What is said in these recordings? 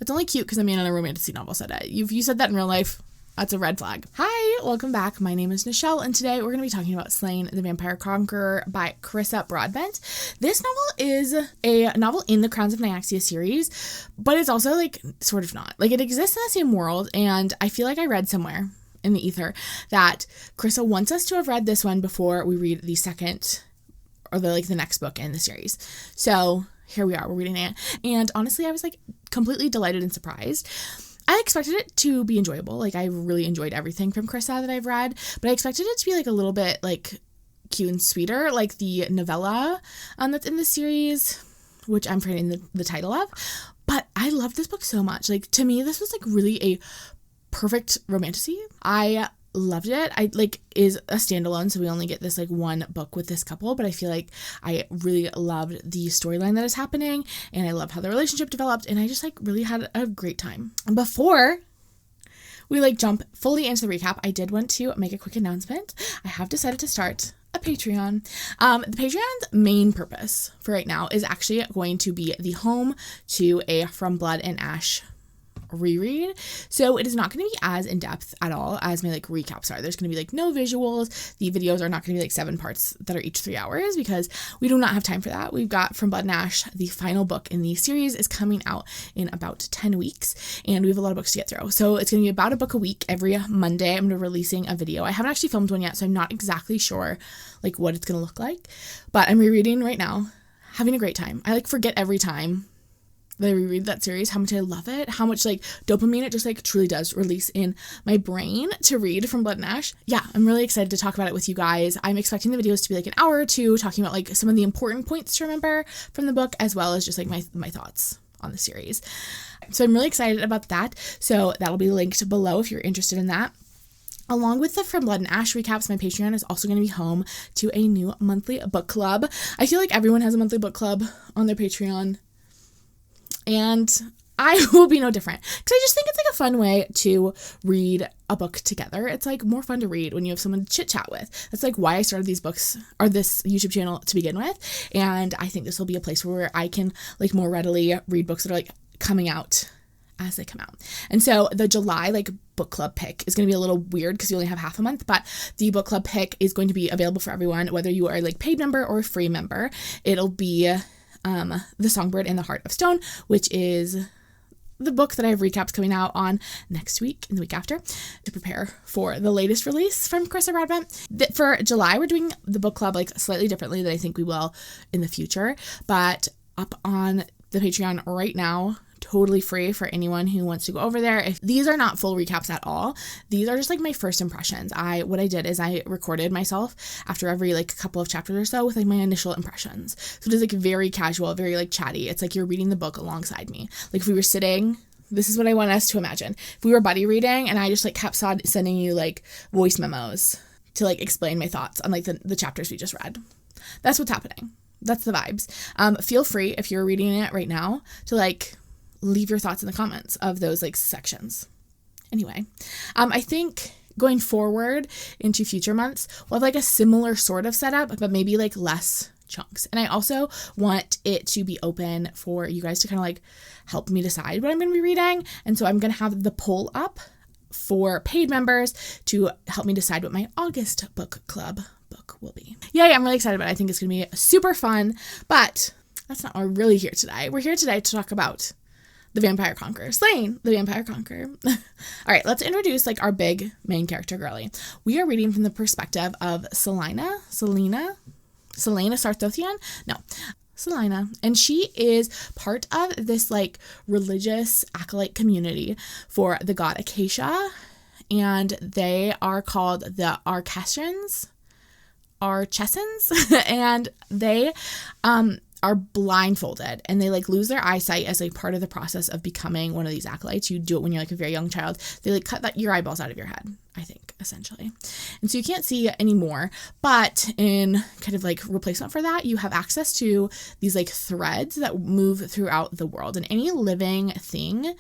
It's only cute because I'm in a romantic novel said it. If you said that in real life, that's a red flag. Hi, welcome back. My name is Nichelle, and today we're going to be talking about Slaying the Vampire Conqueror by Carissa Broadbent. This novel is a novel in the Crowns of Nyaxia series, but it's also, like, sort of not. Like, it exists in the same world, and I feel like I read somewhere in the ether that Carissa wants us to have read this one before we read the second, or the next book in the series. So here we are, we're reading it. And honestly, I was, like, completely delighted and surprised. I expected it to be enjoyable. Like, I really enjoyed everything from Carissa that I've read, but I expected it to be, like, a little bit, like, cute and sweeter, like the novella that's in the series, which I'm forgetting the title of. But I loved this book so much. Like, to me, this was, like, really a perfect romantasy. I loved it. Is a standalone, so we only get this, like, one book with this couple, but I feel like I really loved the storyline that is happening, and I love how the relationship developed, and I just, like, really had a great time. Before we, like, jump fully into the recap, I did want to make a quick announcement. I have decided to start a Patreon. The Patreon's main purpose for right now is actually going to be the home to a From Blood and Ash reread. So it is not going to be as in-depth at all as my, like, recaps are. There's going to be, like, no visuals. The videos are not going to be, like, 7 parts that are each 3 hours because we do not have time for that. We've got From Blood and Ash, the final book in the series, is coming out in about 10 weeks, and we have a lot of books to get through. So it's going to be about a book a week. Every Monday I'm going to be releasing a video. I haven't actually filmed one yet, so I'm not exactly sure, like, what it's going to look like, but I'm rereading right now, having a great time. I, like, forget every time that I reread that series how much I love it, how much, like, dopamine it just, like, truly does release in my brain to read From Blood and Ash. Yeah, I'm really excited to talk about it with you guys. I'm expecting the videos to be, like, an hour or two, talking about, like, some of the important points to remember from the book, as well as just, like, my thoughts on the series. So I'm really excited about that. So that'll be linked below if you're interested in that. Along with the From Blood and Ash recaps, my Patreon is also going to be home to a new monthly book club. I feel like everyone has a monthly book club on their Patreon, and I will be no different, because I just think it's, like, a fun way to read a book together. It's, like, more fun to read when you have someone to chit chat with. That's, like, why I started these books, or this YouTube channel to begin with, and I think this will be a place where I can, like, more readily read books that are, like, coming out as they come out. And so the July, like, book club pick is going to be a little weird because you only have half a month, but the book club pick is going to be available for everyone, whether you are, like, paid member or a free member. It'll be The Songbird and the Heart of Stone, which is the book that I have recaps coming out on next week and the week after to prepare for the latest release from Carissa Broadbent. For July, we're doing the book club, like, slightly differently than I think we will in the future, but up on the Patreon right now, totally free for anyone who wants to go over there. If these are not full recaps at all, these are just, like, my first impressions. What I did is I recorded myself after every, like, couple of chapters or so with, like, my initial impressions. So it is, like, very casual, very, like, chatty. It's like you're reading the book alongside me. Like, if we were sitting, this is what I want us to imagine. If we were buddy reading and I just, like, kept sending you, like, voice memos to, like, explain my thoughts on, like, the chapters we just read. That's what's happening. That's the vibes. Feel free, if you're reading it right now, to, like, leave your thoughts in the comments of those, like, sections. Anyway, I think going forward into future months, we'll have, like, a similar sort of setup, but maybe, like, less chunks. And I also want it to be open for you guys to kind of, like, help me decide what I'm going to be reading. And so I'm going to have the poll up for paid members to help me decide what my August book club book will be. Yay, I'm really excited about it. I think it's going to be super fun, but that's not why we're really here today. We're here today to talk about the Vampire Conqueror, Slaying the Vampire Conqueror. All right, let's introduce, like, our big main character girly. We are reading from the perspective of Sylina Sarthothian? No, Sylina. And she is part of this, like, religious acolyte community for the god Acacia, and they are called the Archessans, and they are blindfolded, and they, like, lose their eyesight as, like, part of the process of becoming one of these acolytes. You do it when you're, like, a very young child. They, like, cut your eyeballs out of your head, I think, essentially. And so you can't see anymore, but in kind of, like, replacement for that, you have access to these, like, threads that move throughout the world, and any living thing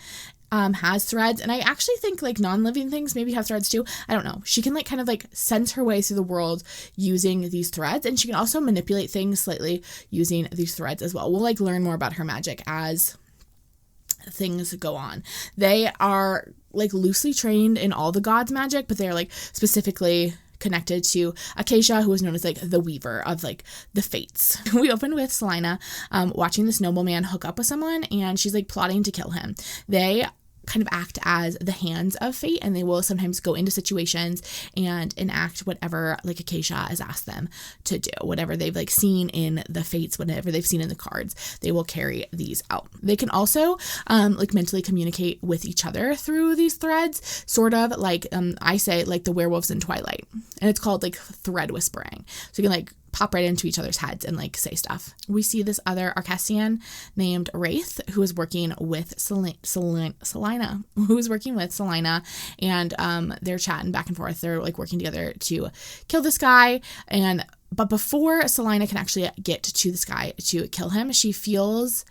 has threads, and I actually think, like, non-living things maybe have threads too. I don't know. She can, like, kind of, like, sense her way through the world using these threads, and she can also manipulate things slightly using these threads as well. We'll, like, learn more about her magic as things go on. They are like loosely trained in all the gods' magic, but they're like specifically connected to Acacia, who is known as like the weaver of like the fates. We open with Sylina watching this nobleman hook up with someone, and she's like plotting to kill him. They kind of act as the hands of fate, and they will sometimes go into situations and enact whatever like Acacia has asked them to do, whatever they've like seen in the fates, whatever they've seen in the cards, they will carry these out. They can also like mentally communicate with each other through these threads, sort of like I say like the werewolves in Twilight, and it's called like thread whispering. So you can like pop right into each other's heads and like say stuff. We see this other Archellan named Wraith who is working with Sylina, and they're chatting back and forth. They're like working together to kill this guy, but before Sylina can actually get to this guy to kill him, she feels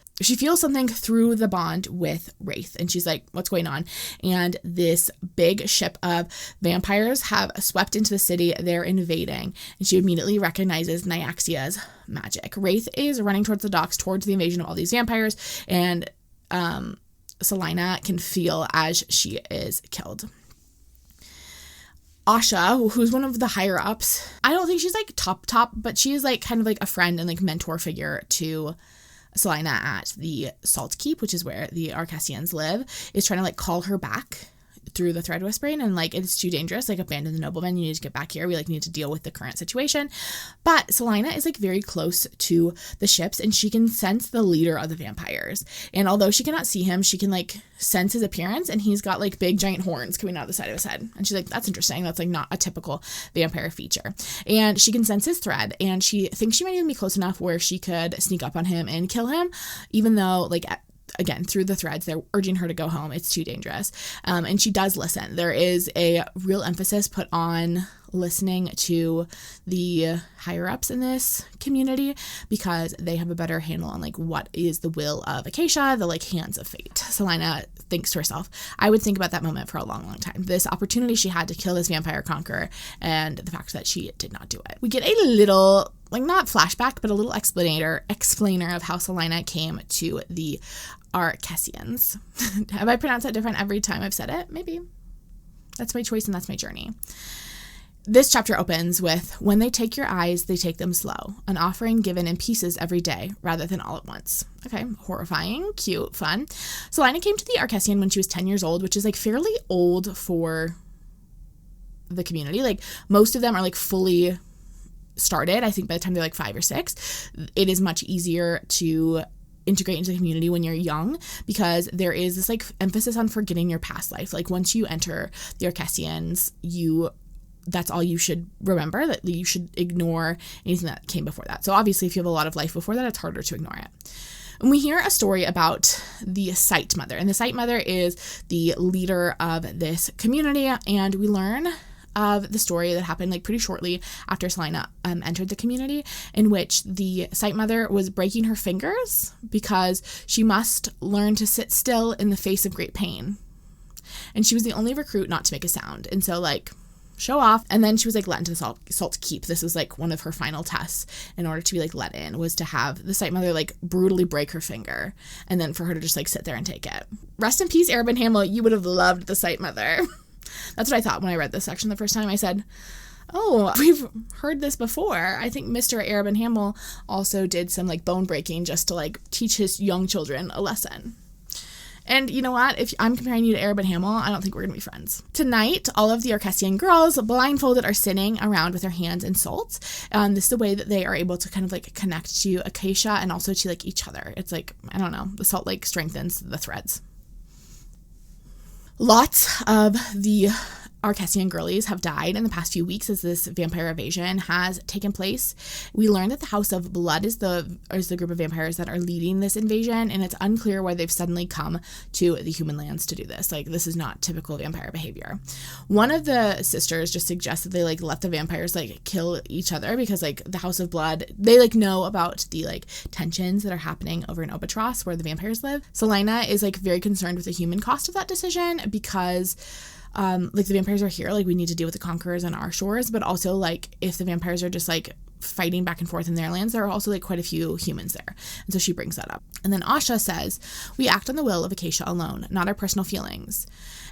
something through the bond with Wraith, and she's like, what's going on? And this big ship of vampires have swept into the city. They're invading, and she immediately recognizes Nyaxia's magic. Wraith is running towards the docks, towards the invasion of all these vampires, and Sylina can feel as she is killed. Asha, who's one of the higher ups, I don't think she's like top, but she is like kind of like a friend and like mentor figure to Sylina at the Salt Keep, which is where the Archellan live, is trying to like call her back through the thread whispering, and like it's too dangerous, like abandon the nobleman, you need to get back here, we like need to deal with the current situation. But Sylina is like very close to the ships, and she can sense the leader of the vampires, and although she cannot see him, she can like sense his appearance, and he's got like big giant horns coming out of the side of his head, and she's like, that's interesting, that's like not a typical vampire feature. And she can sense his thread, and she thinks she might even be close enough where she could sneak up on him and kill him, even though like again, through the threads, they're urging her to go home. It's too dangerous. And she does listen. There is a real emphasis put on listening to the higher ups in this community, because they have a better handle on like what is the will of Acacia, the like hands of fate. Sylina thinks to herself, I would think about that moment for a long, long time. This opportunity she had to kill this vampire conqueror, and the fact that she did not do it. We get a little, like not flashback, but a little explainer of how Sylina came to the Archellan. Have I pronounced that different every time I've said it? Maybe. That's my choice and that's my journey. This chapter opens with, when they take your eyes, they take them slow. An offering given in pieces every day, rather than all at once. Okay, horrifying, cute, fun. Sylina came to the Archellan when she was 10 years old, which is like fairly old for the community. Like most of them are like fully started. I think by the time they're like 5 or 6, it is much easier to integrate into the community when you're young, because there is this like emphasis on forgetting your past life. Like once you enter the Archellan, that's all you should remember, that you should ignore anything that came before that. So obviously if you have a lot of life before that, it's harder to ignore it. And we hear a story about the Sight Mother, and the Sight Mother is the leader of this community, and we learn of the story that happened like pretty shortly after Sylina entered the community, in which the Sight Mother was breaking her fingers because she must learn to sit still in the face of great pain. And she was the only recruit not to make a sound. And so like, show off. And then she was like let into the Salt Keep. This was like one of her final tests in order to be like let in, was to have the Sight Mother like brutally break her finger, and then for her to just like sit there and take it. Rest in peace, Arabin Hamill. You would have loved the Sight Mother. That's what I thought when I read this section the first time. I said, oh, we've heard this before. I think Mr. Arabin Hamill also did some like bone breaking just to like teach his young children a lesson. And you know what? If I'm comparing you to Arabin Hamill, I don't think we're going to be friends. Tonight, all of the Archellan girls, blindfolded, are sitting around with their hands in salts. This is the way that they are able to kind of like connect to Acacia and also to like each other. It's like, I don't know, the salt like strengthens the threads. Lots of the Archellan girlies have died in the past few weeks as this vampire invasion has taken place. We learned that the House of Blood is the group of vampires that are leading this invasion, and it's unclear why they've suddenly come to the human lands to do this. Like, this is not typical vampire behavior. One of the sisters just suggests that they like let the vampires like kill each other, because like the House of Blood, they like know about the like tensions that are happening over in Obatros where the vampires live. Sylina is like very concerned with the human cost of that decision, because like the vampires are here, like we need to deal with the conquerors on our shores, but also like if the vampires are just like fighting back and forth in their lands, there are also like quite a few humans there. And so she brings that up. And then Asha says, we act on the will of Acacia alone, not our personal feelings.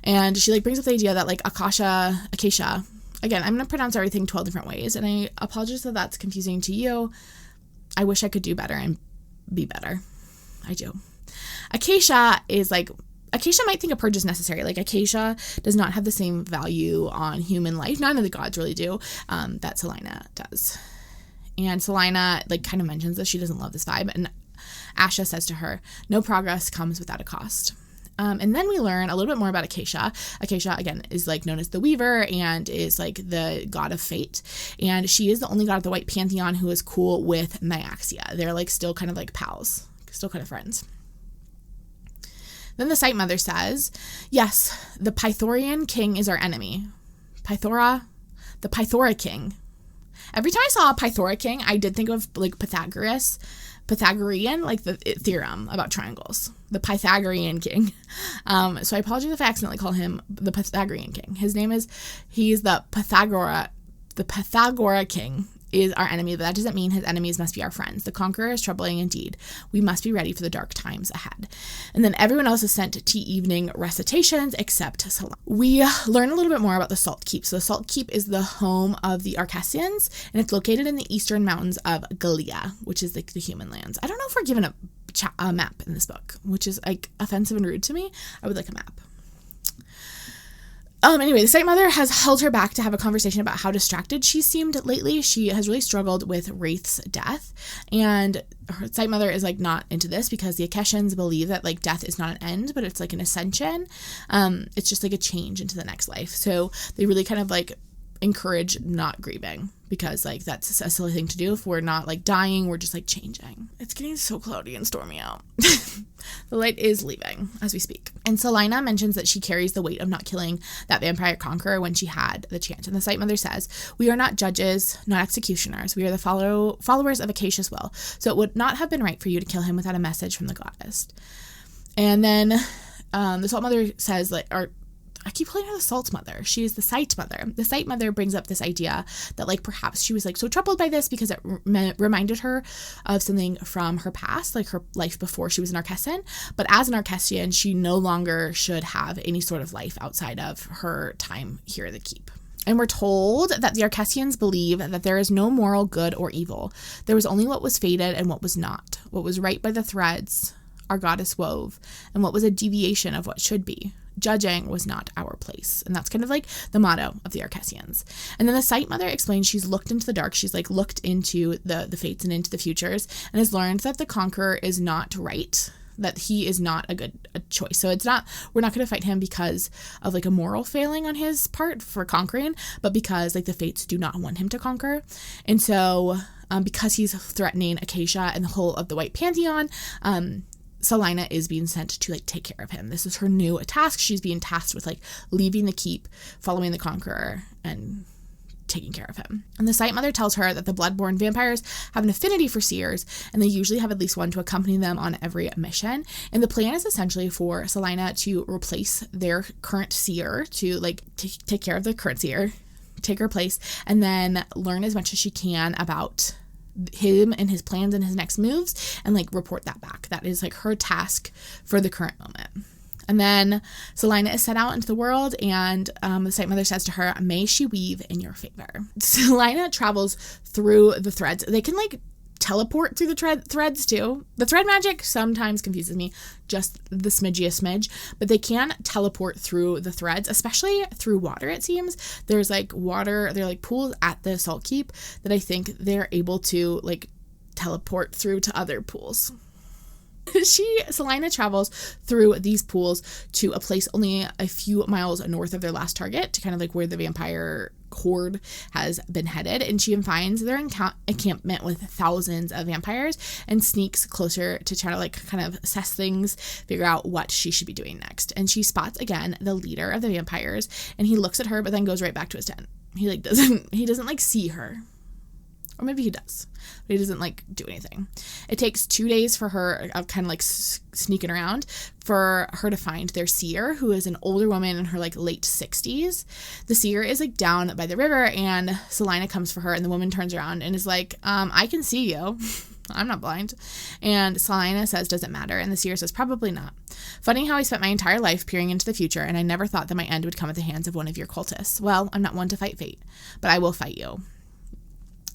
And she like brings up the idea that like Acacia, again, I'm going to pronounce everything 12 different ways. And I apologize if that's confusing to you. I wish I could do better and be better. I do. Acacia might think a purge is necessary. Like Acacia does not have the same value on human life. None of the gods really do, that Sylina does. And Sylina like kind of mentions that she doesn't love this vibe. And Asha says to her, no progress comes without a cost. And then we learn a little bit more about Acacia. Acacia, again, is like known as the Weaver and is like the god of fate. And she is the only god of the White Pantheon who is cool with Nyaxia. They're like still kind of like pals, still kind of friends. Then the Sight Mother says, yes, the Pythora King is our enemy. The Pythora King. Every time I saw a Pythora King, I did think of like Pythagorean, like the theorem about triangles. The Pythagorean King. So I apologize if I accidentally call him the Pythagorean King. He's the Pythagora King is our enemy, but that doesn't mean his enemies must be our friends. The Conqueror is troubling indeed. We must be ready for the dark times ahead. And then everyone else is sent to evening recitations except Sylina. We learn a little bit more about the Salt Keep. So the Salt Keep is the home of the Archellan, and it's located in the eastern mountains of Gallia, which is like the human lands. I don't know if we're given a map in this book, which is like offensive and rude to me. I would like a map. Anyway, the Sight Mother has held her back to have a conversation about how distracted she seemed lately. She has really struggled with Wraith's death, and her Sight Mother is like not into this because the Akeshans believe that like death is not an end, but it's like an ascension. It's just like a change into the next life. So they really kind of like encourage not grieving because like that's a silly thing to do. If we're not like dying, we're just like changing. It's getting so cloudy and stormy out. The light is leaving as we speak. And Sylina mentions that she carries the weight of not killing that vampire conqueror when she had the chance. And the Sight Mother says, we are not judges, not executioners. We are the followers of Acacia's will. So it would not have been right for you to kill him without a message from the goddess. And then the Salt Mother says, like, I keep calling her the Salt Mother. She is the Sight Mother. The Sight Mother brings up this idea that like perhaps she was like so troubled by this because it reminded her of something from her past, like her life before she was an Archellan. But as an Archellan, she no longer should have any sort of life outside of her time here at the keep. And we're told that the Archellan believe that there is no moral good or evil. There was only what was fated and what was not, what was right by the threads our goddess wove, and what was a deviation of what should be. Judging was not our place. And that's kind of like the motto of the Archellan. And then the Sight Mother explains she's looked into the dark. She's like looked into the fates and into the futures and has learned that the Conqueror is not right, that he is not a choice. So we're not going to fight him because of like a moral failing on his part for conquering, but because like the fates do not want him to conquer. And so because he's threatening Acacia and the whole of the White Pantheon, Sylina is being sent to like take care of him. This is her new task. She's being tasked with like leaving the keep, following the Conqueror, and taking care of him. And the Sight Mother tells her that the bloodborne vampires have an affinity for seers, and they usually have at least one to accompany them on every mission. And the plan is essentially for Sylina to replace their current seer, to like take care of the current seer, take her place, and then learn as much as she can about him and his plans and his next moves and like report that back. That is like her task for the current moment. And then Sylina is set out into the world, and the Sight Mother says to her, may she weave in your favor. Sylina travels through the threads. They can like teleport through the threads too. The thread magic sometimes confuses me, just the smidgiest smidge, but they can teleport through the threads, especially through water, it seems. There's like water, they're like pools at the Salt Keep that I think they're able to like teleport through to other pools. Sylina travels through these pools to a place only a few miles north of their last target, to kind of like where the vampire horde has been headed, and she finds their encampment with thousands of vampires and sneaks closer to try to like kind of assess things, figure out what she should be doing next. And she spots again the leader of the vampires, and he looks at her but then goes right back to his tent. He doesn't like see her. Or maybe he does, but he doesn't like do anything. It takes 2 days for her, kind of like sneaking around, for her to find their seer, who is an older woman in her like late 60s. The seer is like down by the river, and Sylina comes for her, and the woman turns around and is like, I can see you. I'm not blind. And Sylina says, does it matter? And the seer says, probably not. Funny how I spent my entire life peering into the future, and I never thought that my end would come at the hands of one of your cultists. Well, I'm not one to fight fate, but I will fight you.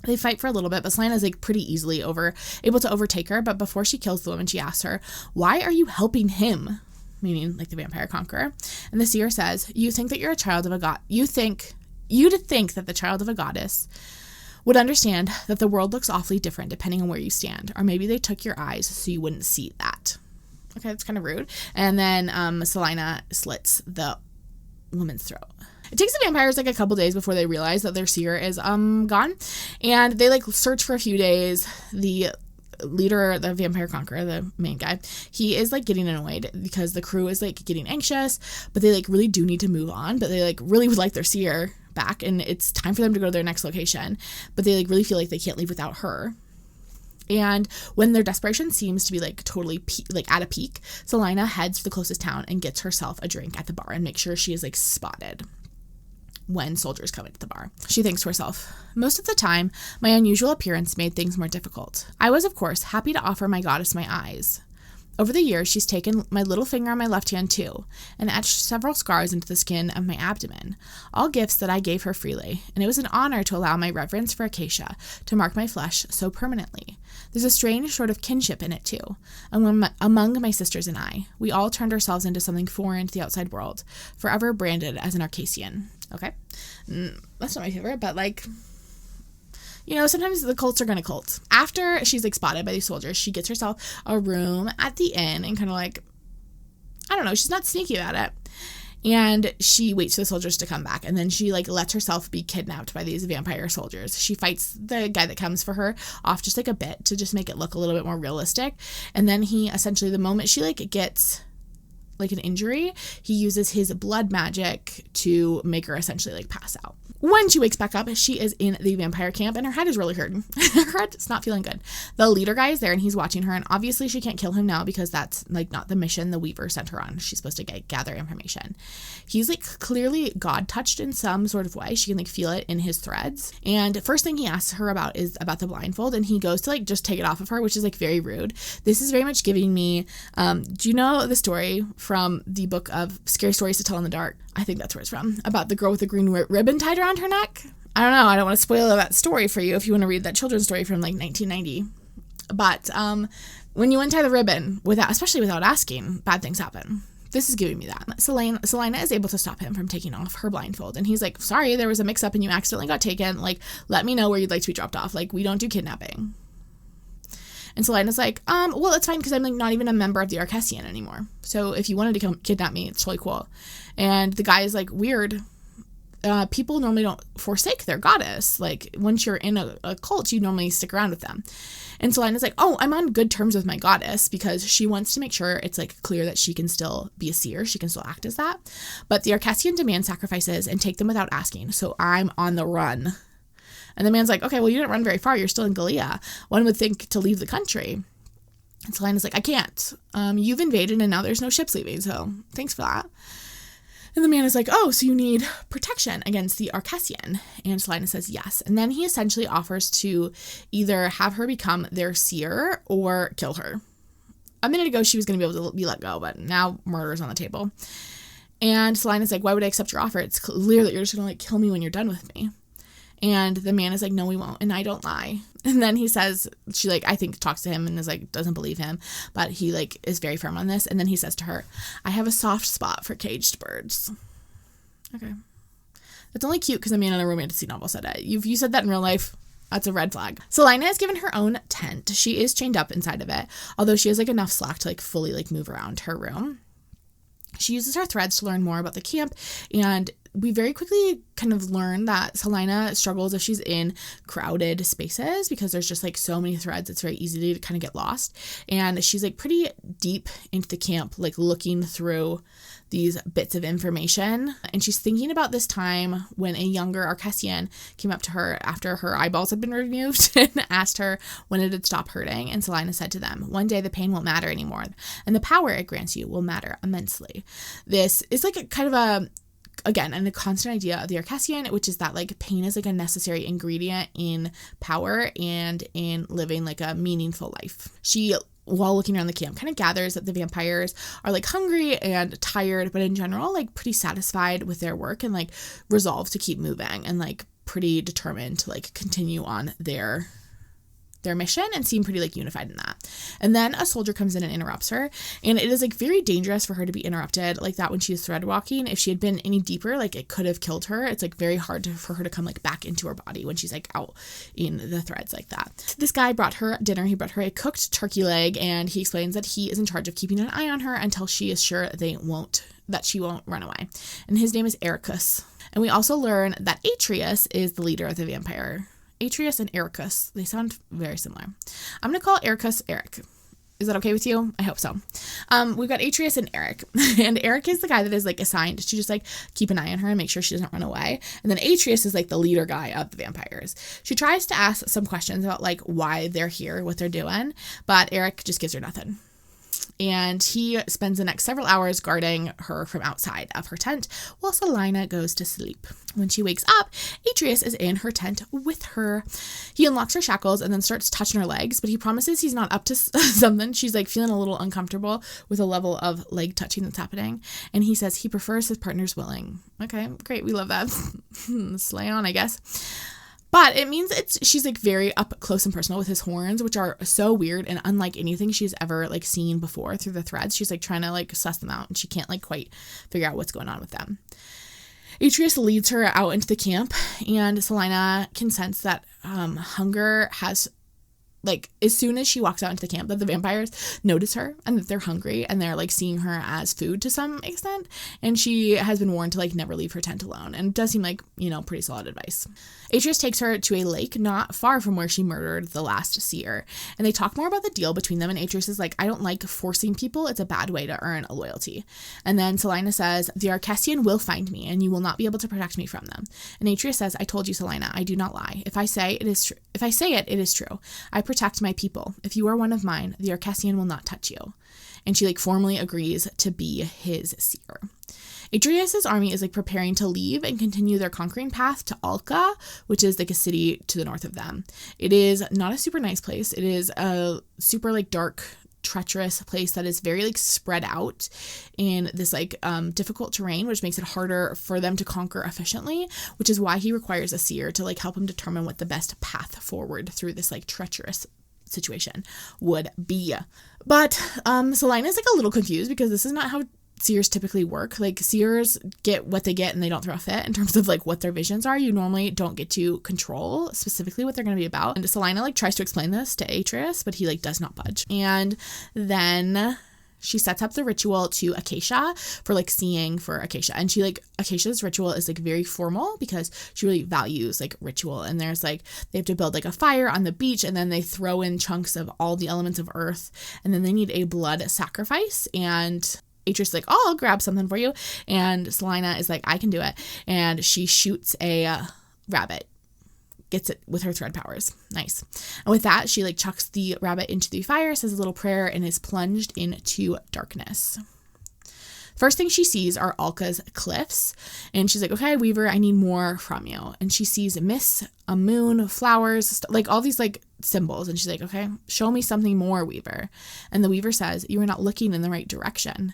They fight for a little bit, but Sylina's like pretty easily able to overtake her. But before she kills the woman, she asks her, why are you helping him? Meaning like the vampire conqueror. And the seer says, you think that you're a child of a god. You'd think that the child of a goddess would understand that the world looks awfully different depending on where you stand. Or maybe they took your eyes so you wouldn't see that. Okay, that's kind of rude. And then Sylina slits the woman's throat. It takes the vampires like a couple days before they realize that their seer is gone, and they like search for a few days. The leader, the vampire conqueror, the main guy, he is like getting annoyed because the crew is like getting anxious, but they like really do need to move on, but they like really would like their seer back, and it's time for them to go to their next location, but they like really feel like they can't leave without her. And when their desperation seems to be like totally at a peak, Sylina heads to the closest town and gets herself a drink at the bar and makes sure she is like spotted when soldiers come into the bar. She thinks to herself, most of the time, my unusual appearance made things more difficult. I was, of course, happy to offer my goddess my eyes. Over the years, she's taken my little finger on my left hand too, and etched several scars into the skin of my abdomen, all gifts that I gave her freely, and it was an honor to allow my reverence for Acacia to mark my flesh so permanently. There's a strange sort of kinship in it too, among my sisters and I. We all turned ourselves into something foreign to the outside world, forever branded as an Arcasian. Okay? That's not my favorite, but like, you know, sometimes the cults are going to cult. After she's like spotted by these soldiers, she gets herself a room at the inn and kind of like, I don't know, she's not sneaky about it. And she waits for the soldiers to come back. And then she like lets herself be kidnapped by these vampire soldiers. She fights the guy that comes for her off just like a bit to just make it look a little bit more realistic. And then he essentially, the moment she like gets like an injury, he uses his blood magic to make her essentially like pass out. When she wakes back up, she is in the vampire camp and her head is really hurting. Her head's not feeling good. The leader guy is there and he's watching her, and obviously she can't kill him now because that's like not the mission the Weaver sent her on. She's supposed to gather information. He's like clearly God touched in some sort of way. She can like feel it in his threads. And first thing he asks her about is about the blindfold, and he goes to like just take it off of her, which is like very rude. This is very much giving me, do you know the story from the book of Scary Stories to Tell in the Dark? I think that's where it's from, about the girl with the green ribbon tied around her neck. I don't know. I don't want to spoil that story for you if you want to read that children's story from like 1990. But when you untie the ribbon, especially without asking, bad things happen. This is giving me that. Sylina is able to stop him from taking off her blindfold. And he's like, sorry, there was a mix-up and you accidentally got taken. Like, let me know where you'd like to be dropped off. Like, we don't do kidnapping. And Sylina's like, well, it's fine because I'm like not even a member of the Archellan anymore. So if you wanted to come kidnap me, it's totally cool. And the guy is like, weird. People normally don't forsake their goddess. Like, once you're in a cult, you normally stick around with them. And Sylina's like, oh, I'm on good terms with my goddess because she wants to make sure it's like clear that she can still be a seer. She can still act as that. But the Archellan demand sacrifices and take them without asking. So I'm on the run. And the man's like, okay, well, you didn't run very far. You're still in Gallia. One would think to leave the country. And Sylina's like, I can't. You've invaded and now there's no ships leaving. So thanks for that. And the man is like, oh, so you need protection against the Archellan. And Sylina says yes. And then he essentially offers to either have her become their seer or kill her. A minute ago, she was going to be able to be let go, but now murder is on the table. And Sylina's like, why would I accept your offer? It's clear that you're just going to like kill me when you're done with me. And the man is like, no, we won't. And I don't lie. And then he says, she like, I think talks to him and is like, doesn't believe him, but he like is very firm on this. And then he says to her, I have a soft spot for caged birds. Okay. That's only cute because I'm in a romantic novel said it. You said that in real life. That's a red flag. Sylina is given her own tent. She is chained up inside of it, although she has like enough slack to like fully like move around her room. She uses her threads to learn more about the camp, and we very quickly kind of learn that Sylina struggles if she's in crowded spaces because there's just like so many threads. It's very easy to kind of get lost. And she's like pretty deep into the camp, like looking through these bits of information. And she's thinking about this time when a younger Archellan came up to her after her eyeballs had been removed and asked her when it had stopped hurting. And Sylina said to them, "One day the pain won't matter anymore, and the power it grants you will matter immensely." This is like a kind of a constant idea of the Archellan, which is that like pain is like a necessary ingredient in power and in living like a meaningful life. She, while looking around the camp, kind of gathers that the vampires are like hungry and tired, but in general, like pretty satisfied with their work and like resolved to keep moving and like pretty determined to like continue on their mission and seem pretty like unified in that. And then a soldier comes in and interrupts her, and it is like very dangerous for her to be interrupted like that when she is thread walking. If she had been any deeper, like it could have killed her. It's like very hard for her to come like back into her body when she's like out in the threads like that. This guy brought her dinner. He brought her a cooked turkey leg, and he explains that he is in charge of keeping an eye on her until she is sure that she won't run away. And his name is Archellan. And we also learn that Atrius is the leader of the vampire. Atrius and Archellan, they sound very similar. I'm going to call Archellan Eric. Is that okay with you? I hope so. We've got Atrius and Eric. And Eric is the guy that is like assigned to just like keep an eye on her and make sure she doesn't run away. And then Atrius is like the leader guy of the vampires. She tries to ask some questions about like why they're here, what they're doing, but Eric just gives her nothing. And he spends the next several hours guarding her from outside of her tent while Sylina goes to sleep. When she wakes up, Atrius is in her tent with her. He unlocks her shackles and then starts touching her legs, but he promises he's not up to something. She's like feeling a little uncomfortable with the level of leg touching that's happening. And he says he prefers his partner's willing. Okay, great. We love that. Slay on, I guess. But it means she's like very up close and personal with his horns, which are so weird and unlike anything she's ever like seen before through the threads. She's like trying to like suss them out, and she can't like quite figure out what's going on with them. Atrius leads her out into the camp, and Sylina can sense that hunger has, like, as soon as she walks out into the camp, that the vampires notice her and that they're hungry and they're like seeing her as food to some extent. And she has been warned to like never leave her tent alone. And it does seem like, you know, pretty solid advice. Atrius takes her to a lake not far from where she murdered the last seer. And they talk more about the deal between them. And Atrius is like, "I don't like forcing people. It's a bad way to earn a loyalty." And then Sylina says, "The Archellan will find me and you will not be able to protect me from them." And Atrius says, "I told you, Sylina, I do not lie. If I say it is true. If I say it, it is true. I protect my people. If you are one of mine, the Archellan will not touch you." And she like formally agrees to be his seer. Atrius's army is like preparing to leave and continue their conquering path to Alka, which is like a city to the north of them. It is not a super nice place. It is a super like dark, treacherous place that is very like spread out in this like difficult terrain, which makes it harder for them to conquer efficiently, which is why he requires a seer to like help him determine what the best path forward through this like treacherous situation would be. But Sylina is like a little confused because this is not how seers typically work. Like, seers get what they get and they don't throw a fit in terms of like what their visions are. You normally don't get to control specifically what they're going to be about. And Sylina like tries to explain this to Atrius, but he like does not budge. And then she sets up the ritual to Acacia for like seeing for Acacia. And she like, Acacia's ritual is like very formal because she really values like ritual. And there's like, they have to build like a fire on the beach, and then they throw in chunks of all the elements of earth, and then they need a blood sacrifice. And Atrius is like, "Oh, I'll grab something for you." And Sylina is like, "I can do it." And she shoots a rabbit. Gets it with her thread powers. Nice. And with that, she like chucks the rabbit into the fire, says a little prayer, and is plunged into darkness. First thing she sees are Alka's cliffs, and she's like, "Okay, Weaver, I need more from you." And she sees a moon, flowers, like all these like symbols, and she's like, "Okay, show me something more, Weaver." And the Weaver says, "You are not looking in the right direction."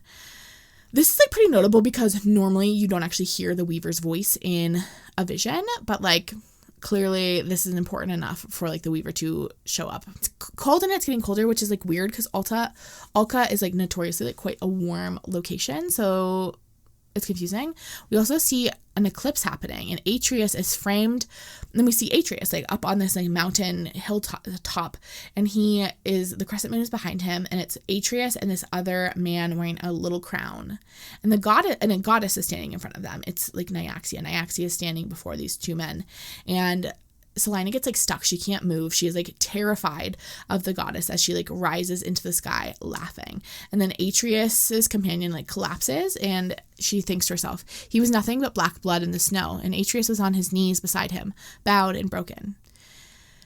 This is like pretty notable because normally you don't actually hear the Weaver's voice in a vision, but like clearly this is important enough for like the Weaver to show up. It's cold and it's getting colder, which is like weird because Alka is like notoriously like quite a warm location. So it's confusing. We also see an eclipse happening, and Atrius is framed. Then we see Atrius like up on this like mountain hilltop, and the crescent moon is behind him, and it's Atrius and this other man wearing a little crown, and a goddess is standing in front of them. It's like Nyaxia. Nyaxia is standing before these two men, and Sylina gets like stuck. She can't move. She is like terrified of the goddess as she like rises into the sky laughing. And then Atrius's companion like collapses, and she thinks to herself, he was nothing but black blood in the snow. And Atrius was on his knees beside him, bowed and broken.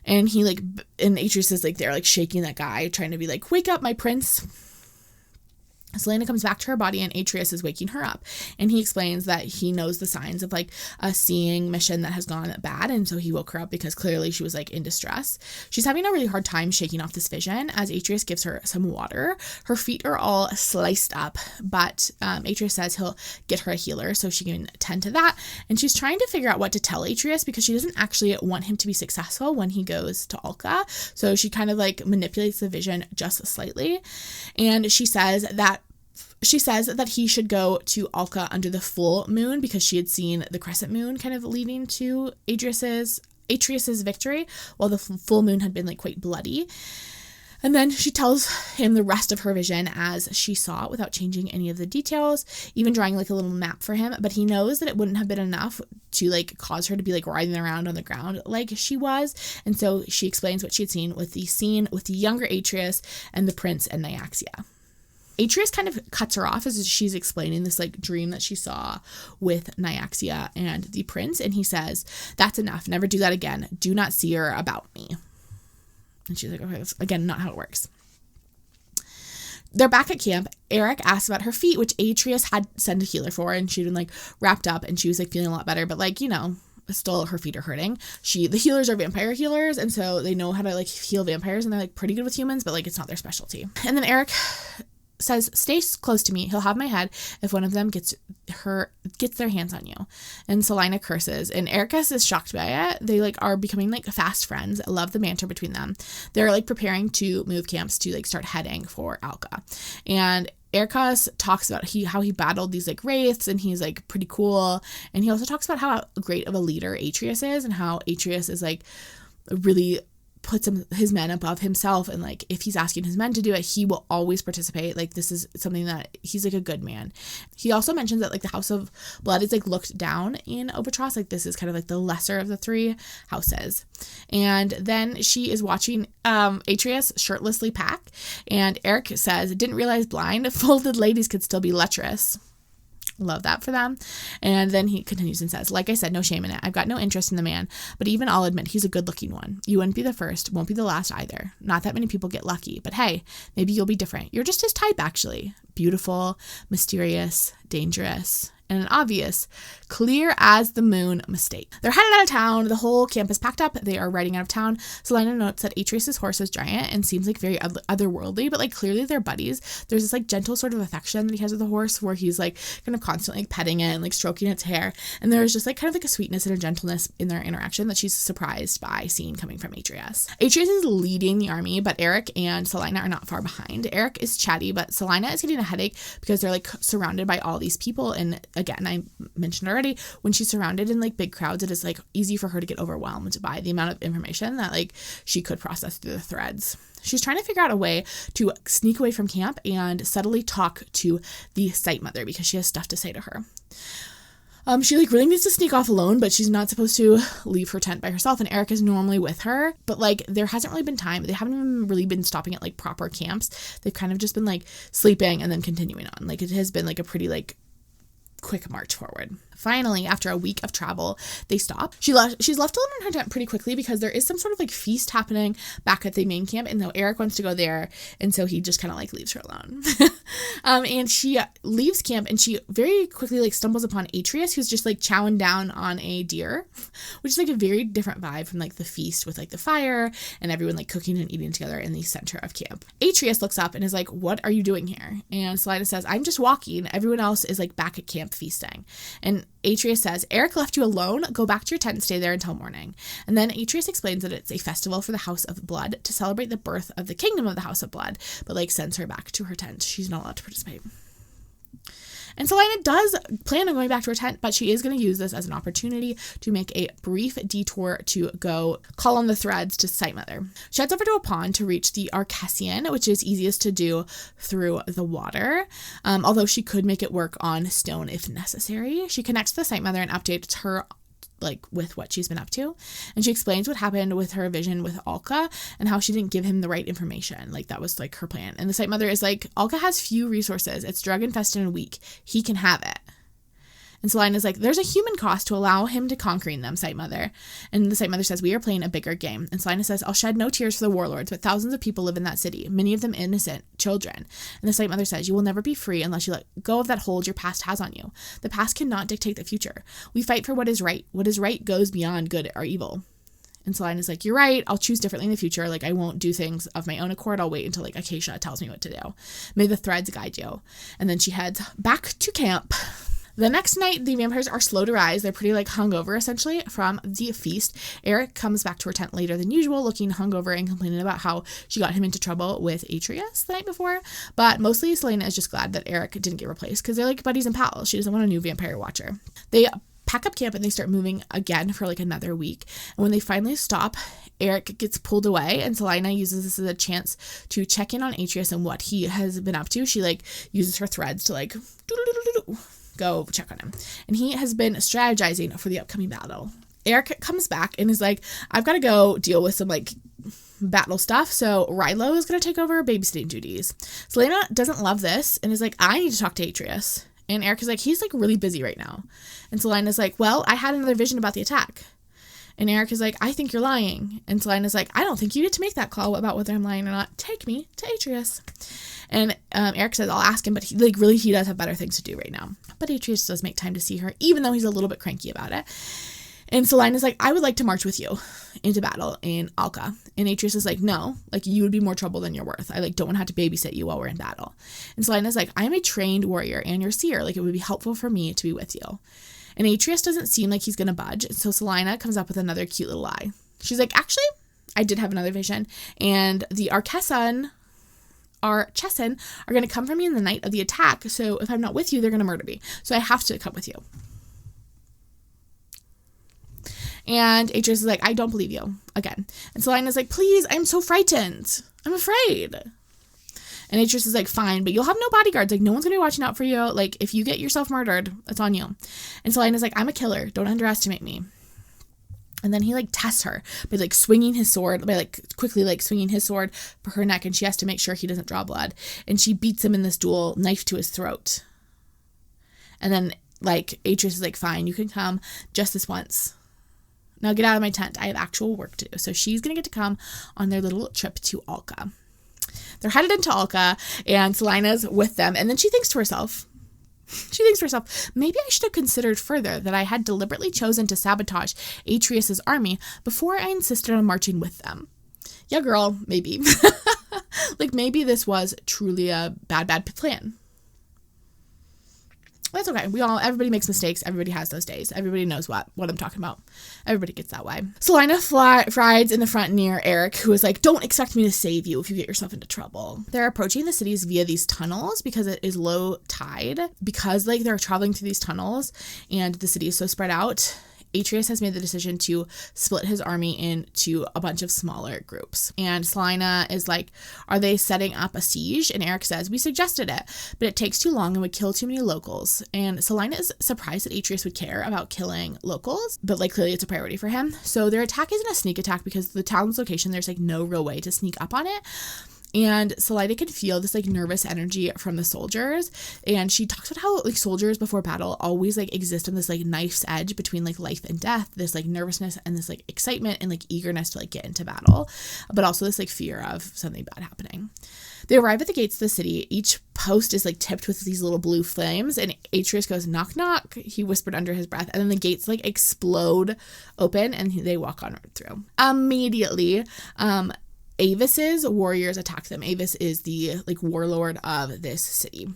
And Atrius is like there like shaking that guy, trying to be like, wake up, my prince. Sylina comes back to her body, and Atrius is waking her up, and he explains that he knows the signs of like a seeing mission that has gone bad, and so he woke her up because clearly she was like in distress. She's having a really hard time shaking off this vision as Atrius gives her some water. Her feet are all sliced up, but Atrius says he'll get her a healer so she can tend to that, and she's trying to figure out what to tell Atrius because she doesn't actually want him to be successful when he goes to Alka, so she kind of like manipulates the vision just slightly, and she says that he should go to Alka under the full moon because she had seen the crescent moon kind of leading to Atrius's victory, while the full moon had been like quite bloody. And then she tells him the rest of her vision as she saw it without changing any of the details, even drawing like a little map for him. But he knows that it wouldn't have been enough to like cause her to be like writhing around on the ground like she was. And so she explains what she had seen with the scene with the younger Atrius and the prince and Nyaxia. Atrius kind of cuts her off as she's explaining this like dream that she saw with Nyaxia and the prince, and he says, that's enough, never do that again, do not see her about me. And she's like, okay, that's again not how it works. They're back at camp. Eric asks about her feet, which Atrius had sent a healer for, and she'd been like wrapped up and she was like feeling a lot better, but like, you know, still her feet are hurting. The healers are vampire healers, and so they know how to like heal vampires, and they're like pretty good with humans, but like it's not their specialty. And then Eric says, stay close to me, he'll have my head if one of them gets their hands on you. And Sylina curses, and Erica is shocked by it. They like are becoming like fast friends. I love the banter between them. They're like preparing to move camps to like start heading for Alka, and Ericus talks about how he battled these like wraiths, and he's like pretty cool, and he also talks about how great of a leader Atrius is, and how Atrius is like really puts his men above himself, and like if he's asking his men to do it, he will always participate. Like this is something that he's like a good man. He also mentions that like the House of Blood is like looked down in Obatros, like this is kind of like the lesser of the three houses. And then she is watching Atrius shirtlessly pack, and Eric says, didn't realize blind folded ladies could still be lecherous. Love that for them. And then he continues and says, like I said, no shame in it. I've got no interest in the man, but even I'll admit he's a good looking one. You wouldn't be the first, won't be the last either. Not that many people get lucky, but hey, maybe you'll be different. You're just his type, actually. Beautiful, mysterious, dangerous, and an obvious, clear as the moon mistake. They're headed out of town. The whole camp is packed up. They are riding out of town. Sylina notes that Atrius's horse is giant and seems like very otherworldly, but like clearly they're buddies. There's this like gentle sort of affection that he has with the horse where he's like kind of constantly like petting it and like stroking its hair. And there's just like kind of like a sweetness and a gentleness in their interaction that she's surprised by seeing coming from Atrius. Atrius is leading the army, but Eric and Sylina are not far behind. Eric is chatty, but Sylina is getting a headache because they're like surrounded by all these people, and again, I mentioned already, when she's surrounded in like big crowds, it is like easy for her to get overwhelmed by the amount of information that like she could process through the threads. She's trying to figure out a way to sneak away from camp and subtly talk to the site mother because she has stuff to say to her. She like really needs to sneak off alone, but she's not supposed to leave her tent by herself, and Eric is normally with her, but like there hasn't really been time. They haven't even really been stopping at like proper camps. They've kind of just been like sleeping and then continuing on. Like it has been like a pretty like quick march forward. Finally, after a week of travel, they stop. She's left alone in her tent pretty quickly because there is some sort of like feast happening back at the main camp, and though Eric wants to go there, and so he just kind of like leaves her alone. And she leaves camp, and she very quickly like stumbles upon Atrius, who's just like chowing down on a deer, which is like a very different vibe from like the feast with like the fire and everyone like cooking and eating together in the center of camp. Atrius looks up and is like, what are you doing here? And Sylina says, I'm just walking. Everyone else is like back at camp feasting. And Atrius says, Eric left you alone. Go back to your tent and stay there until morning. And then Atrius explains that it's a festival for the House of Blood to celebrate the birth of the kingdom of the House of Blood, but like sends her back to her tent. She's not allowed to participate. And Sylina does plan on going back to her tent, but she is going to use this as an opportunity to make a brief detour to go call on the threads to Sight Mother. She heads over to a pond to reach the Archellan, which is easiest to do through the water, although she could make it work on stone if necessary. She connects to the Sight Mother and updates her with what she's been up to, and she explains what happened with her vision with Alka and how she didn't give him the right information. That was her plan. And the Sight Mother is Alka has few resources, it's drug infested and weak, he can have it. And Sylina is there's a human cost to allow him to conquering them, Sight Mother. And the Sight Mother says, we are playing a bigger game. And Sylina says, I'll shed no tears for the warlords, but thousands of people live in that city, many of them innocent children. And the Sight Mother says, you will never be free unless you let go of that hold your past has on you. The past cannot dictate the future. We fight for what is right. What is right goes beyond good or evil. And Sylina is you're right, I'll choose differently in the future. I won't do things of my own accord. I'll wait until Acacia tells me what to do. May the threads guide you. And then she heads back to camp. The next night, the vampires are slow to rise. They're pretty hungover, essentially, from the feast. Eric comes back to her tent later than usual, looking hungover and complaining about how she got him into trouble with Atrius the night before. But mostly, Sylina is just glad that Eric didn't get replaced because they're buddies and pals. She doesn't want a new vampire watcher. They pack up camp and they start moving again for another week. And when they finally stop, Eric gets pulled away, and Sylina uses this as a chance to check in on Atrius and what he has been up to. She uses her threads to go check on him. And he has been strategizing for the upcoming battle. Eric comes back and is I've got to go deal with some battle stuff, so Rilo is going to take over babysitting duties. Sylina doesn't love this and is I need to talk to Atrius. And Eric is he's really busy right now. And Sylina's well, I had another vision about the attack. And Eric is I think you're lying. And Sylina's I don't think you get to make that call about whether I'm lying or not. Take me to Atrius. And Eric says, I'll ask him, but he really he does have better things to do right now. But Atrius does make time to see her, even though he's a little bit cranky about it. And Sylina's I would like to march with you into battle in Alka. And Atrius is no, you would be more trouble than you're worth. I don't want to have to babysit you while we're in battle. And Sylina's I'm a trained warrior and your seer. It would be helpful for me to be with you. And Atrius doesn't seem like he's going to budge. So Sylina comes up with another cute little lie. She's actually, I did have another vision. And the Archellan are going to come for me in the night of the attack. So if I'm not with you, they're going to murder me. So I have to come with you. And Atrius is I don't believe you again. And Sylina's please, I'm so frightened. I'm afraid. And Atrius is fine, but you'll have no bodyguards. No one's going to be watching out for you. If you get yourself murdered, it's on you. And Sylina's I'm a killer. Don't underestimate me. And then he tests her by swinging his sword, by quickly swinging his sword for her neck, and she has to make sure he doesn't draw blood. And she beats him in this duel, knife to his throat. And then Atrius is fine, you can come just this once. Now get out of my tent. I have actual work to do. So she's gonna get to come on their little trip to Alka. They're headed into Alka, and Sylina's with them, and then she thinks to herself, maybe I should have considered further that I had deliberately chosen to sabotage Atrius's army before I insisted on marching with them. Yeah, girl, maybe. Maybe this was truly a bad plan. That's okay. Everybody makes mistakes. Everybody has those days. Everybody knows what I'm talking about. Everybody gets that way. Sylina rides in the front near Eric, who is don't expect me to save you if you get yourself into trouble. They're approaching the cities via these tunnels because it is low tide. Because they're traveling through these tunnels and the city is so spread out, Atrius has made the decision to split his army into a bunch of smaller groups. And Sylina is are they setting up a siege? And Eric says, we suggested it, but it takes too long and would kill too many locals. And Sylina is surprised that Atrius would care about killing locals, but clearly it's a priority for him. So their attack isn't a sneak attack because the town's location, there's no real way to sneak up on it. And Sylina can feel this nervous energy from the soldiers, and she talks about how soldiers before battle always exist on this knife's edge between life and death, this nervousness and this excitement and eagerness to get into battle, but also this fear of something bad happening. They arrive at the gates of the city. Each post is tipped with these little blue flames, and Atrius goes, knock knock, he whispered under his breath, and then the gates explode open and they walk on through. Immediately Avis's warriors attack them. Avis is the warlord of this city.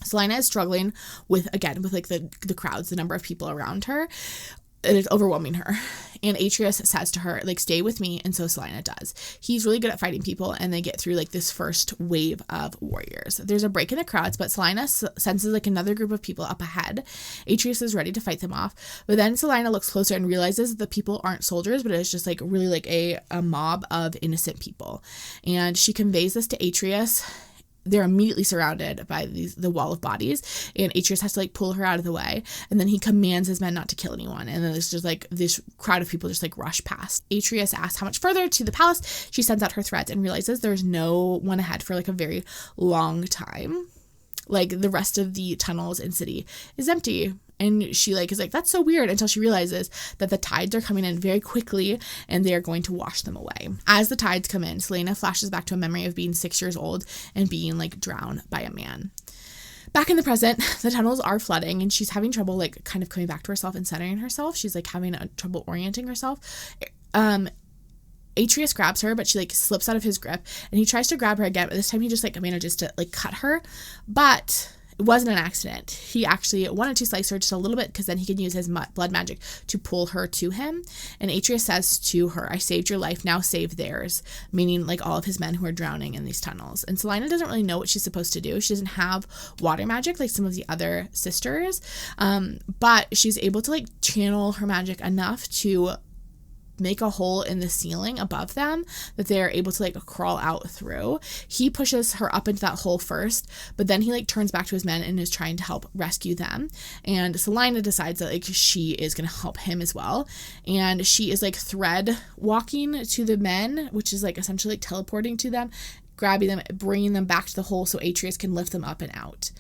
Sylina is struggling with the crowds, the number of people around her. it is overwhelming her. And Atrius says to her, like, stay with me. And so Sylina does. He's really good at fighting people, and they get through like this first wave of warriors. There's a break in the crowds, but Sylina senses like another group of people up ahead. Atrius is ready to fight them off. But then Sylina looks closer and realizes that the people aren't soldiers, but it's just like really like a mob of innocent people. And she conveys this to Atrius. They're immediately surrounded by the wall of bodies, and Atrius has to like pull her out of the way, and then he commands his men not to kill anyone, and then it's just like this crowd of people just like rush past. Atrius asks how much further to the palace. She sends out her threats and realizes there's no one ahead for like a very long time. Like the rest of the tunnels and city is empty. And she like is like, that's so weird, until she realizes that the tides are coming in very quickly and they are going to wash them away. As the tides come in, Sylina flashes back to a memory of being 6 years old and being like drowned by a man. Back in the present, the tunnels are flooding and she's having trouble like kind of coming back to herself and centering herself. She's like having trouble orienting herself. Atrius grabs her, but she like slips out of his grip, and he tries to grab her again, but this time he just like manages to like cut her. But it wasn't an accident. He actually wanted to slice her just a little bit because then he could use his blood magic to pull her to him. And Atrius says to her, I saved your life, now save theirs, meaning like all of his men who are drowning in these tunnels. And Sylina doesn't really know what she's supposed to do. She doesn't have water magic like some of the other sisters, but she's able to like channel her magic enough to make a hole in the ceiling above them that they're able to like crawl out through. He pushes her up into that hole first, but then he like turns back to his men and is trying to help rescue them. And Sylina decides that like she is going to help him as well. And she is like thread walking to the men, which is like essentially like teleporting to them, grabbing them, bringing them back to the hole so Atrius can lift them up and out.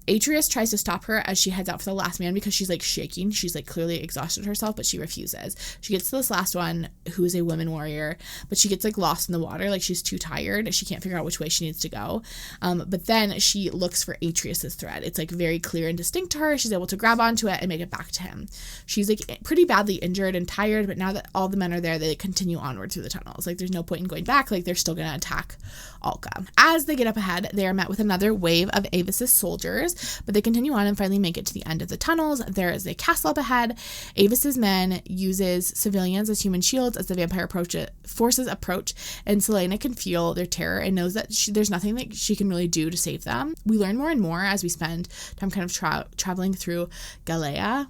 Atrius tries to stop her as she heads out for the last man because she's like shaking. She's like clearly exhausted herself, but she refuses. She gets to this last one who is a woman warrior, but she gets like lost in the water. Like she's too tired. She can't figure out which way she needs to go. But then she looks for Atrius's thread. It's like very clear and distinct to her. She's able to grab onto it and make it back to him. She's like pretty badly injured and tired, but now that all the men are there, they continue onward through the tunnels. Like there's no point in going back. Like they're still going to attack Alka. As they get up ahead, they are met with another wave of Avis's soldiers, but they continue on and finally make it to the end of the tunnels. There is a castle up ahead. Avis's men uses civilians as human shields as the vampire forces approach, and Sylina can feel their terror and knows that there's nothing that she can really do to save them. We learn more and more as we spend time kind of traveling through Gallia,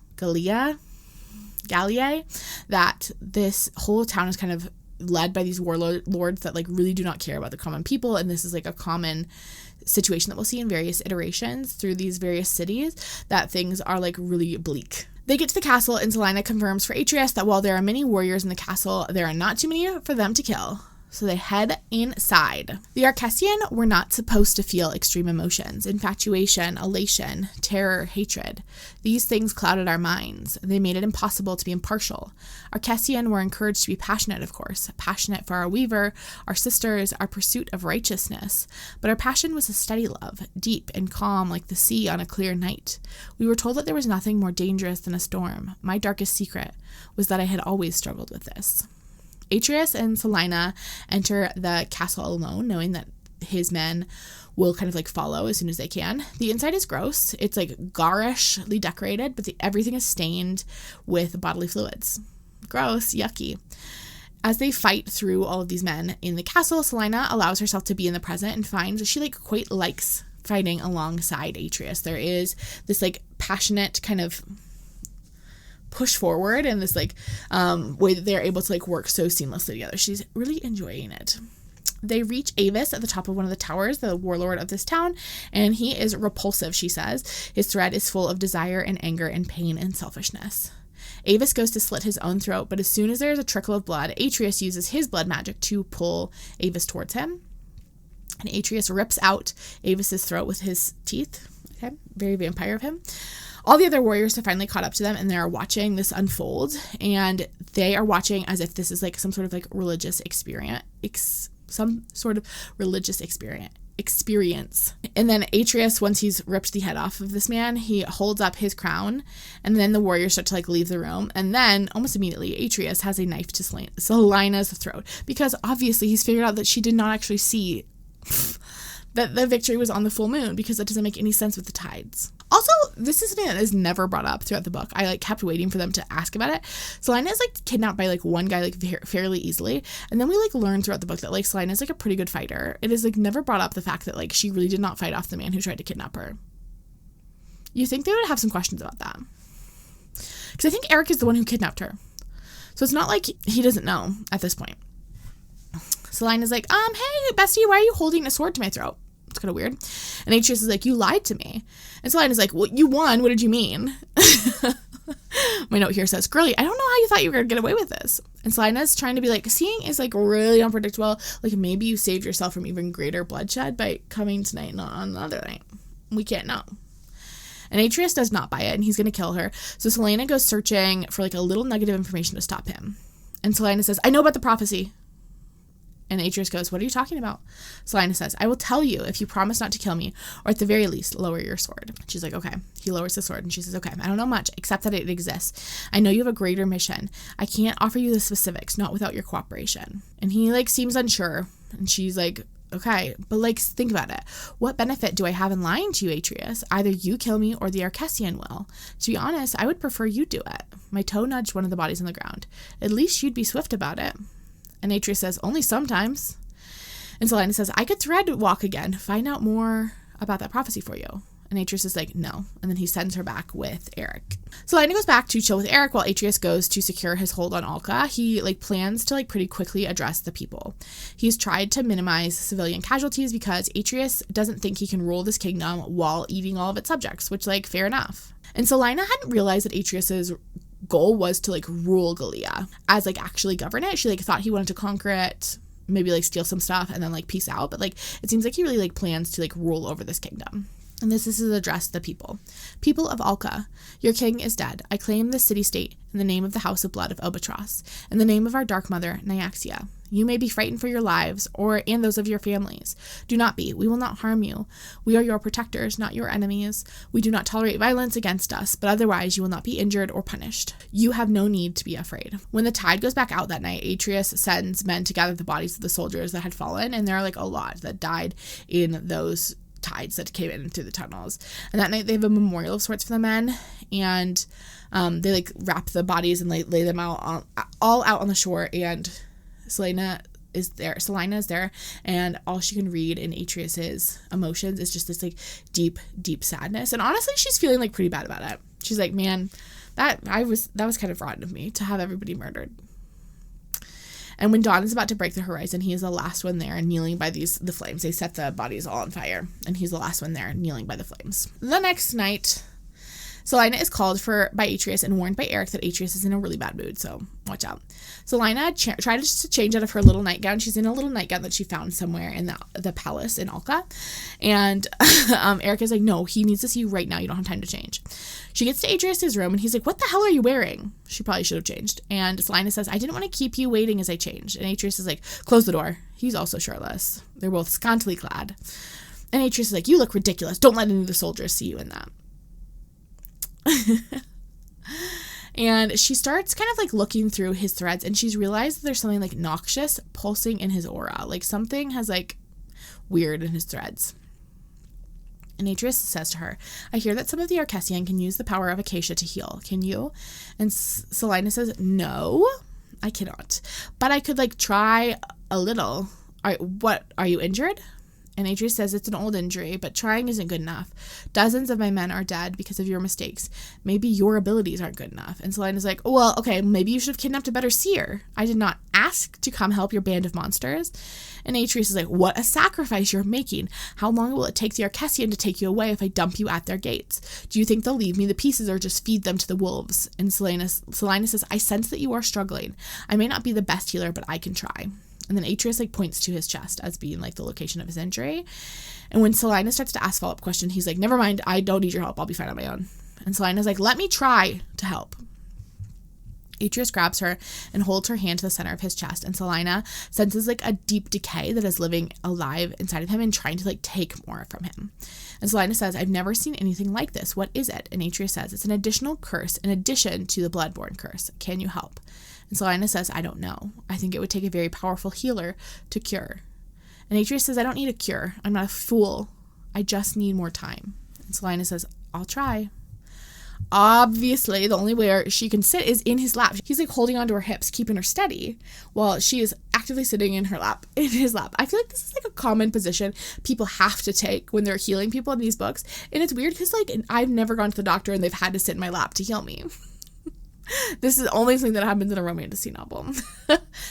that this whole town is kind of led by these warlords that like really do not care about the common people, and this is like a common situation that we'll see in various iterations through these various cities, that things are like really bleak. They get to the castle, and Sylina confirms for Atrius that while there are many warriors in the castle, there are not too many for them to kill. So they head inside. The Archellan were not supposed to feel extreme emotions: infatuation, elation, terror, hatred. These things clouded our minds. They made it impossible to be impartial. Archellan were encouraged to be passionate, of course, passionate for our weaver, our sisters, our pursuit of righteousness. But our passion was a steady love, deep and calm like the sea on a clear night. We were told that there was nothing more dangerous than a storm. My darkest secret was that I had always struggled with this. Atrius and Sylina enter the castle alone, knowing that his men will kind of like follow as soon as they can. The inside is gross. It's like garishly decorated, but everything is stained with bodily fluids. Gross, yucky. As they fight through all of these men in the castle, Sylina allows herself to be in the present and finds she like quite likes fighting alongside Atrius. There is this like passionate kind of push forward and this like way that they're able to like work so seamlessly together. She's really enjoying it. They reach Avis at the top of one of the towers, the warlord of this town, and he is repulsive, she says. His thread is full of desire and anger and pain and selfishness. Avis goes to slit his own throat, but as soon as there's a trickle of blood, Atrius uses his blood magic to pull Avis towards him. And Atrius rips out Avis's throat with his teeth. Okay, very vampire of him. All the other warriors have finally caught up to them, and they're watching this unfold, and they are watching as if this is like some sort of like religious experience, And then Atrius, once he's ripped the head off of this man, he holds up his crown, and then the warriors start to like leave the room, and then almost immediately Atrius has a knife to Sylina's throat, because obviously he's figured out that she did not actually see that the victory was on the full moon, because that doesn't make any sense with the tides. Also, this is something that is never brought up throughout the book. I like kept waiting for them to ask about it. Sylina is like kidnapped by like one guy like fairly easily, and then we like learn throughout the book that like Sylina is like a pretty good fighter. It is like never brought up the fact that like she really did not fight off the man who tried to kidnap her. You think they would have some questions about that, because I think Eric is the one who kidnapped her, so it's not like he doesn't know at this point. Sylina is like, hey bestie, why are you holding a sword to my throat? It's kind of weird. And Atrius is like, you lied to me. And Sylina is like, well, you won. What did you mean? My note here says, girly, I don't know how you thought you were going to get away with this. And Sylina is trying to be like, seeing is like really unpredictable. Like maybe you saved yourself from even greater bloodshed by coming tonight, not on another night. We can't know. And Atrius does not buy it, and he's going to kill her. So Sylina goes searching for like a little nugget of information to stop him. And Sylina says, I know about the prophecy. And Atrius goes, what are you talking about? Sylina says, I will tell you if you promise not to kill me, or at the very least, lower your sword. She's like, okay. He lowers the sword, and she says, okay, I don't know much, except that it exists. I know you have a greater mission. I can't offer you the specifics, not without your cooperation. And he, like, seems unsure. And she's like, okay, but, like, think about it. What benefit do I have in lying to you, Atrius? Either you kill me, or the Archellan will. To be honest, I would prefer you do it. My toe nudged one of the bodies on the ground. At least you'd be swift about it. And Atrius says, only sometimes. And Sylina says, I could thread walk again. Find out more about that prophecy for you. And Atrius is like, no. And then he sends her back with Eric. Sylina goes back to chill with Eric while Atrius goes to secure his hold on Alka. He like plans to like pretty quickly address the people. He's tried to minimize civilian casualties because Atrius doesn't think he can rule this kingdom while eating all of its subjects, which like fair enough. And Sylina hadn't realized that Atrius's goal was to like rule Gallia as like actually govern it. She like thought he wanted to conquer it, maybe like steal some stuff and then like peace out, but like it seems like he really like plans to like rule over this kingdom. And this is addressed to the people of Alka. Your king is dead. I claim this city-state in the name of the House of Blood of Obatros, in the name of our dark mother Nyaxia. You may be frightened for your lives and those of your families. Do not be. We will not harm you. We are your protectors, not your enemies. We do not tolerate violence against us, but otherwise you will not be injured or punished. You have no need to be afraid. When the tide goes back out that night, Atrius sends men to gather the bodies of the soldiers that had fallen, and there are like a lot that died in those tides that came in through the tunnels. And that night they have a memorial of sorts for the men, and they like wrap the bodies and lay them out all out on the shore, and Sylina is there, and all she can read in Atrius's emotions is just this like deep sadness. And honestly, she's feeling like pretty bad about it. She's like, man, that was kind of rotten of me to have everybody murdered. And when dawn is about to break the horizon, he is the last one there, kneeling by the flames. They set the bodies all on fire, and he's the last one there, kneeling by the flames. The next night, Sylina is called by Atrius and warned by Eric that Atrius is in a really bad mood, so watch out. Sylina tried to change out of her little nightgown. She's in a little nightgown that she found somewhere in the palace in Alka. And Eric is like, no, he needs to see you right now. You don't have time to change. She gets to Atrius' room, and he's like, what the hell are you wearing? She probably should have changed. And Sylina says, I didn't want to keep you waiting as I changed. And Atrius is like, close the door. He's also shirtless. They're both scantily clad. And Atrius is like, you look ridiculous. Don't let any of the soldiers see you in that. And she starts kind of like looking through his threads, and she's realized that there's something like noxious pulsing in his aura. Like something has like weird in his threads. And Atrius says to her, I hear that some of the Archellan can use the power of acacia to heal. Can you? And Sylina says, no, I cannot. But I could like try a little. What, are you injured? And Atrius says, it's an old injury, but trying isn't good enough. Dozens of my men are dead because of your mistakes. Maybe your abilities aren't good enough. And Sylina's like, well, okay, maybe you should have kidnapped a better seer. I did not ask to come help your band of monsters. And Atrius is like, what a sacrifice you're making. How long will it take the Archellan to take you away if I dump you at their gates? Do you think they'll leave me the pieces or just feed them to the wolves? And Sylina says, I sense that you are struggling. I may not be the best healer, but I can try. And then Atrius like points to his chest as being like the location of his injury. And when Sylina starts to ask follow-up questions, he's like, never mind, I don't need your help. I'll be fine on my own. And Sylina's like, let me try to help. Atrius grabs her and holds her hand to the center of his chest, and Sylina senses like a deep decay that is living alive inside of him and trying to like take more from him. And Sylina says, I've never seen anything like this. What is it? And Atrius says, it's an additional curse in addition to the bloodborne curse. Can you help? And Sylina says, I don't know. I think it would take a very powerful healer to cure. And Atrius says, I don't need a cure. I'm not a fool. I just need more time. And Sylina says, I'll try. Obviously, the only way she can sit is in his lap. He's like holding onto her hips, keeping her steady, while she is actively sitting in his lap. I feel like this is like a common position people have to take when they're healing people in these books. And it's weird because like I've never gone to the doctor and they've had to sit in my lap to heal me. This is the only thing that happens in a romantasy novel.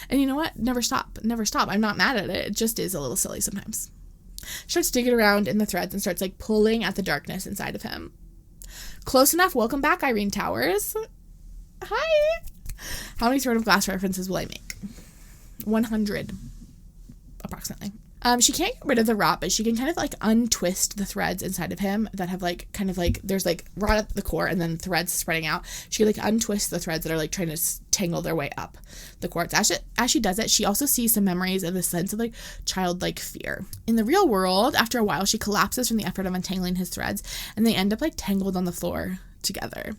And you know what? Never stop. I'm not mad at it. It just is a little silly sometimes. She starts digging around in the threads and starts like pulling at the darkness inside of him. Close enough. Welcome back, Irene Towers. Hi. How many Throne of Glass references will I make? 100, approximately. She can't get rid of the rot, but she can kind of like untwist the threads inside of him that have like kind of like there's like rot at the core and then threads spreading out. She can like untwist the threads that are like trying to tangle their way up the quartz. As she does it, she also sees some memories of the sense of like childlike fear. In the real world, after a while, she collapses from the effort of untangling his threads, and they end up like tangled on the floor together.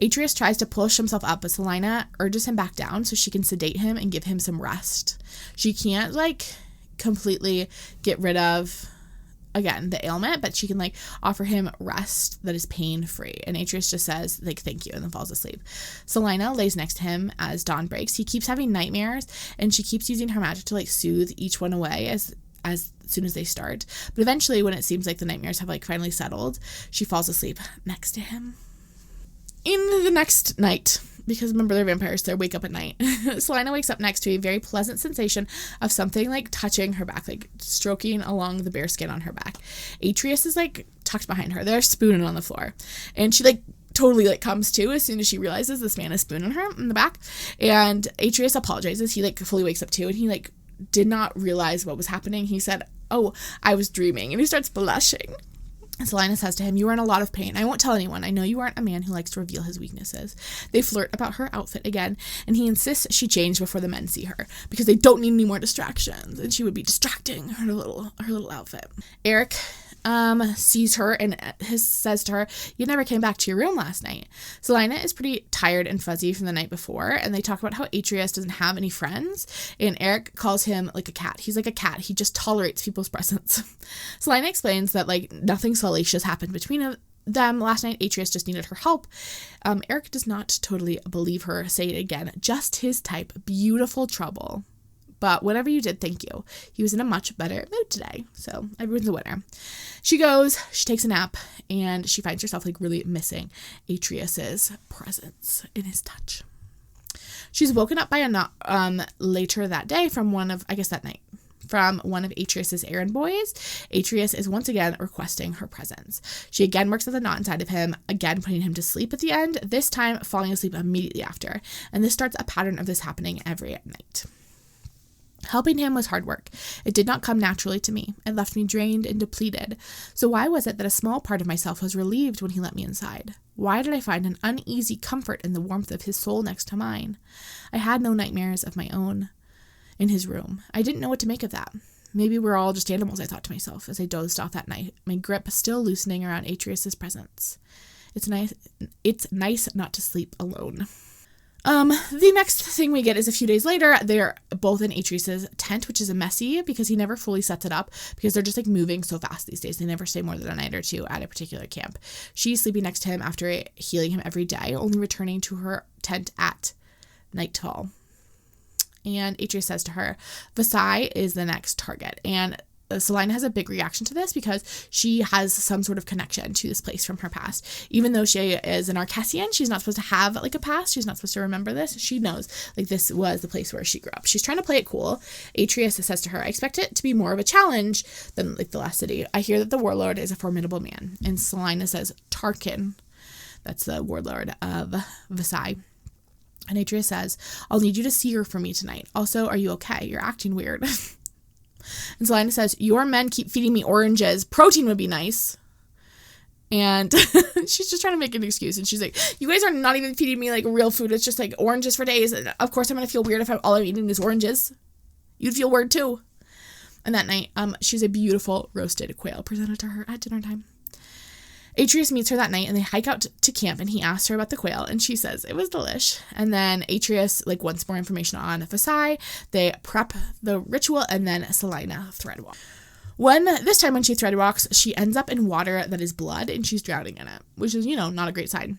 Atrius tries to push himself up, but Sylina urges him back down so she can sedate him and give him some rest. She can't like completely get rid of, again, the ailment, but she can like offer him rest that is pain-free. And Atrius just says like thank you and then falls asleep. Sylina lays next to him as dawn breaks. He keeps having nightmares and she keeps using her magic to like soothe each one away as soon as they start. But eventually, when it seems like the nightmares have like finally settled, she falls asleep next to him. In the next night, because remember they're vampires, so they wake up at night. Sylina wakes up next to a very pleasant sensation of something like touching her back, like stroking along the bare skin on her back. Atrius is like tucked behind her. They're spooning on the floor. And she like totally like comes to as soon as she realizes this man is spooning her in the back. And Atrius apologizes. He like fully wakes up too, and he like did not realize what was happening. He said, oh, I was dreaming. And he starts blushing. And Sylina says to him, you are in a lot of pain. I won't tell anyone. I know you aren't a man who likes to reveal his weaknesses. They flirt about her outfit again, and he insists she change before the men see her, because they don't need any more distractions, and she would be distracting her little outfit. Eric sees her and says to her, you never came back to your room last night. Sylina is pretty tired and fuzzy from the night before, and they talk about how Atrius doesn't have any friends, and Eric calls him like a cat. He's like a cat. He just tolerates people's presence. Sylina explains that like nothing salacious happened between them last night. Atrius just needed her help. Eric does not totally believe her. Say it again. Just his type. Beautiful trouble. But whatever you did, thank you. He was in a much better mood today. So everyone's a winner. She goes, she takes a nap, and she finds herself like really missing Atrius's presence in his touch. She's woken up by a knock later that day from one of Atrius's errand boys. Atrius is once again requesting her presence. She again works at the knot inside of him, again putting him to sleep at the end, this time falling asleep immediately after. And this starts a pattern of this happening every night. Helping him was hard work. It did not come naturally to me. It left me drained and depleted. So why was it that a small part of myself was relieved when he let me inside? Why did I find an uneasy comfort in the warmth of his soul next to mine? I had no nightmares of my own in his room. I didn't know what to make of that. Maybe we're all just animals, I thought to myself as I dozed off that night, my grip still loosening around Atrius's presence. It's nice not to sleep alone. The next thing we get is a few days later, they're both in Atrius's tent, which is messy because he never fully sets it up because they're just like moving so fast these days. They never stay more than a night or two at a particular camp. She's sleeping next to him after healing him every day, only returning to her tent at nightfall. And Atrius says to her, Vasai is the next target. And Sylina has a big reaction to this because she has some sort of connection to this place from her past. Even though she is an Archellan, she's not supposed to have like a past. She's not supposed to remember this. She knows like this was the place where she grew up. She's trying to play it cool. Atrius says to her, I expect it to be more of a challenge than like the last city. I hear that the warlord is a formidable man. And Sylina says, Tarkin. That's the warlord of Vasai. And Atrius says, I'll need you to see her for me tonight. Also, are you okay? You're acting weird. And Sylina says, your men keep feeding me oranges. Protein would be nice. And she's just trying to make an excuse. And she's like, you guys are not even feeding me like real food. It's just like oranges for days. And of course I'm going to feel weird if all I'm eating is oranges. You'd feel weird too. And that night, she's a beautiful roasted quail presented to her at dinner time. Atrius meets her that night and they hike out to camp, and he asks her about the quail and she says it was delish. And then Atrius wants more information on Vasai. They prep the ritual, and then Sylina thread walks. This time when she thread walks, she ends up in water that is blood and she's drowning in it, which is, not a great sign.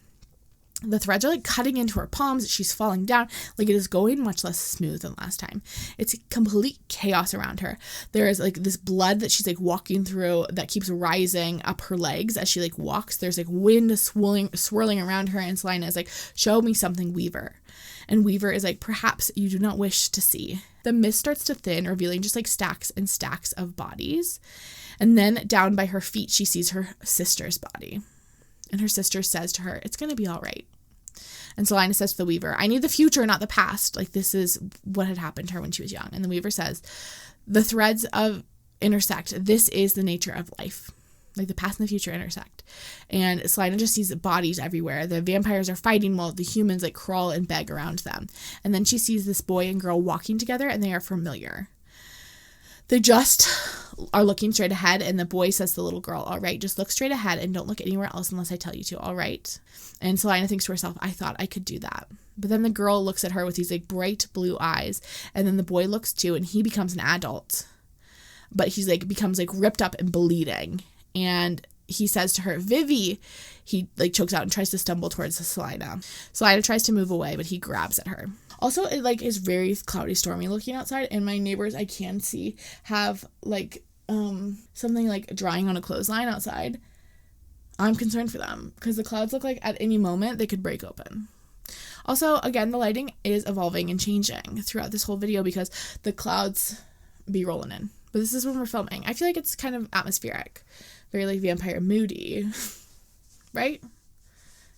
The threads are cutting into her palms. She's falling down. It is going much less smooth than last time. It's complete chaos around her. There is this blood that she's walking through that keeps rising up her legs as she walks. There's wind swirling around her, and Sylina is show me something, Weaver. And Weaver is perhaps you do not wish to see. The mist starts to thin, revealing just stacks and stacks of bodies. And then down by her feet, she sees her sister's body. And her sister says to her, it's going to be all right. And Sylina says to the Weaver, I need the future, not the past. This is what had happened to her when she was young. And the Weaver says, the threads intersect. This is the nature of life. The past and the future intersect. And Sylina just sees bodies everywhere. The vampires are fighting while the humans crawl and beg around them. And then she sees this boy and girl walking together, and they are familiar. They just are looking straight ahead, and the boy says to the little girl, all right, just look straight ahead and don't look anywhere else unless I tell you to, all right? And Sylina thinks to herself, I thought I could do that. But then the girl looks at her with these bright blue eyes, and then the boy looks too, and he becomes an adult. But he's becomes ripped up and bleeding. And he says to her, Vivi. He chokes out and tries to stumble towards Sylina. Sylina tries to move away, but he grabs at her. Also, it is very cloudy, stormy looking outside, and my neighbors I can see have something drying on a clothesline outside. I'm concerned for them because the clouds look at any moment they could break open. Also, again, the lighting is evolving and changing throughout this whole video because the clouds be rolling in. But this is when we're filming. I feel it's kind of atmospheric, very vampire moody, right?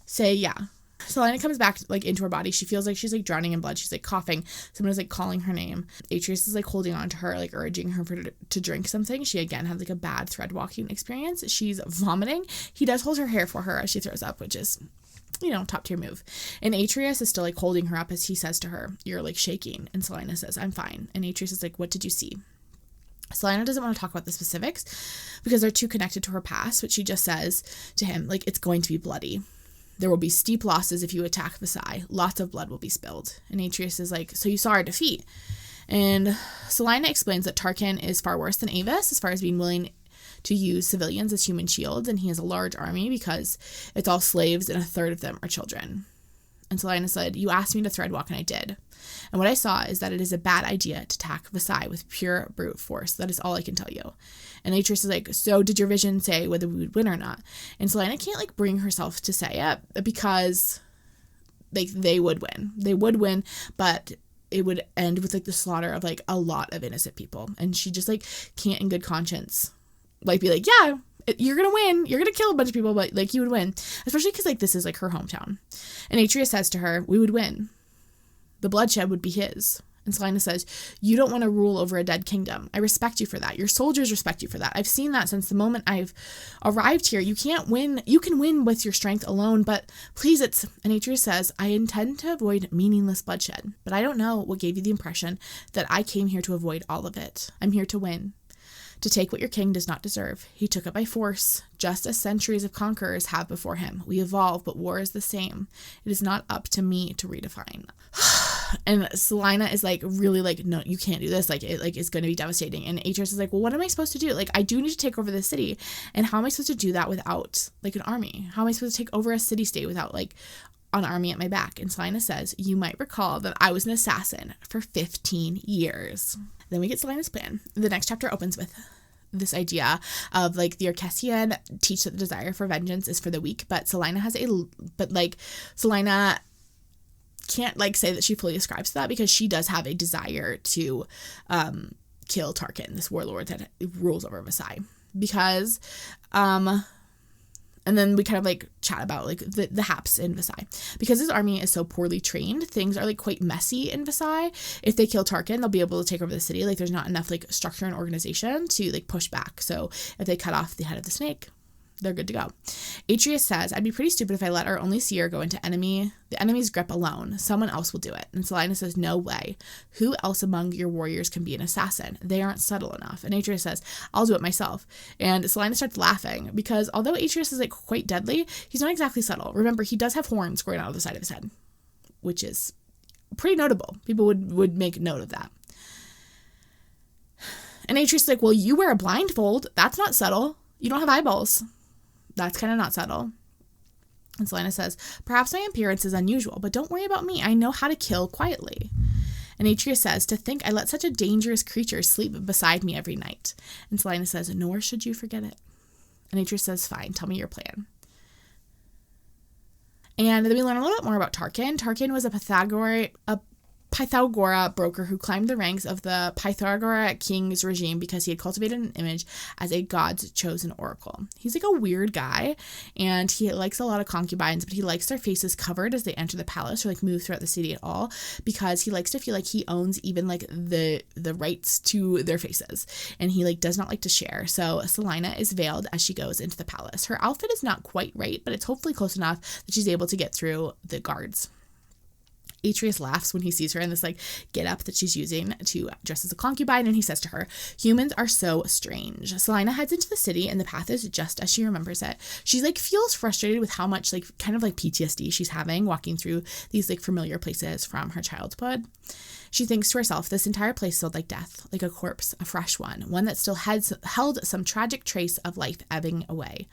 Say yeah. Sylina comes back into her body. She feels she's drowning in blood. She's coughing. Someone is calling her name. Atrius is holding on to her, urging her to drink something. She again has a bad thread walking experience. She's vomiting. He does hold her hair for her as she throws up, which is, top tier move. And Atrius is still holding her up as he says to her, you're shaking. And Sylina says, I'm fine. And Atrius is what did you see? Sylina doesn't want to talk about the specifics because they're too connected to her past, but she just says to him, it's going to be bloody. There will be steep losses if you attack Vasai. Lots of blood will be spilled. And Atrius is so you saw our defeat. And Sylina explains that Tarkin is far worse than Avis as far as being willing to use civilians as human shields, and he has a large army because it's all slaves and a third of them are children. And Sylina said, you asked me to thread walk, and I did. And what I saw is that it is a bad idea to attack Vasai with pure brute force. That is all I can tell you. And Atrius is so did your vision say whether we would win or not? And Sylina can't bring herself to say it because they would win. They would win, but it would end with the slaughter of a lot of innocent people. And she just can't in good conscience be yeah, you're gonna win. You're gonna kill a bunch of people, but you would win. Especially because this is her hometown. And Atrius says to her, we would win. The bloodshed would be his. And Sylina says, you don't want to rule over a dead kingdom. I respect you for that. Your soldiers respect you for that. I've seen that since the moment I've arrived here. You can't win. You can win with your strength alone, but please, And Atrius says, I intend to avoid meaningless bloodshed, but I don't know what gave you the impression that I came here to avoid all of it. I'm here to win. To take what your king does not deserve. He took it by force, just as centuries of conquerors have before him. We evolve, but war is the same. It is not up to me to redefine. And Sylina is really no, you can't do this. It's going to be devastating. And Atrius is well, what am I supposed to do? I do need to take over the city. And how am I supposed to do that without an army? How am I supposed to take over a city-state without an army at my back? And Sylina says, you might recall that I was an assassin for 15 years. Then we get Sylina's plan. The next chapter opens with this idea of the Archellan teach that the desire for vengeance is for the weak, but Sylina Sylina can't say that she fully ascribes to that because she does have a desire to kill Tarkin, this warlord that rules over Vasai, because and then we kind of chat about the haps in Vasai. Because his army is so poorly trained, things are quite messy in Vasai. If they kill Tarkin, they'll be able to take over the city. There's not enough structure and organization to push back. So if they cut off the head of the snake, They're good to go. Atrius says, I'd be pretty stupid if I let our only seer go into the enemy's grip alone. Someone else will do it. And Sylina says, no way. Who else among your warriors can be an assassin? They aren't subtle enough. And Atrius says, I'll do it myself. And Sylina starts laughing because although Atrius is like quite deadly, he's not exactly subtle. Remember, he does have horns growing out of the side of his head, which is pretty notable. People would make note of that. And Atrius is like, well, you wear a blindfold. That's not subtle. You don't have eyeballs. That's kind of not subtle. And Sylina says, perhaps my appearance is unusual, but don't worry about me. I know how to kill quietly. And Atrius says, to think I let such a dangerous creature sleep beside me every night. And Sylina says, nor should you forget it. And Atrius says, fine, tell me your plan. And then we learn a little bit more about Tarkin. Tarkin was a Pythora broker who climbed the ranks of the Pythora King's regime because he had cultivated an image as a god's chosen oracle. He's like a weird guy, and he likes a lot of concubines, but he likes their faces covered as they enter the palace or like move throughout the city at all, because he likes to feel like he owns even like the rights to their faces, and he like does not like to share. So Sylina is veiled as she goes into the palace. Her outfit is not quite right, but it's hopefully close enough that she's able to get through the guards. Atrius laughs when he sees her in this like get up that she's using to dress as a concubine, and he says to her, humans are so strange. Sylina heads into the city, and the path is just as she remembers it. She like feels frustrated with how much like kind of like PTSD she's having walking through these like familiar places from her childhood. She thinks to herself, this entire place smelled like death, like a corpse, a fresh one that still held some tragic trace of life ebbing away.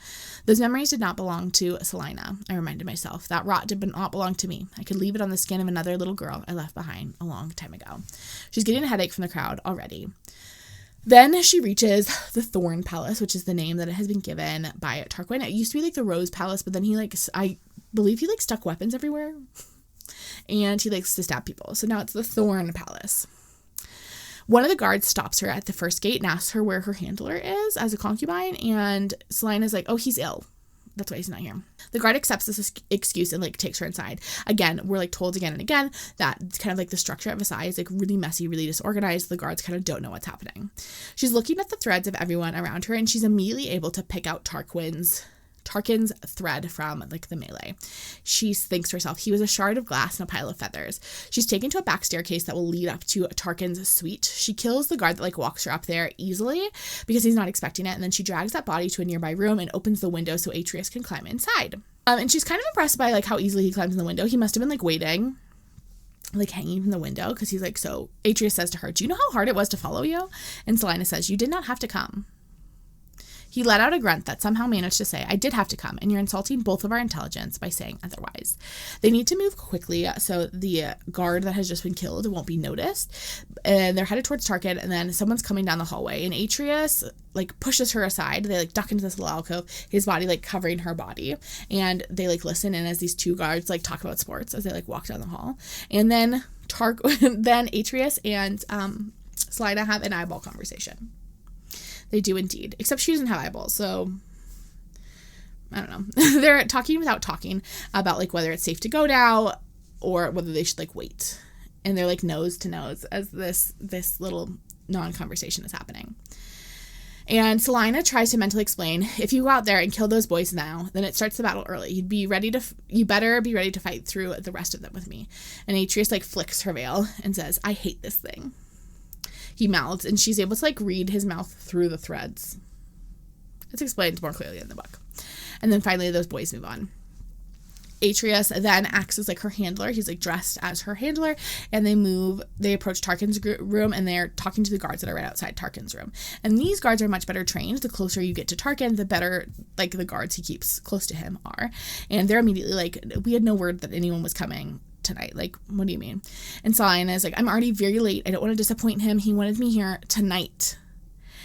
Those memories did not belong to Sylina, I reminded myself. That rot did not belong to me. I could leave it on the skin of another little girl I left behind a long time ago. She's getting a headache from the crowd already. Then she reaches the Thorn Palace, which is the name that it has been given by Tarquin. It used to be like the Rose Palace, but then I believe he stuck weapons everywhere. And he likes to stab people. So now it's the Thorn Palace. One of the guards stops her at the first gate and asks her where her handler is as a concubine. And Sylina's like, oh, he's ill. That's why he's not here. The guard accepts this excuse and takes her inside. Again, we're told again and again that kind of the structure of Vasai is really messy, really disorganized. The guards kind of don't know what's happening. She's looking at the threads of everyone around her, and she's immediately able to pick out Tarquin's thread from the melee. She thinks to herself, he was a shard of glass and a pile of feathers. She's taken to a back staircase that will lead up to Tarquin's suite. She kills the guard that walks her up there easily because he's not expecting it, and then she drags that body to a nearby room and opens the window so Atrius can climb inside. And she's kind of impressed by how easily he climbs in the window. He must have been waiting, hanging from the window, because he's so Atrius says to her, do you know how hard it was to follow you? And Sylina says, you did not have to come. He let out a grunt that somehow managed to say, I did have to come, and you're insulting both of our intelligence by saying otherwise. They need to move quickly so the guard that has just been killed won't be noticed. And they're headed towards Tarkin, and then someone's coming down the hallway, and Atrius pushes her aside. They duck into this little alcove, his body covering her body, and they listen in as these two guards talk about sports as they walk down the hall. And then then Atrius and Slyna have an eyeball conversation. They do indeed, except she doesn't have eyeballs, so I don't know. They're talking without talking about whether it's safe to go now or whether they should wait. And they're nose to nose as this little non-conversation is happening. And Sylina tries to mentally explain, if you go out there and kill those boys now, then it starts the battle early. You better be ready to fight through the rest of them with me. And Atrius flicks her veil and says, I hate this thing. He mouths, and she's able to read his mouth through the threads. It's explained more clearly in the book. And then finally those boys move on. Atrius then acts as her handler. He's dressed as her handler, and they approach Tarquin's room, and they're talking to the guards that are right outside Tarquin's room. And these guards are much better trained. The closer you get to Tarquin, the better the guards he keeps close to him are. And they're immediately we had no word that anyone was coming tonight. What do you mean? And Sylina is I'm already very late. I don't want to disappoint him. He wanted me here tonight.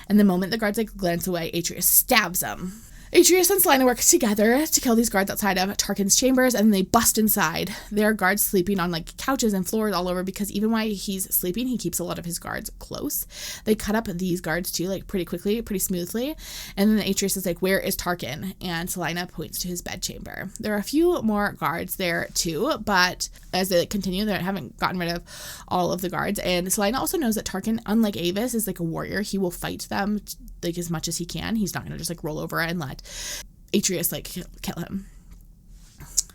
And the moment the guards glance away, Atrius stabs him. Atrius and Sylina work together to kill these guards outside of Tarquin's chambers, and they bust inside. There are guards sleeping on couches and floors all over, because even while he's sleeping, he keeps a lot of his guards close. They cut up these guards too, pretty quickly, pretty smoothly. And then Atrius is where is Tarquin? And Sylina points to his bedchamber. There are a few more guards there too, but as they continue, they haven't gotten rid of all of the guards. And Sylina also knows that Tarquin, unlike Avis, is a warrior. He will fight them as much as he can. He's not going to just roll over and let Atrius, like, kill him.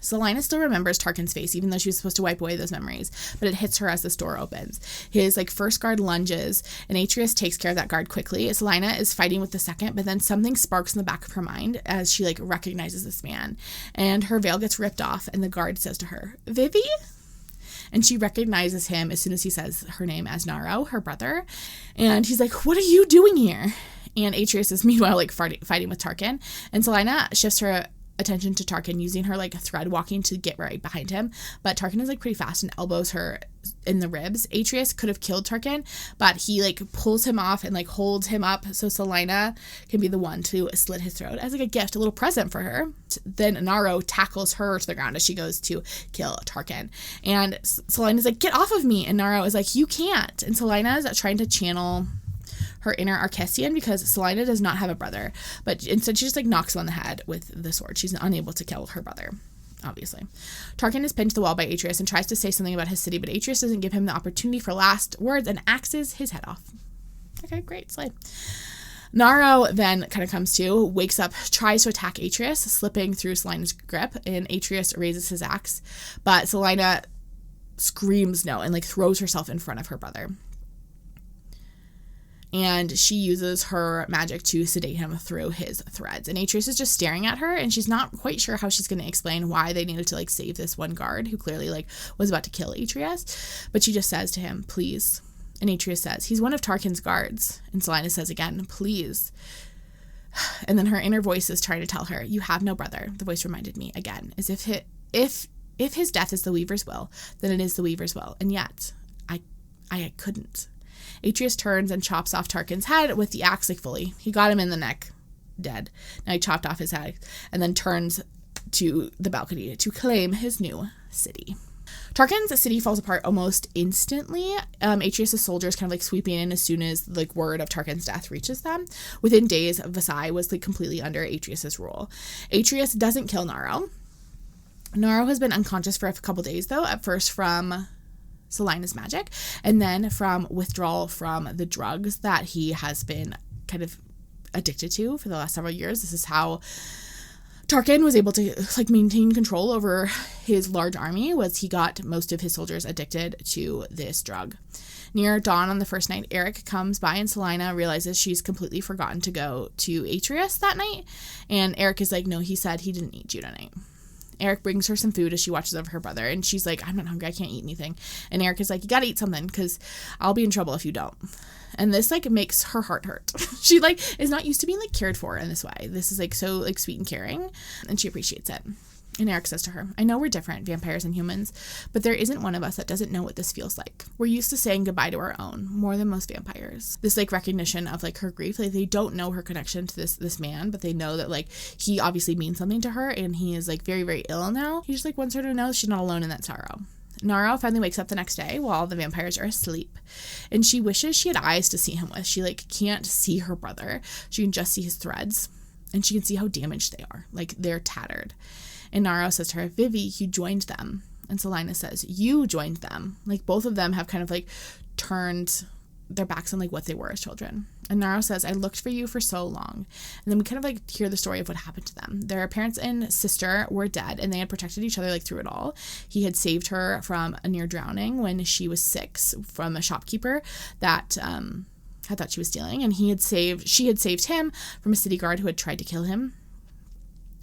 Sylina still remembers Tarkin's face, even though she was supposed to wipe away those memories, but it hits her as this door opens. His, like, first guard lunges, and Atrius takes care of that guard quickly. Sylina is fighting with the second, but then something sparks in the back of her mind as she, like, recognizes this man, and her veil gets ripped off, and the guard says to her, "Vivi?" And she recognizes him as soon as he says her name as Naro, her brother, and he's like, "What are you doing here?" And Atrius is meanwhile, like, fighting with Tarkin, and Sylina shifts her attention to Tarkin, using her, like, thread walking to get right behind him, but Tarkin is, like, pretty fast and elbows her in the ribs. Atrius could have killed Tarkin, but he, like, pulls him off and, like, holds him up so Sylina can be the one to slit his throat as, like, a gift, a little present for her. Then Naro tackles her to the ground as she goes to kill Tarkin, and Sylina's like, "Get off of me," and Naro is like, "You can't," and Sylina is trying to channel her inner Archellan because Sylina does not have a brother, but instead she just, like, knocks him on the head with the sword. She's unable to kill her brother, obviously. Tarkin is pinned to the wall by Atrius and tries to say something about his city, but Atrius doesn't give him the opportunity for last words and axes his head off. Okay, great, slay. Naro then kind of comes to, wakes up, tries to attack Atrius, slipping through Sylina's grip, and Atrius raises his axe, but Sylina screams no and, like, throws herself in front of her brother. And she uses her magic to sedate him through his threads. And Atrius is just staring at her, and she's not quite sure how she's going to explain why they needed to, like, save this one guard who clearly, like, was about to kill Atrius. But she just says to him, "Please." And Atrius says, "He's one of Tarkin's guards." And Sylina says again, "Please." And then her inner voice is trying to tell her, "You have no brother." The voice reminded me again, as if his death is the Weaver's will, then it is the Weaver's will. And yet, I couldn't. Atrius turns and chops off Tarkin's head with the axe, like, fully. He got him in the neck, dead. Now he chopped off his head and then turns to the balcony to claim his new city. Tarkin's city falls apart almost instantly. Atrius' soldiers kind of, like, sweeping in as soon as, like, word of Tarkin's death reaches them. Within days, Vasai was, like, completely under Atrius' rule. Atrius doesn't kill Naro. Naro has been unconscious for a couple days, though, at first from Sylina's magic, and then from withdrawal from the drugs that he has been kind of addicted to for the last several years. This is how Tarkin was able to, like, maintain control over his large army, was he got most of his soldiers addicted to this drug. Near dawn on the first night, Eric comes by, and Sylina realizes she's completely forgotten to go to Atrius that night, and Eric is like, "No, he said he didn't need you tonight." Eric brings her some food as she watches over her brother, and she's like, "I'm not hungry, I can't eat anything." And Eric is like, "You gotta eat something, because I'll be in trouble if you don't." And this, like, makes her heart hurt. She, like, is not used to being, like, cared for in this way. This is, like, so, like, sweet and caring, and she appreciates it. And Eric says to her, "I know we're different, vampires and humans, but there isn't one of us that doesn't know what this feels like. We're used to saying goodbye to our own, more than most vampires." This, like, recognition of, like, her grief, like, they don't know her connection to this man, but they know that, like, he obviously means something to her, and he is, like, very, very ill now. He just, like, wants her to know she's not alone in that sorrow. Naro finally wakes up the next day while the vampires are asleep, and she wishes she had eyes to see him with. She, like, can't see her brother. She can just see his threads, and she can see how damaged they are. Like, they're tattered. And Naro says to her, "Vivi, you joined them." And Sylina says, "You joined them." Like, both of them have kind of, like, turned their backs on, like, what they were as children. And Naro says, "I looked for you for so long." And then we kind of, like, hear the story of what happened to them. Their parents and sister were dead, and they had protected each other, like, through it all. He had saved her from a near drowning when she was 6 from a shopkeeper that had thought she was stealing, and she had saved him from a city guard who had tried to kill him.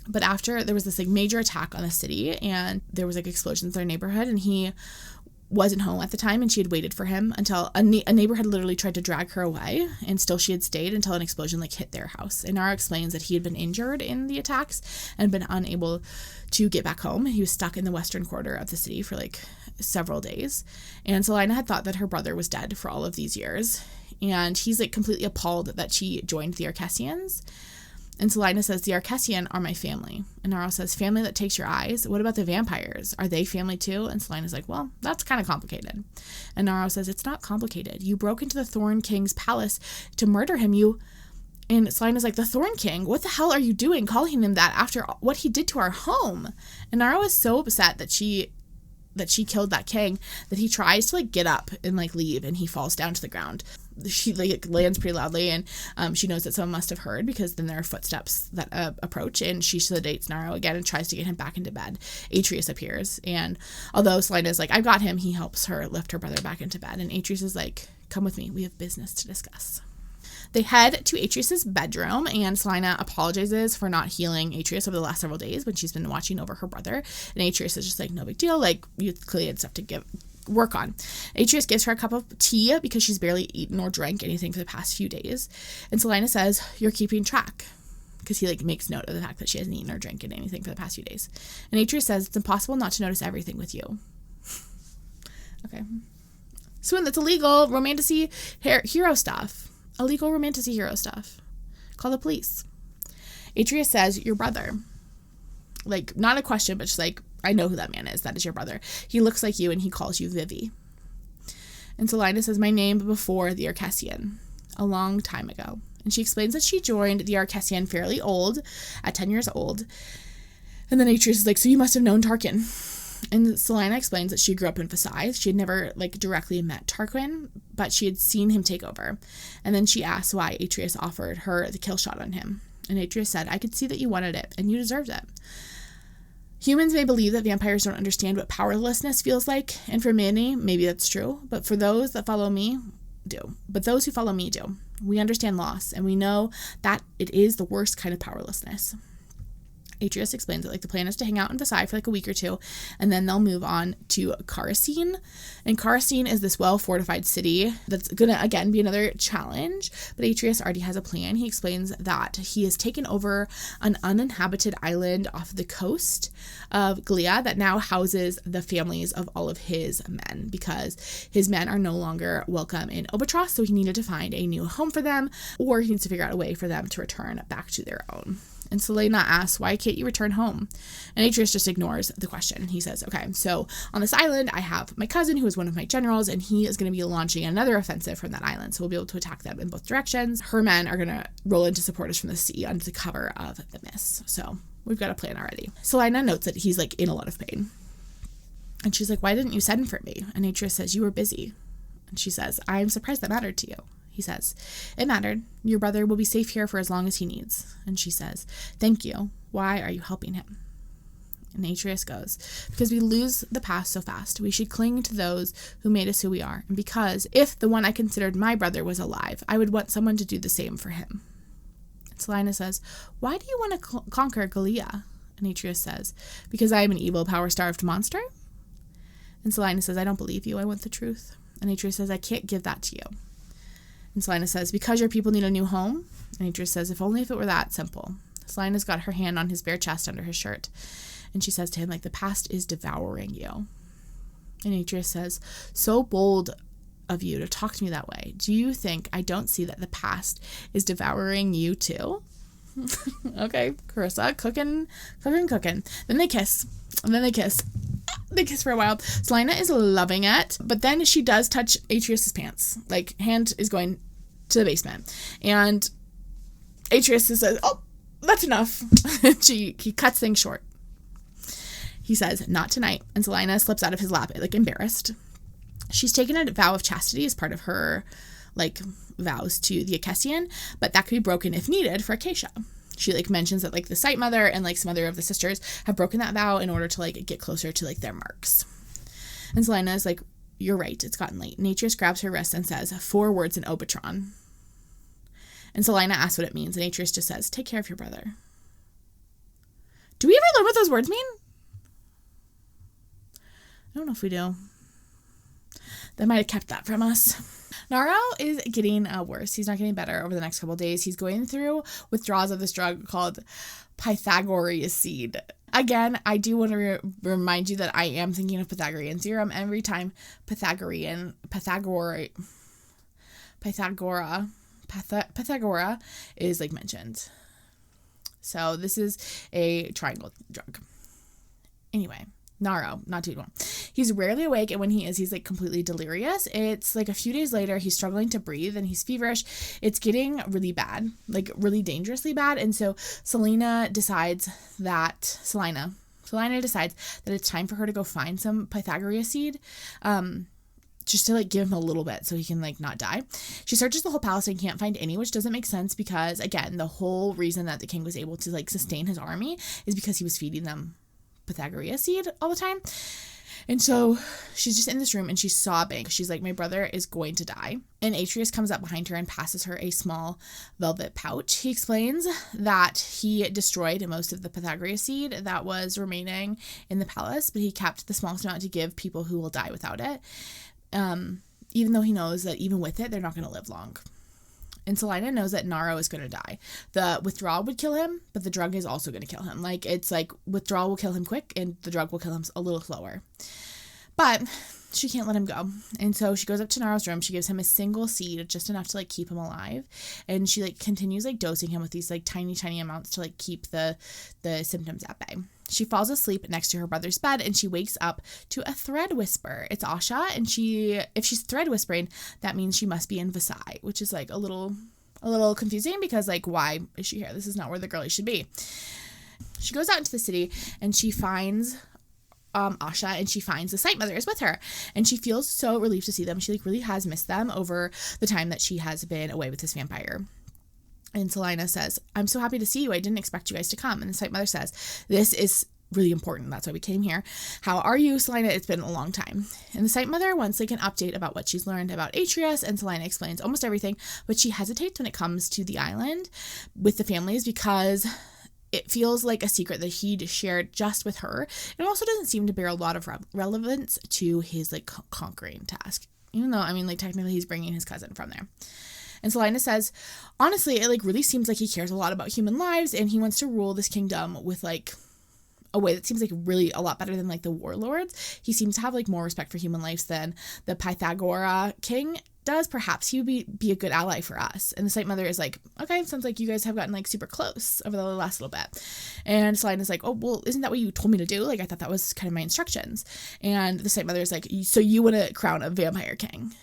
But after there was this, like, major attack on the city, and there was, like, explosions in their neighborhood, and he wasn't home at the time, and she had waited for him until a neighbor had literally tried to drag her away, and still she had stayed until an explosion, like, hit their house. And Naro explains that he had been injured in the attacks and been unable to get back home. He was stuck in the western quarter of the city for, like, several days. And Sylina had thought that her brother was dead for all of these years, and he's, like, completely appalled that she joined the Archellan. And Sylina says, "The Archellan are my family." And Naro says, "Family that takes your eyes? What about the vampires? Are they family too?" And Sylina's like, "Well, that's kind of complicated." And Naro says, "It's not complicated. You broke into the Thorn King's palace to murder him. And Sylina's like, "The Thorn King? What the hell are you doing calling him that after what he did to our home?" And Naro is so upset that that she killed that king, that he tries to like get up and like leave, and he falls down to the ground. She like lands pretty loudly, and she knows that someone must have heard, because then there are footsteps that approach, and she sedates Naro again and tries to get him back into bed. Atrius appears, and although Sylina is like, I've got him, he helps her lift her brother back into bed, and Atrius is like, come with me, we have business to discuss. They head to Atrius's bedroom, and Sylina apologizes for not healing Atrius over the last several days when she's been watching over her brother. And Atrius is just like, no big deal. Like, you clearly had stuff to work on. Atrius gives her a cup of tea because she's barely eaten or drank anything for the past few days. And Sylina says, you're keeping track, because he like makes note of the fact that she hasn't eaten or drank anything for the past few days. And Atrius says, it's impossible not to notice everything with you. Okay. So that's illegal romantasy hero stuff. Illegal romantasy hero stuff. Call the police. Atrius says, your brother. Like, not a question, but just like, I know who that man is. That is your brother. He looks like you, and he calls you Vivi. And Sylina says, my name before the Archellan, a long time ago. And she explains that she joined the Archellan fairly old, at 10 years old. And then Atrius is like, so you must have known Tarquin. And Sylina explains that she grew up in Vasai. She had never like directly met Tarquin, but she had seen him take over. And then she asked why Atrius offered her the kill shot on him. And Atrius said, I could see that you wanted it, and you deserved it. Humans may believe that vampires don't understand what powerlessness feels like, and for many, maybe that's true, but for those that follow me, do. But those who follow me do. We understand loss, and we know that it is the worst kind of powerlessness. Atrius explains that like the plan is to hang out in Vasai for like a week or two, and then they'll move on to Karisine. And Karisine is this well-fortified city that's gonna again be another challenge, but Atrius already has a plan. He explains that he has taken over an uninhabited island off the coast of Glea that now houses the families of all of his men, because his men are no longer welcome in Obatros, so he needed to find a new home for them, or he needs to figure out a way for them to return back to their own. And Sylina asks, why can't you return home? And Atrius just ignores the question. He says, okay, so on this island, I have my cousin, who is one of my generals, and he is going to be launching another offensive from that island. So we'll be able to attack them in both directions. Her men are going to roll in to support us from the sea under the cover of the mist. So we've got a plan already. Sylina notes that he's like in a lot of pain. And she's like, why didn't you send for me? And Atrius says, you were busy. And she says, I'm surprised that mattered to you. He says, it mattered. Your brother will be safe here for as long as he needs. And she says, thank you. Why are you helping him? And Atrius goes, because we lose the past so fast. We should cling to those who made us who we are. And because if the one I considered my brother was alive, I would want someone to do the same for him. And Sylina says, why do you want to conquer Glea? And Atrius says, because I am an evil, power-starved monster. And Sylina says, I don't believe you. I want the truth. And Atrius says, I can't give that to you. And Sylina says, because your people need a new home? And Atrius says, if only if it were that simple. Sylina's got her hand on his bare chest under his shirt. And she says to him, like, the past is devouring you. And Atrius says, so bold of you to talk to me that way. Do you think I don't see that the past is devouring you too? Okay, Carissa, cooking. Then they kiss. They kiss for a while. Sylina is loving it, but then she does touch Atrius's pants. Like, hand is going to the basement. And Atrius says, oh, that's enough. He cuts things short. He says, not tonight. And Sylina slips out of his lap, like, embarrassed. She's taken a vow of chastity as part of her, like, vows to the Acacian, but that could be broken if needed for Acacia. She, like, mentions that, like, the Sight Mother and, like, some other of the sisters have broken that vow in order to, like, get closer to, like, their marks. And Sylina is like, you're right, it's gotten late. Atrius grabs her wrist and says, 4 words in Obatron. And Sylina asks what it means, and Atrius just says, take care of your brother. Do we ever learn what those words mean? I don't know if we do. They might have kept that from us. Naro is getting worse. He's not getting better over the next couple of days. He's going through withdrawals of this drug called Pythora seed. Again, I do want to remind you that I am thinking of Pythagorean theorem every time Pythagora is like mentioned. So this is a triangle drug. Anyway. Naro, not doing well. He's rarely awake, and when he is, he's like completely delirious. It's like a few days later, he's struggling to breathe, and he's feverish. It's getting really bad, like really dangerously bad, and so Sylina decides that Sylina decides that it's time for her to go find some Pythagoras seed, just to like give him a little bit so he can like not die. She searches the whole palace and can't find any, which doesn't make sense because, again, the whole reason that the king was able to like sustain his army is because he was feeding them Pythagoras seed all the time. And so she's just in this room and she's sobbing. She's like, my brother is going to die. And Atrius comes up behind her and passes her a small velvet pouch. He explains that he destroyed most of the Pythagoras seed that was remaining in the palace, but he kept the smallest amount to give people who will die without it. Even though he knows that even with it, they're not going to live long. And Sylina knows that Naro is going to die. The withdrawal would kill him, but the drug is also going to kill him. Like, it's like withdrawal will kill him quick and the drug will kill him a little slower. But she can't let him go. And so she goes up to Naro's room. She gives him a single seed, just enough to like keep him alive. And she like continues like dosing him with these like tiny amounts to like keep the symptoms at bay. She falls asleep next to her brother's bed and she wakes up to a thread whisper. It's Asha, and if she's thread whispering, that means she must be in Vasai, which is like a little confusing because like, why is she here? This is not where the girlie should be. She goes out into the city and she finds Asha, and she finds the Sight Mother is with her, and she feels so relieved to see them. She like really has missed them over the time that she has been away with this vampire. And Sylina says, I'm so happy to see you. I didn't expect you guys to come. And the Sight Mother says, this is really important. That's why we came here. How are you, Sylina? It's been a long time. And the Sight Mother wants like an update about what she's learned about Atrius, and Sylina explains almost everything, but she hesitates when it comes to the island with the families because it feels like a secret that he'd shared just with her. It also doesn't seem to bear a lot of relevance to his like conquering task, even though, I mean, like technically he's bringing his cousin from there. And Sylina says, honestly, it like really seems like he cares a lot about human lives and he wants to rule this kingdom with like a way that seems like really a lot better than like the warlords. He seems to have like more respect for human lives than the Pythora King does. Perhaps he would be a good ally for us. And the Sight Mother is like, okay, sounds like you guys have gotten like super close over the last little bit. And Sylina's like, oh, well, isn't that what you told me to do? Like, I thought that was kind of my instructions. And the Sight Mother is like, so you want to crown a vampire king?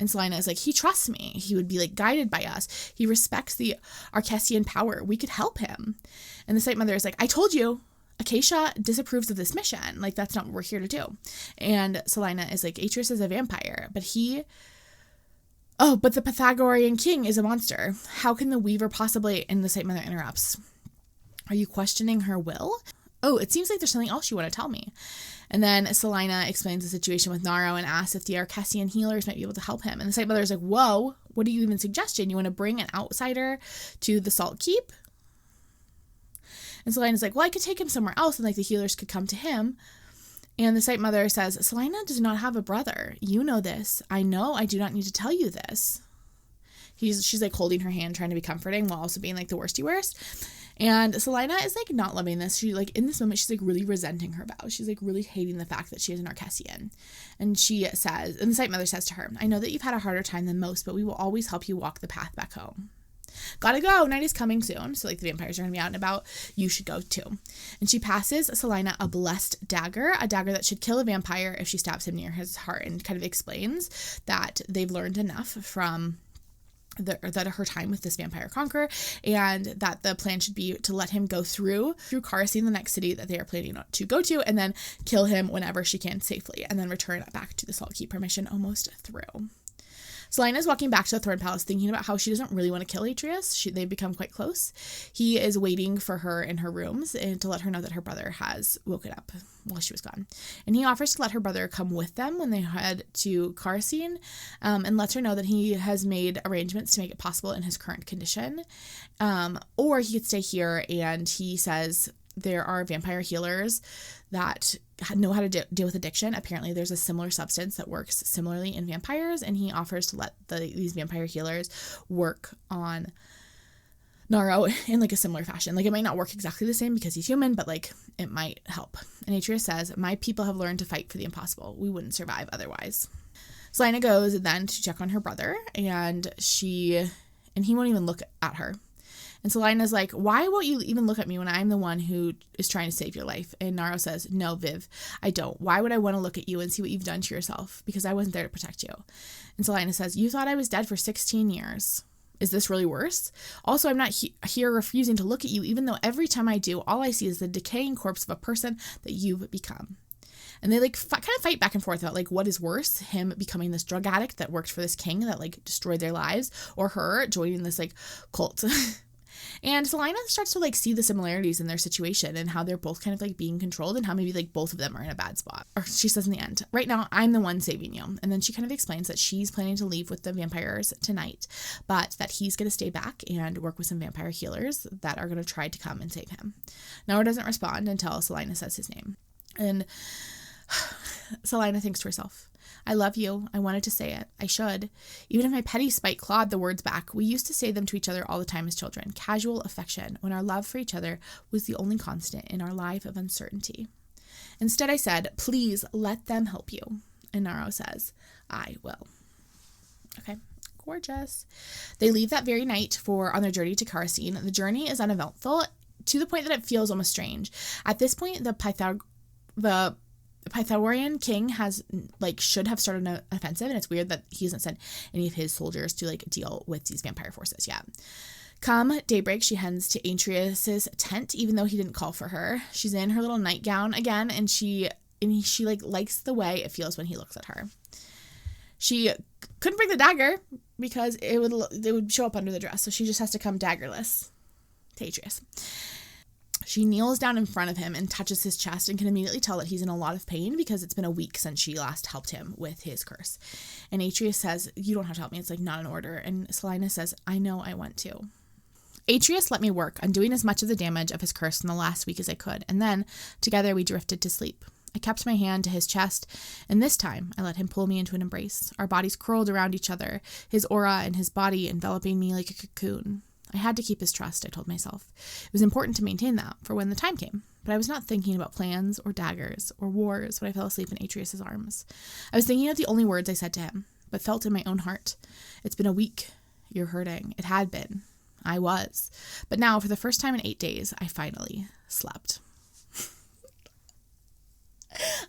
And Sylina is like, he trusts me. He would be like guided by us. He respects the Archellan power. We could help him. And the Sight Mother is like, I told you, Acacia disapproves of this mission. Like, that's not what we're here to do. And Sylina is like, Atrius is a vampire, but but the Pythagorean king is a monster. How can the Weaver possibly? And the Sight Mother interrupts. Are you questioning her will? Oh, it seems like there's something else you want to tell me. And then Sylina explains the situation with Naro and asks if the Archellan healers might be able to help him. And the Sight Mother is like, whoa, what are you even suggesting? You want to bring an outsider to the Salt Keep? And Sylina's like, well, I could take him somewhere else and like the healers could come to him. And the Sight Mother says, Sylina does not have a brother. You know this. I know I do not need to tell you this. She's like holding her hand, trying to be comforting while also being like the worsty worst. And Sylina is like not loving this. She like in this moment, she's like really resenting her vows. She's like really hating the fact that she is an Archellan. And she says, and the Sight Mother says to her, I know that you've had a harder time than most, but we will always help you walk the path back home. Gotta go. Night is coming soon. So like the vampires are gonna be out and about. You should go too. And she passes Sylina a blessed dagger, a dagger that should kill a vampire if she stabs him near his heart, and kind of explains that they've learned enough from her time with this vampire conqueror, and that the plan should be to let him go through Karisine, the next city that they are planning to go to, and then kill him whenever she can safely, and then return back to the Salt Keep. Her mission almost through. Sylina is walking back to the Thorn Palace thinking about how she doesn't really want to kill Atrius. They've become quite close. He is waiting for her in her rooms and to let her know that her brother has woken up while she was gone. And he offers to let her brother come with them when they head to Karisine, and lets her know that he has made arrangements to make it possible in his current condition. Or he could stay here, and he says there are vampire healers that know how to deal with addiction. Apparently there's a similar substance that works similarly in vampires, and he offers to let these vampire healers work on Naro in like a similar fashion. Like, it might not work exactly the same because he's human, but like it might help. And Atrius says, my people have learned to fight for the impossible. We wouldn't survive otherwise. Sylina goes then to check on her brother, and he won't even look at her. And Sylina's like, why won't you even look at me when I'm the one who is trying to save your life? And Naro says, no, Viv, I don't. Why would I want to look at you and see what you've done to yourself? Because I wasn't there to protect you. And Sylina says, you thought I was dead for 16 years. Is this really worse? Also, I'm not here refusing to look at you, even though every time I do, all I see is the decaying corpse of a person that you've become. And they like kind of fight back and forth about like what is worse, him becoming this drug addict that worked for this king that like destroyed their lives, or her joining this like cult. And Sylina starts to like see the similarities in their situation and how they're both kind of like being controlled and how maybe like both of them are in a bad spot. Or she says in the end, right now I'm the one saving you. And then she kind of explains that she's planning to leave with the vampires tonight, but that he's going to stay back and work with some vampire healers that are going to try to come and save him. Noah doesn't respond until Sylina says his name. And Sylina thinks to herself, I love you. I wanted to say it. I should. Even if my petty spite clawed the words back, we used to say them to each other all the time as children. Casual affection, when our love for each other was the only constant in our life of uncertainty. Instead, I said, please let them help you. And Naro says, I will. Okay. Gorgeous. They leave that very night on their journey to Karisine. The journey is uneventful to the point that it feels almost strange. At this point, the Pythora King should have started an offensive, and it's weird that he hasn't sent any of his soldiers to like deal with these vampire forces yet. Come daybreak, she heads to Atrius's tent, even though he didn't call for her. She's in her little nightgown again, and she likes the way it feels when he looks at her. She couldn't bring the dagger because it would show up under the dress, so she just has to come daggerless to Atrius. She kneels down in front of him and touches his chest and can immediately tell that he's in a lot of pain because it's been a week since she last helped him with his curse. And Atrius says, you don't have to help me. It's like not an order. And Sylina says, I know I want to. Atrius let me work, undoing as much of the damage of his curse in the last week as I could. And then together we drifted to sleep. I kept my hand to his chest, and this time I let him pull me into an embrace. Our bodies curled around each other, his aura and his body enveloping me like a cocoon. I had to keep his trust, I told myself. It was important to maintain that for when the time came, but I was not thinking about plans or daggers or wars when I fell asleep in Atrius's arms. I was thinking of the only words I said to him, but felt in my own heart. It's been a week. You're hurting. It had been. I was. But now, for the first time in 8 days, I finally slept.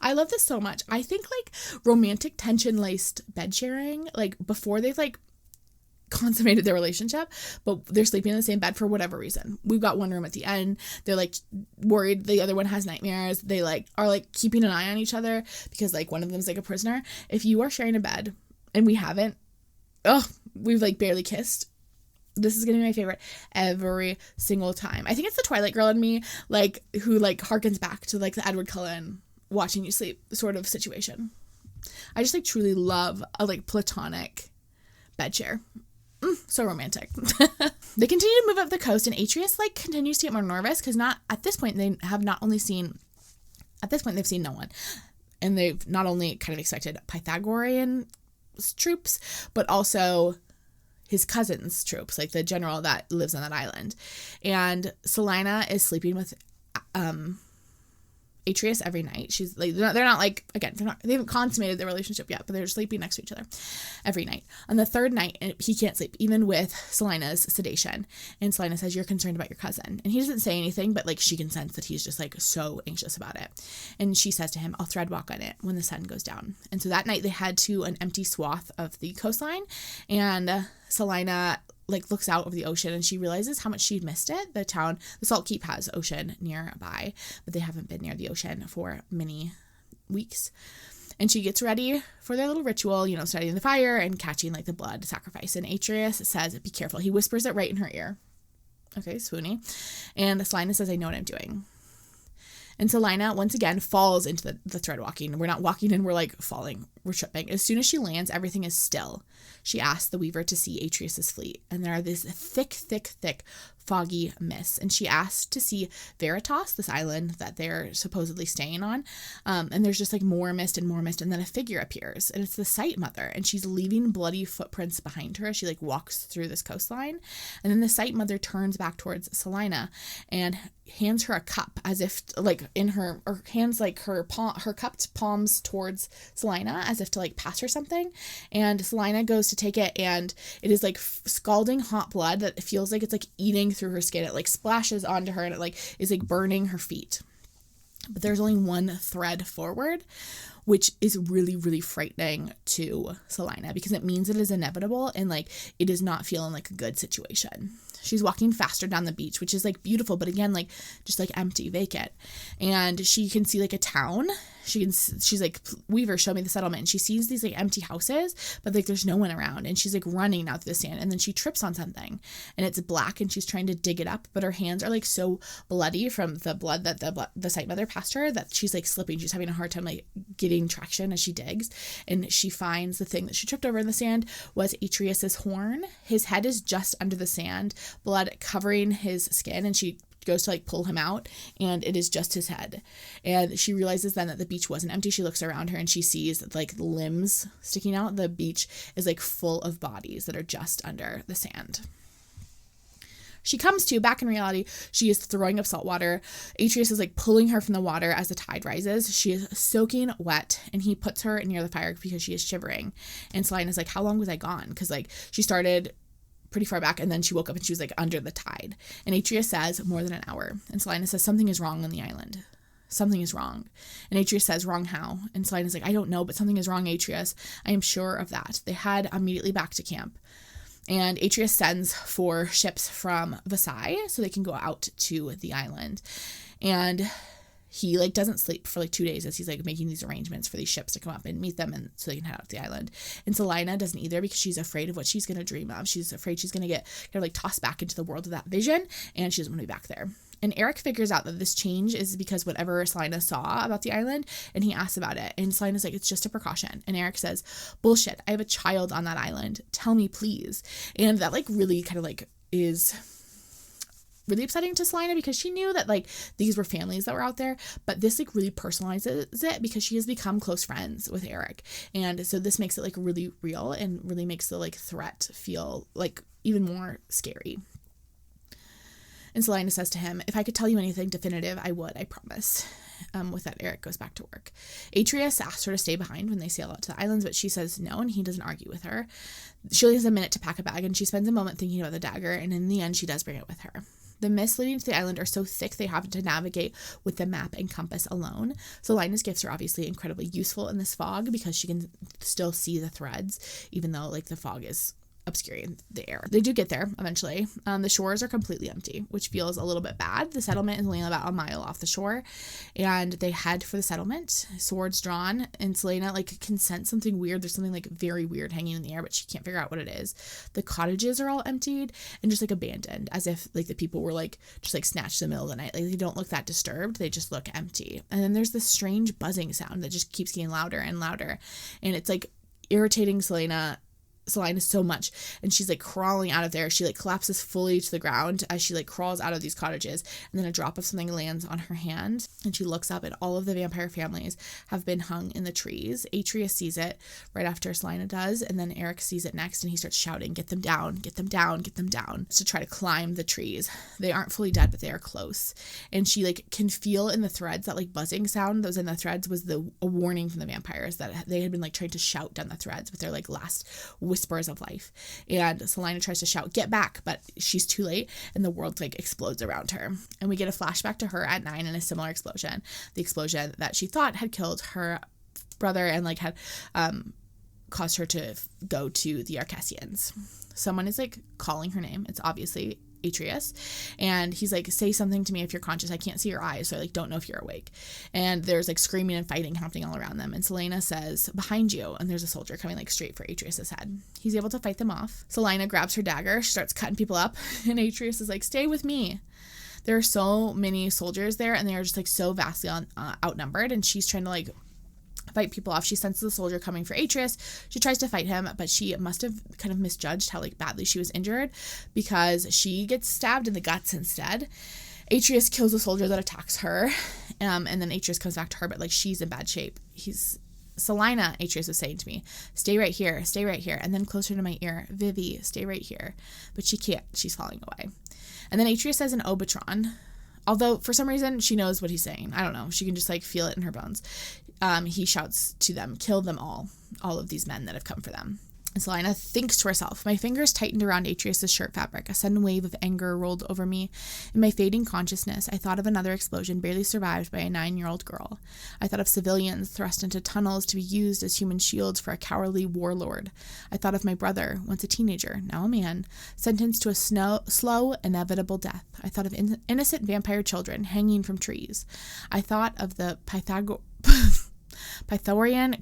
I love this so much. I think like romantic tension-laced bed sharing, like before they've like consummated their relationship, but they're sleeping in the same bed for whatever reason. We've got one room at the end. They're like worried the other one has nightmares. They like are like keeping an eye on each other because like one of them's like a prisoner. If you are sharing a bed and we haven't, we've like barely kissed. This is gonna be my favorite every single time. I think it's the Twilight girl in me, like who like harkens back to like the Edward Cullen watching you sleep sort of situation. I just like truly love a like platonic bed share. So romantic. They continue to move up the coast, and Atrius like continues to get more nervous because they've seen no one, and they've not only kind of expected Pythagorean troops, but also his cousin's troops, like the general that lives on that island. And Sylina is sleeping with Atrius every night. She's like, they haven't consummated their relationship yet, but they're sleeping next to each other every night. On the third night, he can't sleep, even with Sylina's sedation. And Sylina says, you're concerned about your cousin. And he doesn't say anything, but like she can sense that he's just like so anxious about it. And she says to him, I'll thread walk on it when the sun goes down. And so that night they head to an empty swath of the coastline, and Sylina like looks out over the ocean and she realizes how much she'd missed it. The Salt Keep has ocean nearby, but they haven't been near the ocean for many weeks. And she gets ready for their little ritual, starting the fire and catching like the blood sacrifice. And Atrius says, be careful. He whispers it right in her ear. Okay, swoony. And Sylina says, I know what I'm doing. And Sylina, once again, falls into the thread walking. We're not walking in, we're like falling. We're tripping. As soon as she lands, everything is still. She asks the weaver to see Atrius's fleet. And there are this thick, foggy mists. And she asks to see Veritas, this island that they're supposedly staying on. And there's just like more mist. And then a figure appears. And it's the Sight Mother. And she's leaving bloody footprints behind her as she like walks through this coastline. And then the Sight Mother turns back towards Sylina and hands her a cup, as if like hands like her cupped palms towards Sylina as if to like pass her something. And Sylina goes to take it, and it is like scalding hot blood that feels like it's like eating through her skin. It like splashes onto her, and it like is like burning her feet. But there's only one thread forward which is really, really frightening to Sylina because it means it is inevitable and like it is not feeling like a good situation. She's walking faster down the beach, which is like beautiful, but again, like just like empty, vacant. And she can see like a town. She's like, Weaver, show me the settlement. And she sees these like empty houses, but like there's no one around. And she's like running out through the sand. And then she trips on something and it's black and she's trying to dig it up, but her hands are like so bloody from the blood that the site mother passed her that she's like slipping. She's having a hard time like getting traction as she digs. And she finds the thing that she tripped over in the sand was Atrius's horn. His head is just under the sand, blood covering his skin, and she goes to like pull him out and it is just his head. And she realizes then that the beach wasn't empty. She looks around her and she sees like limbs sticking out. The beach is like full of bodies that are just under the sand. She comes to, back in reality, she is throwing up salt water. Atrius is like pulling her from the water as the tide rises. She is soaking wet and he puts her near the fire because she is shivering. And Sylina is like, how long was I gone? Because like she started pretty far back and then she woke up and she was like under the tide. And Atrius says more than an hour. And Sylina says something is wrong on the island. Something is wrong. And Atrius says, wrong how? And Sylina's like, I don't know, but something is wrong, Atrius. I am sure of that. They head immediately back to camp. And Atrius sends 4 ships from Vasai so they can go out to the island. And he like doesn't sleep for like 2 days as he's like making these arrangements for these ships to come up and meet them and so they can head out to the island. And Sylina doesn't either because she's afraid of what she's going to dream of. She's afraid she's going to get kind of like tossed back into the world of that vision and she doesn't want to be back there. And Eric figures out that this change is because whatever Sylina saw about the island, and he asks about it. And Sylina's like, it's just a precaution. And Eric says, bullshit, I have a child on that island. Tell me, please. And that like really kind of like is really upsetting to Sylina because she knew that like these were families that were out there, but this like really personalizes it because she has become close friends with Eric. And so this makes it like really real and really makes the like threat feel like even more scary. And Sylina says to him, if I could tell you anything definitive, I would, I promise. With that, Eric goes back to work. Atrius asks her to stay behind when they sail out to the islands, but she says no, and he doesn't argue with her. She only has a minute to pack a bag, and she spends a moment thinking about the dagger, and in the end, she does bring it with her. The mists leading to the island are so thick they have to navigate with the map and compass alone. Sylina's gifts are obviously incredibly useful in this fog because she can still see the threads, even though like the fog is obscuring the air. They do get there eventually. The shores are completely empty, which feels a little bit bad. The settlement is only about a mile off the shore, and they head for the settlement, swords drawn, and Sylina like can sense something weird. There's something like very weird hanging in the air, but she can't figure out what it is. The cottages are all emptied and just like abandoned, as if like the people were like just like snatched in the middle of the night. Like they don't look that disturbed, they just look empty. And then there's this strange buzzing sound that just keeps getting louder and louder, and it's like irritating Sylina so much, and she's like crawling out of there. She like collapses fully to the ground as she like crawls out of these cottages, and then a drop of something lands on her hand, and she looks up, and all of the vampire families have been hung in the trees. Atrius sees it right after Sylina does, and then Eric sees it next, and he starts shouting, get them down, get them down, get them down, to try to climb the trees. They aren't fully dead, but they are close, and she like can feel in the threads that like buzzing sound that was in the threads was a warning from the vampires that they had been like trying to shout down the threads with their like last whispers of life. And Sylina tries to shout, get back, but she's too late, and the world like explodes around her. And we get a flashback to her at 9 in a similar explosion, the explosion that she thought had killed her brother and like had caused her to go to the Archellan. Someone is like calling her name. It's obviously Atrius, and he's like, say something to me if you're conscious. I can't see your eyes, so I like don't know if you're awake. And there's like screaming and fighting happening all around them, and Sylina says, behind you, and there's a soldier coming like straight for Atrius's head. He's able to fight them off. Sylina grabs her dagger, she starts cutting people up, and Atrius is like, stay with me. There are so many soldiers there, and they are just like so vastly outnumbered, and she's trying to like fight people off. She senses the soldier coming for Atrius. She tries to fight him, but she must have kind of misjudged how like badly she was injured, because she gets stabbed in the guts instead. Atrius kills the soldier that attacks her, and then Atrius comes back to her, but like she's in bad shape. Sylina, Atrius was saying to me, stay right here, and then closer to my ear, Vivi, stay right here. But she can't, she's falling away. And then Atrius says an Obatron, although for some reason she knows what he's saying. I don't know, she can just like feel it in her bones. He shouts to them, kill them all of these men that have come for them. Sylina thinks to herself, my fingers tightened around Atrius' shirt fabric. A sudden wave of anger rolled over me. In my fading consciousness, I thought of another explosion barely survived by a 9-year-old girl. I thought of civilians thrust into tunnels to be used as human shields for a cowardly warlord. I thought of my brother, once a teenager, now a man, sentenced to a slow, inevitable death. I thought of innocent vampire children hanging from trees. I thought of the Pythora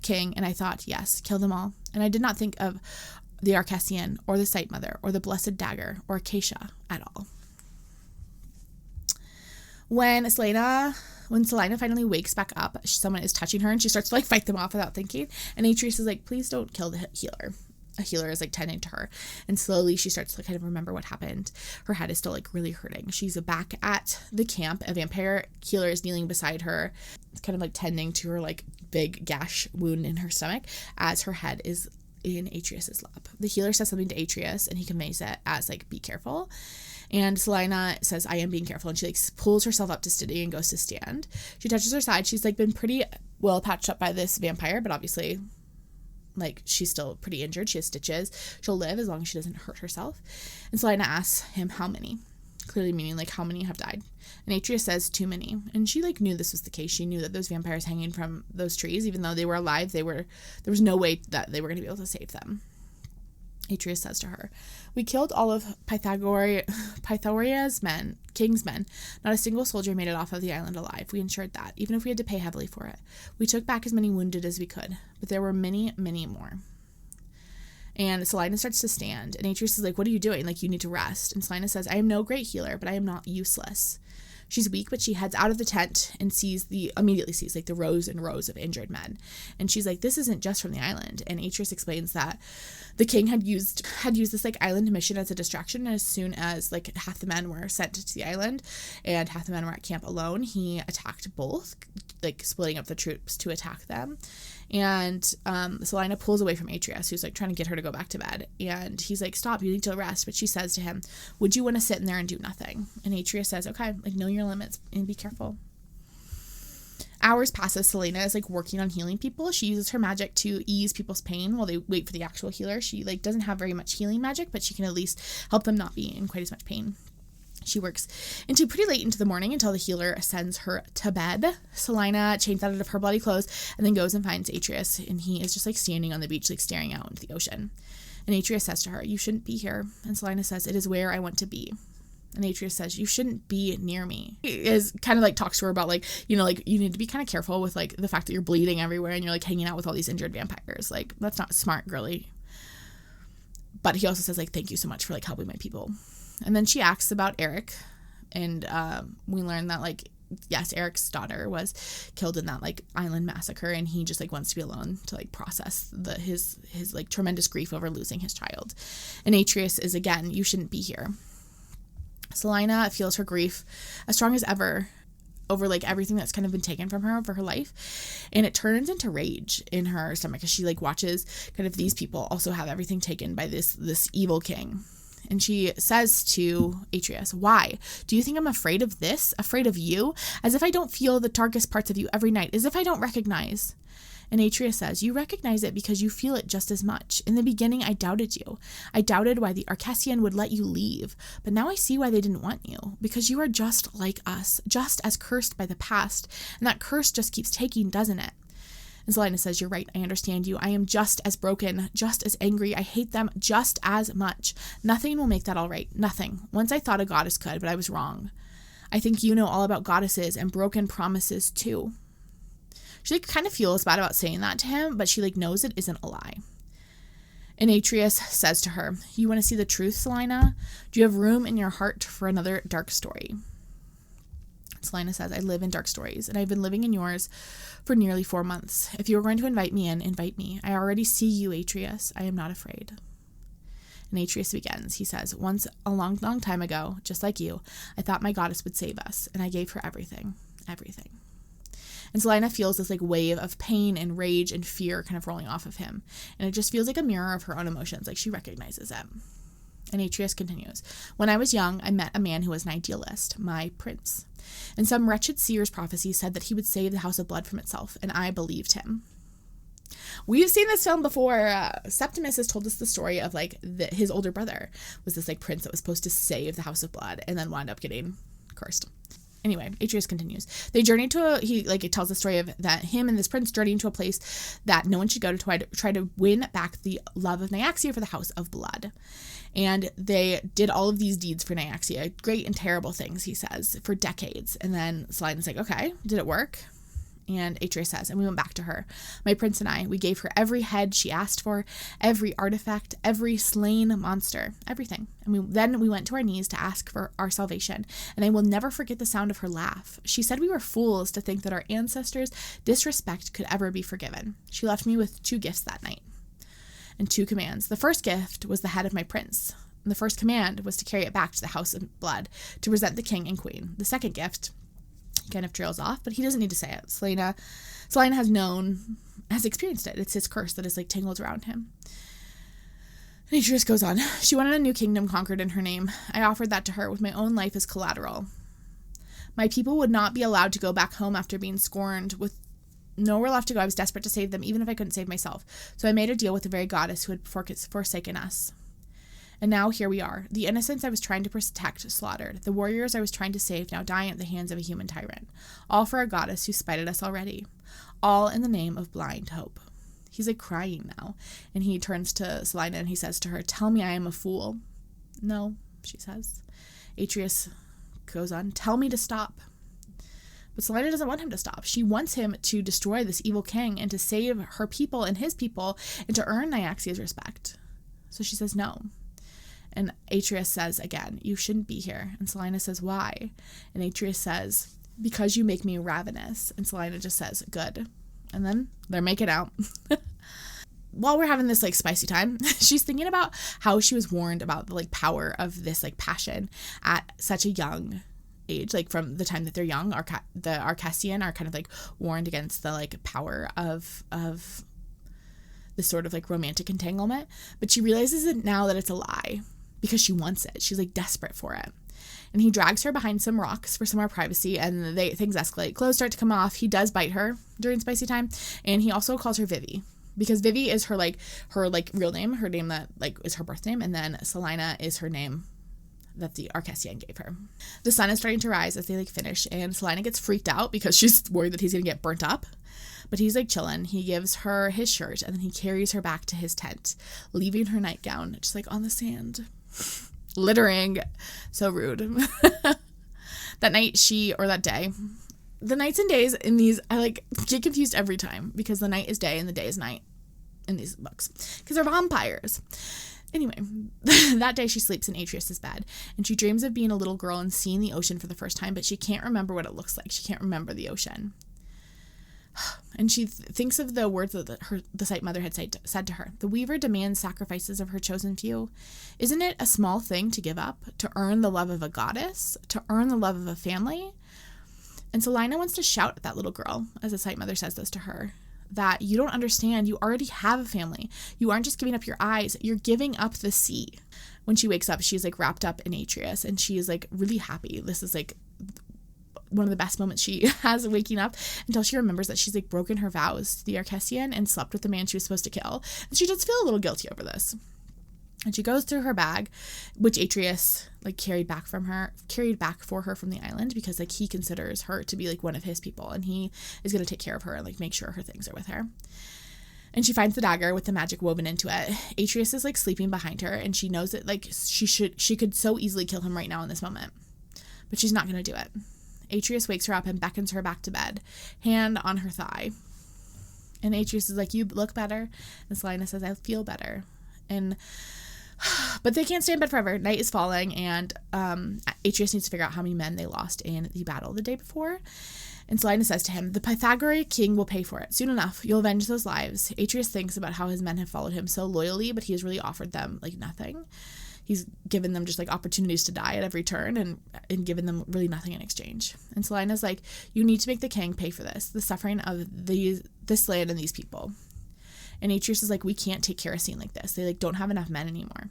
King, and I thought, yes, kill them all. And I did not think of the Archellan, or the Sight Mother, or the Blessed Dagger, or Acacia at all. When Sylina finally wakes back up, someone is touching her, and she starts to fight them off without thinking. And Atrius is please don't kill the healer. A healer is tending to her, and slowly she starts to kind of remember what happened. Her head is still really hurting. She's back at the camp. A vampire healer is kneeling beside her, kind of tending to her big gash wound in her stomach as her head is in Atrius's lap. The healer says something to Atrius, and he conveys it as be careful. And Sylina says, I am being careful, and she pulls herself up to steady and goes to stand. She touches her side. She's been pretty well patched up by this vampire, but obviously she's still pretty injured. She has stitches. She'll live as long as she doesn't hurt herself. And Sylina asks him how many, clearly meaning how many have died. And Atrius says too many. And she knew this was the case. She knew that those vampires hanging from those trees, even though they were alive, there was no way that they were going to be able to save them. Atrius says to her, we killed all of Pythora's men, King's men. Not a single soldier made it off of the island alive. We ensured that, even if we had to pay heavily for it. We took back as many wounded as we could, but there were many, many more. And Sylina starts to stand, and Atrius is what are you doing? You need to rest. And Sylina says, I am no great healer, but I am not useless. She's weak, but she heads out of the tent and immediately sees the rows and rows of injured men. And she's this isn't just from the island. And Atrius explains that the king had used this island mission as a distraction. And as soon as half the men were sent to the island and half the men were at camp alone, he attacked both, splitting up the troops to attack them. And Sylina pulls away from Atrius, who's trying to get her to go back to bed. And he's stop, you need to rest. But she says to him, would you want to sit in there and do nothing? And Atrius says, okay, know your limits and be careful. Hours passes. Sylina is working on healing people. She uses her magic to ease people's pain while they wait for the actual healer. She doesn't have very much healing magic, but she can at least help them not be in quite as much pain. She works pretty late into the morning until the healer sends her to bed. Sylina changes out of her bloody clothes and then goes and finds Atrius, and he is just standing on the beach, staring out into the ocean. And Atrius says to her, you shouldn't be here. And Sylina says, it is where I want to be. And Atrius says, you shouldn't be near me. He is kind of talks to her about you need to be kind of careful with the fact that you're bleeding everywhere and you're hanging out with all these injured vampires. That's not smart, girly. But he also says thank you so much for helping my people. And then she asks about Eric, and we learn that yes, Eric's daughter was killed in that island massacre, and he just wants to be alone to process his tremendous grief over losing his child. And Atrius is again, you shouldn't be here. Sylina feels her grief as strong as ever over everything that's kind of been taken from her over her life, and it turns into rage in her stomach as she watches kind of these people also have everything taken by this evil king. And she says to Atrius, why? Do you think I'm afraid of this? Afraid of you? As if I don't feel the darkest parts of you every night. As if I don't recognize. And Atrius says, you recognize it because you feel it just as much. In the beginning, I doubted you. I doubted why the Archellan would let you leave. But now I see why they didn't want you. Because you are just like us. Just as cursed by the past. And that curse just keeps taking, doesn't it? And Sylina says, you're right, I understand you. I am just as broken, just as angry. I hate them just as much. Nothing will make that all right. Nothing. Once I thought a goddess could, but I was wrong. I think you know all about goddesses and broken promises too. She kind of feels bad about saying that to him, but she knows it isn't a lie. And Atrius says to her, you want to see the truth, Sylina? Do you have room in your heart for another dark story? Sylina says, I live in dark stories, and I've been living in yours for nearly 4 months. If you are going to invite me in, invite me. I already see you, Atrius. I am not afraid. And Atrius begins. He says, once a long, long time ago, just like you, I thought my goddess would save us, and I gave her everything. Everything. And Sylina feels this wave of pain and rage and fear kind of rolling off of him. And it just feels like a mirror of her own emotions, she recognizes it. And Atrius continues, when I was young, I met a man who was an idealist, my prince. And some wretched seer's prophecy said that he would save the House of Blood from itself, and I believed him. We've seen this film before. Septimus has told us the story of like his older brother was this like prince that was supposed to save the House of Blood and then wound up getting cursed. Anyway, Atrius continues. They journeyed to it tells the story of that him and this prince journeying to a place that no one should go to try to win back the love of Nyaxia for the House of Blood. And they did all of these deeds for Nyaxia, great and terrible things, he says, for decades. And then Sylina's like, okay, did it work? And Atrius says, and we went back to her. My prince and I, we gave her every head she asked for, every artifact, every slain monster, everything. And then we went to our knees to ask for our salvation. And I will never forget the sound of her laugh. She said we were fools to think that our ancestors' disrespect could ever be forgiven. She left me with 2 gifts that night and 2 commands. The first gift was the head of my prince. And the first command was to carry it back to the House of Blood to present the king and queen. The second gift kind of trails off, but he doesn't need to say it. Sylina has experienced it. It's his curse that is like tangled around him. And Atrius goes on. She wanted a new kingdom conquered in her name. I offered that to her with my own life as collateral. My people would not be allowed to go back home after being scorned. With nowhere left to go, I was desperate to save them, even if I couldn't save myself. So I made a deal with the very goddess who had forsaken us. And now here we are. The innocents I was trying to protect slaughtered. The warriors I was trying to save now dying at the hands of a human tyrant. All for a goddess who spited us already. All in the name of blind hope. He's like crying now. And he turns to Sylina and he says to her, tell me I am a fool. No, she says. Atrius goes on, tell me to stop. But Sylina doesn't want him to stop. She wants him to destroy this evil king and to save her people and his people and to earn Nyaxia's respect. So she says no. And Atrius says again, you shouldn't be here. And Sylina says, why? And Atrius says, because you make me ravenous. And Sylina just says, good. And then they're making out. While we're having this like spicy time, she's thinking about how she was warned about the like power of this like passion at such a young age. Like from the time that they're young, the Archellan are kind of like warned against the like power of this sort of like romantic entanglement. But she realizes it now that it's a lie. Because she wants it. She's like desperate for it. And he drags her behind some rocks for some more privacy, and things escalate. Clothes start to come off. He does bite her during spicy time, and he also calls her Vivi. Because Vivi is her real name, her name that like is her birth name, and then Sylina is her name that the Archellan gave her. The sun is starting to rise as they like finish, and Sylina gets freaked out because she's worried that he's gonna get burnt up. But he's like chilling. He gives her his shirt, and then he carries her back to his tent, leaving her nightgown just like on the sand. Littering. So rude. That day, the nights and days in these, I like get confused every time because the night is day and the day is night in these books because they're vampires. Anyway, that day she sleeps in Atrius's bed and she dreams of being a little girl and seeing the ocean for the first time, but she can't remember what it looks like. She can't remember the ocean. And she thinks of the words that the Sight Mother had said to her. The Weaver demands sacrifices of her chosen few. Isn't it a small thing to give up, to earn the love of a goddess, to earn the love of a family? And Sylina wants to shout at that little girl, as the Sight Mother says this to her, that you don't understand. You already have a family. You aren't just giving up your eyes. You're giving up the sea. When she wakes up, she's like wrapped up in Atrius, and she is like really happy. This is like one of the best moments she has waking up until she remembers that she's like broken her vows to the Archellan and slept with the man she was supposed to kill. And she does feel a little guilty over this. And she goes through her bag, which Atrius like carried back for her from the island because like he considers her to be like one of his people and he is going to take care of her and like make sure her things are with her. And she finds the dagger with the magic woven into it. Atrius is like sleeping behind her and she knows that like she could so easily kill him right now in this moment. But she's not going to do it. Atrius wakes her up and beckons her back to bed, hand on her thigh. And Atrius is like, you look better. And Sylina says, I feel better. But they can't stay in bed forever. Night is falling, and Atrius needs to figure out how many men they lost in the battle the day before. And Sylina says to him, the Pythora King will pay for it. Soon enough, you'll avenge those lives. Atrius thinks about how his men have followed him so loyally, but he has really offered them, like, nothing. He's given them just like opportunities to die at every turn and given them really nothing in exchange. And Sylina's like, you need to make the king pay for this, the suffering of this land and these people. And Atrius is like, we can't take Karisine like this. They like don't have enough men anymore.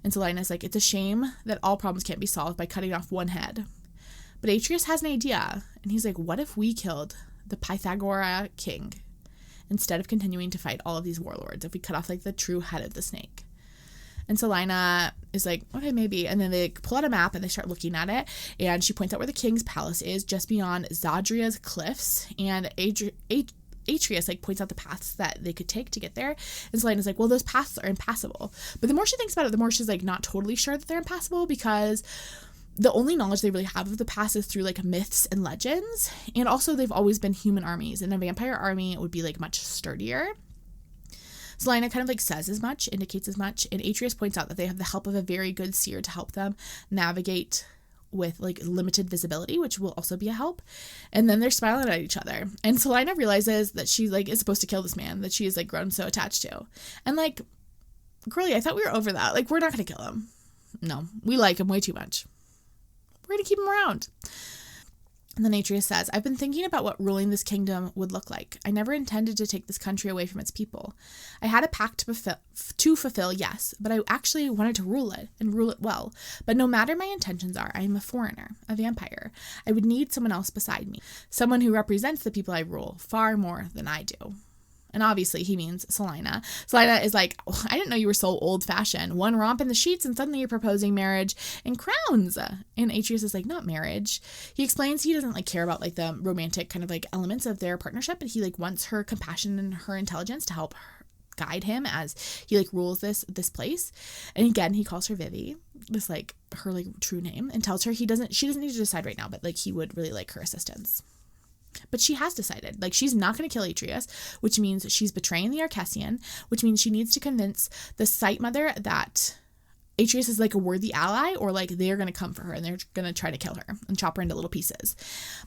And Sylina's like, it's a shame that all problems can't be solved by cutting off one head. But Atrius has an idea. And he's like, what if we killed the Pythora King? instead of continuing to fight all of these warlords if we cut off like the true head of the snake. And Sylina is like, okay, maybe. And then they pull out a map and they start looking at it. And she points out where the king's palace is, just beyond Zadria's cliffs. And Atrius like points out the paths that they could take to get there. And Sylina's like, well, those paths are impassable. But the more she thinks about it, the more she's like not totally sure that they're impassable, because the only knowledge they really have of the past is through like myths and legends. And also they've always been human armies, and a vampire army would be like much sturdier. Sylina kind of like says as much, indicates as much, and Atrius points out that they have the help of a very good seer to help them navigate with like limited visibility, which will also be a help. And then they're smiling at each other, and Sylina realizes that she like is supposed to kill this man that she is like grown so attached to. And like, girlie, I thought we were over that. Like, we're not gonna kill him. No, we like him way too much. We're gonna keep him around. And then Atrius says, I've been thinking about what ruling this kingdom would look like. I never intended to take this country away from its people. I had a pact to fulfill, yes, but I actually wanted to rule it, and rule it well. But no matter my intentions are, I am a foreigner, a vampire. I would need someone else beside me, someone who represents the people I rule far more than I do. And obviously he means Sylina. Sylina is like, oh, I didn't know you were so old-fashioned. One romp in the sheets and suddenly you're proposing marriage and crowns. And Atrius is like, not marriage. He explains he doesn't like care about like the romantic kind of like elements of their partnership, but he like wants her compassion and her intelligence to help guide him as he like rules this place. And again, he calls her Vivi, this like her like true name, and tells her she doesn't need to decide right now, but like he would really like her assistance. But she has decided, like, she's not going to kill Atrius, which means she's betraying the Archellan, which means she needs to convince the Sight Mother that Atrius is, like, a worthy ally, or, like, they're going to come for her, and they're going to try to kill her and chop her into little pieces.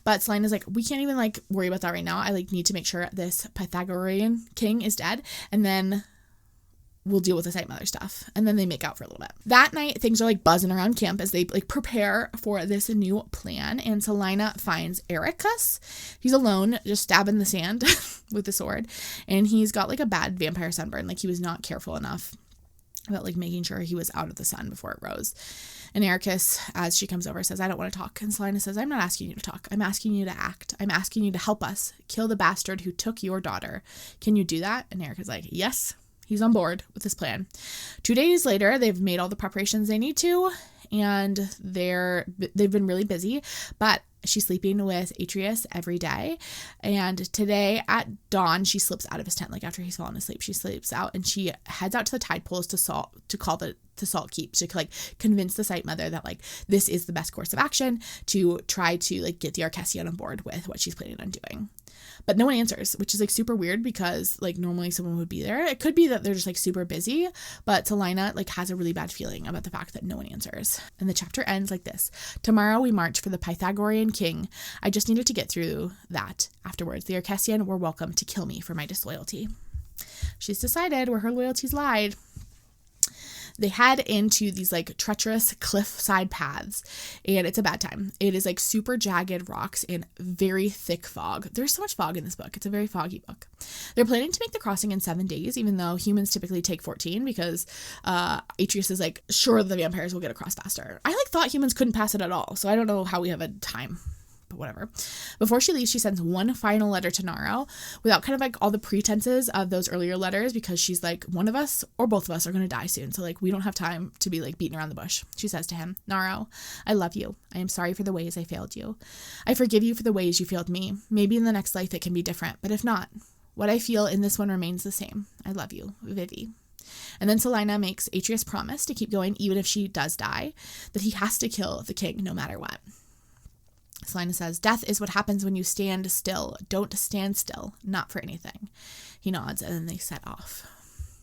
But Sylina's like, we can't even, like, worry about that right now. I, like, need to make sure this Pythagorean king is dead, and then we'll deal with the Sight Mother stuff. And then they make out for a little bit. That night, things are like buzzing around camp as they like prepare for this new plan. And Sylina finds Archellan. He's alone, just stabbing the sand with the sword. And he's got like a bad vampire sunburn. Like he was not careful enough about like making sure he was out of the sun before it rose. And Archellan, as she comes over, says, I don't want to talk. And Sylina says, I'm not asking you to talk. I'm asking you to act. I'm asking you to help us kill the bastard who took your daughter. Can you do that? And Archellan's like, yes. He's on board with this plan. 2 days later, they've made all the preparations they need to, and they've been really busy, but she's sleeping with Atrius every day. And today at dawn, she slips out of his tent, like after he's fallen asleep, she sleeps out and she heads out to the tide pools to call the Salt Keep to like convince the Sight Mother that like this is the best course of action to try to like get the Archellan on board with what she's planning on doing. But no one answers, which is like super weird because like normally someone would be there. It could be that they're just like super busy, but Sylina like has a really bad feeling about the fact that no one answers. And the chapter ends like this. Tomorrow we march for the Pythagorean king. I just needed to get through that. Afterwards, the Archellan were welcome to kill me for my disloyalty. She's decided where her loyalties lied. They head into these like treacherous cliffside paths, and it's a bad time. It is like super jagged rocks and very thick fog. There's so much fog in this book. It's a very foggy book. They're planning to make the crossing in 7 days, even though humans typically take 14 because Atrius is like, sure, the vampires will get across faster. I like thought humans couldn't pass it at all, so I don't know how we have a time. But whatever. Before she leaves, she sends one final letter to Naro without kind of like all the pretenses of those earlier letters because she's like, one of us or both of us are going to die soon. So like, we don't have time to be like beating around the bush. She says to him, Naro, I love you. I am sorry for the ways I failed you. I forgive you for the ways you failed me. Maybe in the next life it can be different, but if not, what I feel in this one remains the same. I love you, Vivi. And then Sylina makes Atrius promise to keep going even if she does die, that he has to kill the king no matter what. Sylina says, death is what happens when you stand still. Don't stand still. Not for anything. He nods, and then they set off.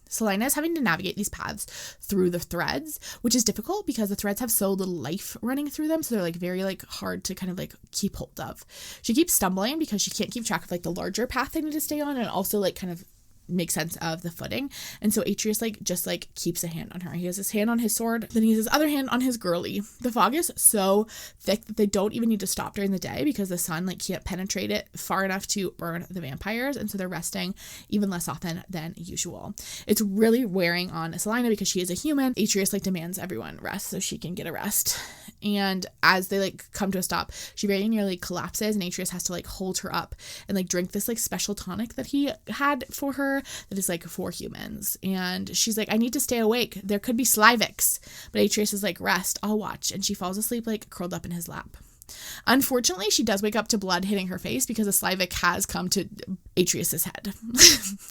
Sylina is having to navigate these paths through the threads, which is difficult because the threads have so little life running through them, so they're like very like hard to kind of like keep hold of. She keeps stumbling because she can't keep track of like the larger path they need to stay on, and also like kind of make sense of the footing. And so Atrius just keeps a hand on her. He has his hand on his sword, then he has his other hand on his girly. The fog is so thick that they don't even need to stop during the day because the sun can't penetrate it far enough to burn the vampires, and so they're resting even less often than usual. It's really wearing on Sylina because she is a human. Atrius demands everyone rest so she can get a rest. And as they come to a stop, she very nearly collapses, and Atrius has to hold her up and drink this special tonic that he had for her that is for humans. And she's I need to stay awake. There could be Slavix. But Atrius is rest, I'll watch. And she falls asleep curled up in his lap. Unfortunately, she does wake up to blood hitting her face because a Slavic has come to Atrius's head.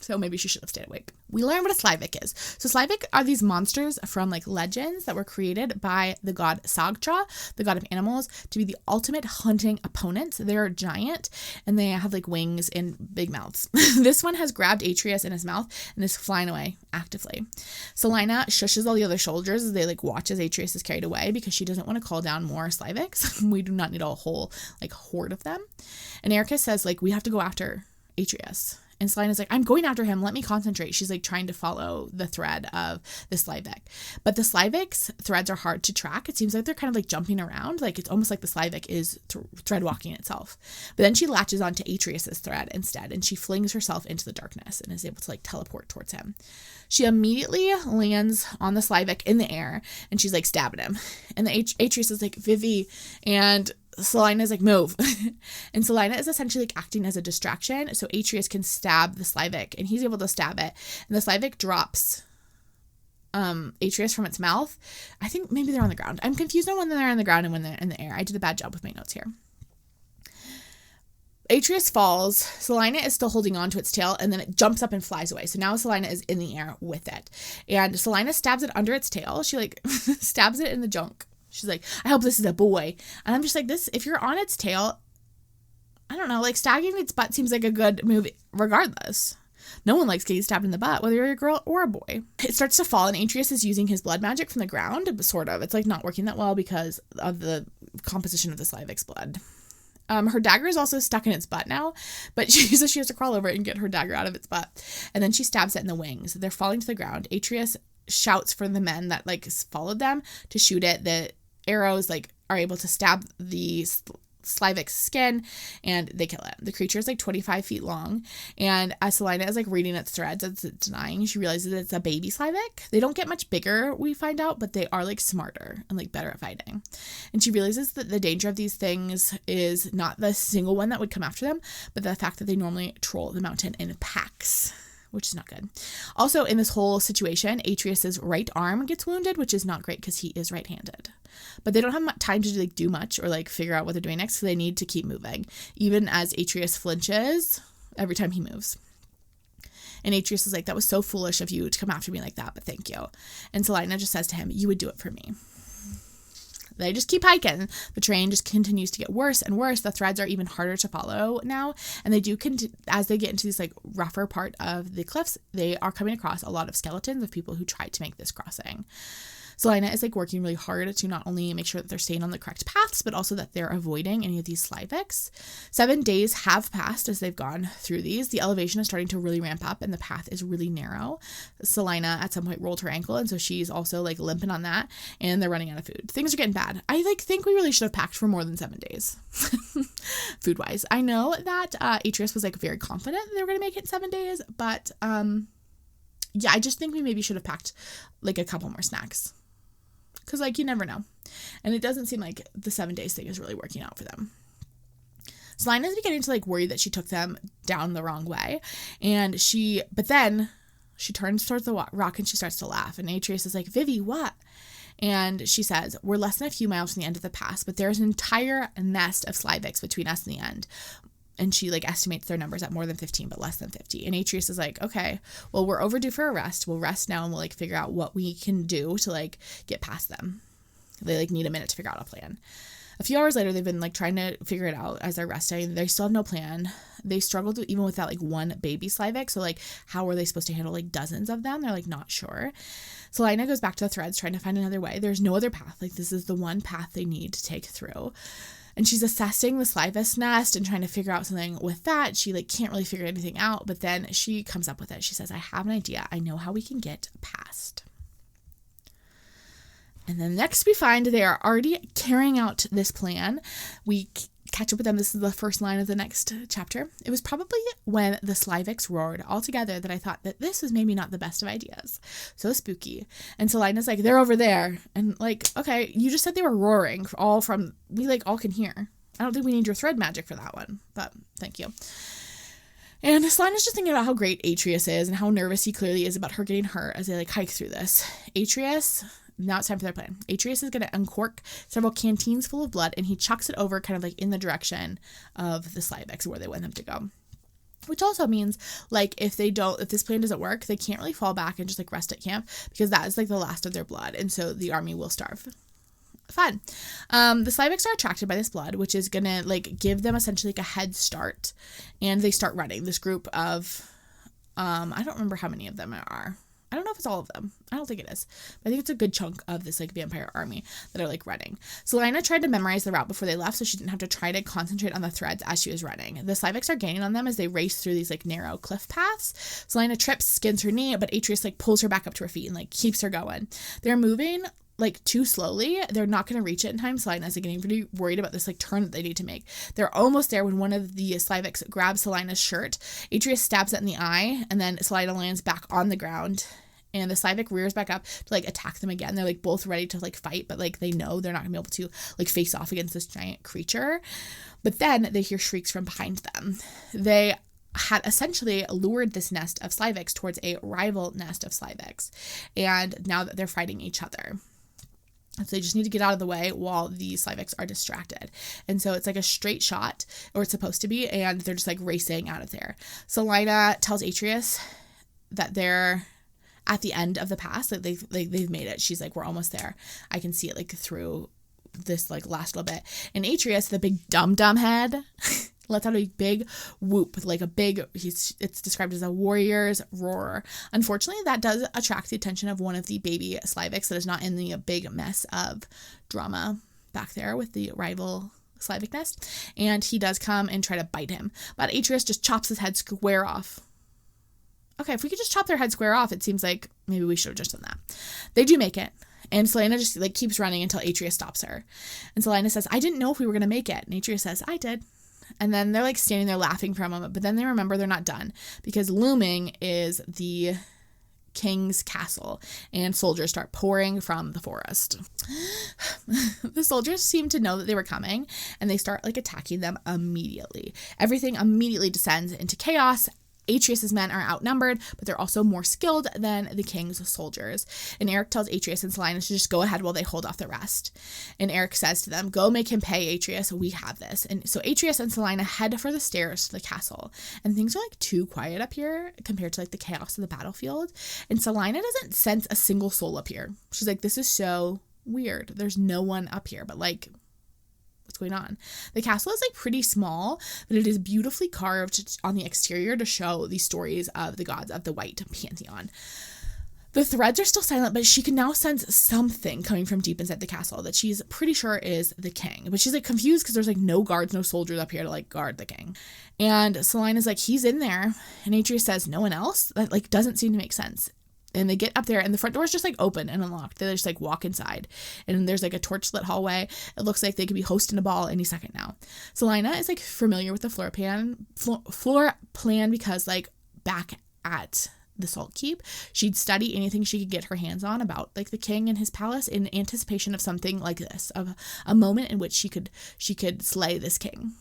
So maybe she should have stayed awake. We learn what a Slavic is. So Slavic are these monsters from legends that were created by the god Sagtra, the god of animals, to be the ultimate hunting opponents. They're giant and they have wings and big mouths. This one has grabbed Atrius in his mouth and is flying away actively. Sylina shushes all the other soldiers as they watch as Atrius is carried away because she doesn't want to call down more Slavics. We do not need a whole horde of them. And Ericus says we have to go after Atrius. And Sylina's I'm going after him. Let me concentrate. She's trying to follow the thread of the Slavic. But the Slavic's threads are hard to track. It seems they're kind of jumping around. It's almost like the Slavic is thread walking itself. But then she latches onto Atrius's thread instead, and she flings herself into the darkness and is able to teleport towards him. She immediately lands on the Slavic in the air, and she's stabbing him. And the Atrius is Vivi, and Sylina is move. And Sylina is essentially acting as a distraction so Atrius can stab the Slavic, and he's able to stab it, and the Slavic drops Atrius from its mouth. I think maybe they're on the ground. I'm confused on when they're on the ground and when they're in the air. I did a bad job with my notes here. Atrius falls. Sylina is still holding on to its tail, and then it jumps up and flies away. So now Sylina is in the air with it, and Sylina stabs it under its tail. She stabs it in the junk. She's I hope this is a boy. And I'm just this, if you're on its tail, I don't know, stabbing its butt seems like a good move regardless. No one likes getting stabbed in the butt, whether you're a girl or a boy. It starts to fall, and Atrius is using his blood magic from the ground, sort of. It's not working that well because of the composition of the Slavic's blood. Her dagger is also stuck in its butt now, but she has to crawl over it and get her dagger out of its butt. And then she stabs it in the wings. They're falling to the ground. Atrius shouts for the men that followed them to shoot it. The arrows are able to stab the Slavic's skin, and they kill it. The creature is 25 feet long, and as Sylina is reading its threads as it's dying, she realizes it's a baby Slavic. They don't get much bigger, we find out, but they are smarter and better at fighting. And she realizes that the danger of these things is not the single one that would come after them, but the fact that they normally troll the mountain in packs, which is not good. Also, in this whole situation, Atrius's right arm gets wounded, which is not great because he is right-handed. But they don't have time to do much or figure out what they're doing next, so they need to keep moving, even as Atrius flinches every time he moves. And Atrius is that was so foolish of you to come after me like that, but thank you. And Sylina just says to him, you would do it for me. They just keep hiking. The terrain just continues to get worse and worse. The threads are even harder to follow now. And they do, as they get into this rougher part of the cliffs, they are coming across a lot of skeletons of people who tried to make this crossing. Sylina is working really hard to not only make sure that they're staying on the correct paths, but also that they're avoiding any of these Slavics. 7 days have passed as they've gone through these. The elevation is starting to really ramp up and the path is really narrow. Sylina at some point rolled her ankle, and so she's also limping on that, and they're running out of food. Things are getting bad. I think we really should have packed for more than 7 days food wise. I know that Atrius was very confident they were going to make it in 7 days, but yeah, I just think we maybe should have packed a couple more snacks. Because, you never know. And it doesn't seem like the 7 days thing is really working out for them. Sylina is beginning to, worry that she took them down the wrong way. But then she turns towards the rock and she starts to laugh. And Atrius is Vivi, what? And she says, we're less than a few miles from the end of the pass, but there's an entire nest of Slavics between us and the end. And she estimates their numbers at more than 15, but less than 50. And Atrius is okay, well, we're overdue for a rest. We'll rest now and we'll figure out what we can do to get past them. They need a minute to figure out a plan. A few hours later, they've been trying to figure it out as they're resting. They still have no plan. They struggled even with that one baby Slavic. So how are they supposed to handle dozens of them? They're not sure. Sylina goes back to the threads trying to find another way. There's no other path. This is the one path they need to take through. And she's assessing the Slyvis nest and trying to figure out something with that. She like can't really figure anything out, but then she comes up with it. She says, I have an idea. I know how we can get past. And then next we find they are already carrying out this plan. We catch up with them. This is the first line of the next chapter. It was probably when the Slyvics roared all together that I thought that this was maybe not the best of ideas. So spooky. And Sylina's like, they're over there. And like, okay, you just said they were roaring we like all can hear. I don't think we need your thread magic for that one, but thank you. And Sylina's just thinking about how great Atrius is and how nervous he clearly is about her getting hurt as they like hike through this. Now it's time for their plan. Atrius is going to uncork several canteens full of blood, and he chucks it over kind of like in the direction of the Slyvics where they want them to go. Which also means, like, if this plan doesn't work, they can't really fall back and just like rest at camp, because that is like the last of their blood, and so the army will starve. Fun. The Slyvics are attracted by this blood, which is going to like give them essentially like a head start, and they start running. This group of, I don't remember how many of them are. I don't know if it's all of them. I don't think it is. But I think it's a good chunk of this like vampire army that are like running. Sylina tried to memorize the route before they left so she didn't have to try to concentrate on the threads as she was running. The Slyvics are gaining on them as they race through these like narrow cliff paths. Sylina trips, skins her knee, but Atrius like pulls her back up to her feet and like keeps her going. They're moving like too slowly. They're not going to reach it in time. Sylina's like getting pretty worried about this like turn that they need to make. They're almost there when one of the Slyvics grabs Sylina's shirt. Atrius stabs it in the eye, and then Sylina lands back on the ground. And the Slyvic rears back up to like attack them again. They're like both ready to like fight, but like they know they're not gonna be able to like face off against this giant creature. But then they hear shrieks from behind them. They had essentially lured this nest of Slyvics towards a rival nest of Slyvics, and now that they're fighting each other. So they just need to get out of the way while the Slyvics are distracted. And so it's like a straight shot, or it's supposed to be, and they're just like racing out of there. Sylina tells Atrius that they're at the end of the pass, like they've made it. She's like, we're almost there. I can see it like through this like last little bit. And Atrius, the big dumb head, lets out a big whoop, like a big, it's described as a warrior's roar. Unfortunately, that does attract the attention of one of the baby Slyvics that is not in the big mess of drama back there with the rival Slyvic nest. And he does come and try to bite him. But Atrius just chops his head square off. Okay, if we could just chop their head square off, it seems like maybe we should have just done that. They do make it. And Sylina just like keeps running until Atrius stops her. And Sylina says, I didn't know if we were going to make it. And Atrius says, I did. And then they're like standing there laughing for a moment, but then they remember they're not done, because looming is the king's castle, and soldiers start pouring from the forest. The soldiers seem to know that they were coming, and they start like attacking them immediately. Everything immediately descends into chaos. Atrius's men are outnumbered, but they're also more skilled than the king's soldiers. And Eric tells Atrius and Sylina to just go ahead while they hold off the rest. And Eric says to them, go make him pay, Atrius. We have this. And so Atrius and Sylina head for the stairs to the castle. And things are like too quiet up here compared to like the chaos of the battlefield. And Sylina doesn't sense a single soul up here. She's like, this is so weird. There's no one up here, but like, what's going on? The castle is like pretty small, but it is beautifully carved on the exterior to show the stories of the gods of the White Pantheon. The threads are still silent, but she can now sense something coming from deep inside the castle that she's pretty sure is the king. But she's like confused because there's like no guards, no soldiers up here to like guard the king. And Sylina's like, he's in there. And Atrius says, no one else? That like doesn't seem to make sense. And they get up there, and the front door is just like open and unlocked. They just like walk inside, and there's like a torch-lit hallway. It looks like they could be hosting a ball any second now. Sylina is like familiar with the floor plan because like back at the Salt Keep, she'd study anything she could get her hands on about like the king and his palace in anticipation of something like this, of a moment in which she could slay this king.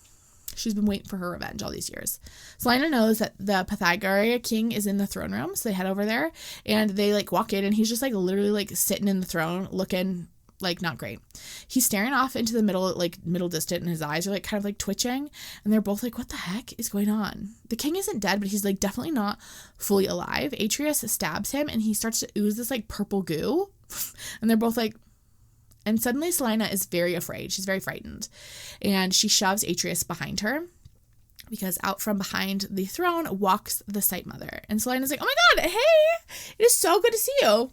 She's been waiting for her revenge all these years. Sylina knows that the Pythora King is in the throne room, so they head over there, and they like walk in, and he's just like literally like sitting in the throne looking like not great. He's staring off into the middle distant, and his eyes are like kind of like twitching, and they're both like, what the heck is going on? The king isn't dead, but he's like definitely not fully alive. Atrius stabs him, and he starts to ooze this like purple goo, and they're both like, and suddenly Sylina is very afraid. She's very frightened. And she shoves Atrius behind her, because out from behind the throne walks the Sight Mother. And Sylina's like, oh my god, hey, it is so good to see you.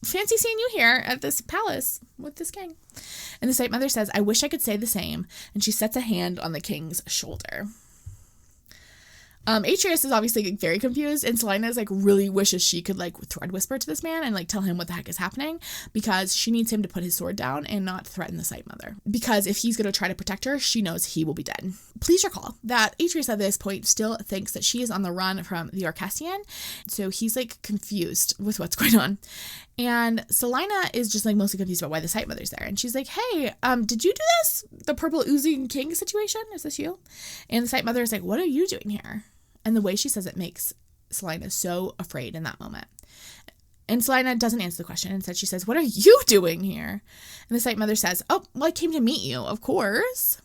fancy seeing you here at this palace with this king. And the Sight Mother says, I wish I could say the same. And she sets a hand on the king's shoulder. Atrius is obviously very confused, and Sylina is really wishes she could thread whisper to this man and tell him what the heck is happening, because she needs him to put his sword down and not threaten the Sight Mother. Because if he's going to try to protect her, she knows he will be dead. Please recall that Atrius at this point still thinks that she is on the run from the Archellan, so he's confused with what's going on. And Sylina is just mostly confused about why the Sight Mother's there. And she's like, hey, did you do this? The purple oozing king situation? Is this you? And the Sight Mother is like, what are you doing here? And the way she says it makes Sylina so afraid in that moment. And Sylina doesn't answer the question. Instead, she says, what are you doing here? And the Sight Mother says, oh, well, I came to meet you, of course.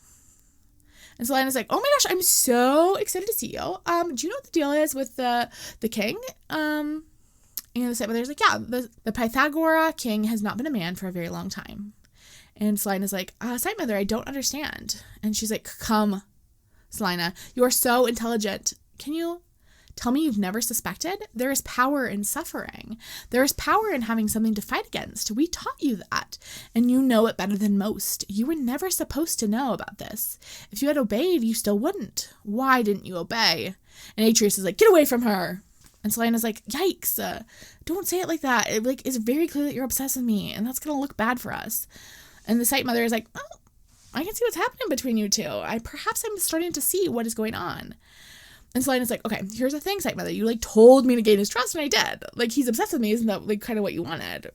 And Sylina's like, oh my gosh, I'm so excited to see you. Do you know what the deal is with the king? And the Sight Mother's like, yeah, the Pythora King has not been a man for a very long time. And Sylina's like, Sight Mother, I don't understand. And she's like, come, Sylina, you are so intelligent. Can you tell me you've never suspected? There is power in suffering. There is power in having something to fight against. We taught you that, and you know it better than most. You were never supposed to know about this. If you had obeyed, you still wouldn't. Why didn't you obey? And Atrius is like, get away from her. And Sylina's like, yikes, don't say it like that. It is very clear that you're obsessed with me, and that's going to look bad for us. And the Sight Mother is like, oh, I can see what's happening between you two. Perhaps I'm starting to see what is going on. And Sylina's like, okay, here's the thing, Sight Mother. You told me to gain his trust, and I did. He's obsessed with me. Isn't that kind of what you wanted?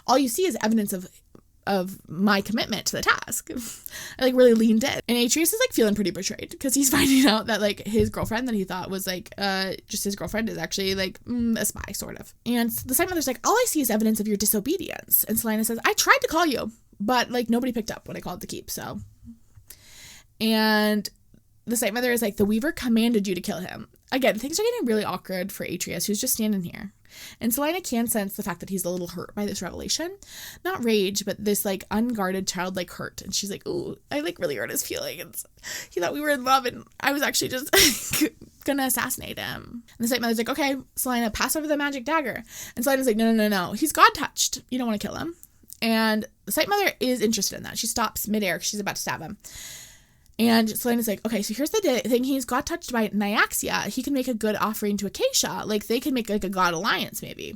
All you see is evidence of my commitment to the task. I really leaned in. And Atrius is feeling pretty betrayed, because he's finding out that his girlfriend that he thought was just his girlfriend is actually a spy, sort of. And the Sight Mother's like, all I see is evidence of your disobedience. And Sylina says, I tried to call you, but nobody picked up when I called to keep, so. And the Sight Mother is like, the Weaver commanded you to kill him. Again, things are getting really awkward for Atrius, who's just standing here. And Sylina can sense the fact that he's a little hurt by this revelation. Not rage, but this unguarded childlike hurt. And she's like, ooh, I really hurt his feelings. He thought we were in love, and I was actually just gonna assassinate him. And the Sight Mother's like, okay, Sylina, pass over the magic dagger. And Sylina's like, no. He's God-touched. You don't want to kill him. And the Sight Mother is interested in that. She stops midair because she's about to stab him. And Sylina's like, okay, so here's the thing. He's God touched by Nyaxia. He can make a good offering to Acacia. They can make a God alliance, maybe.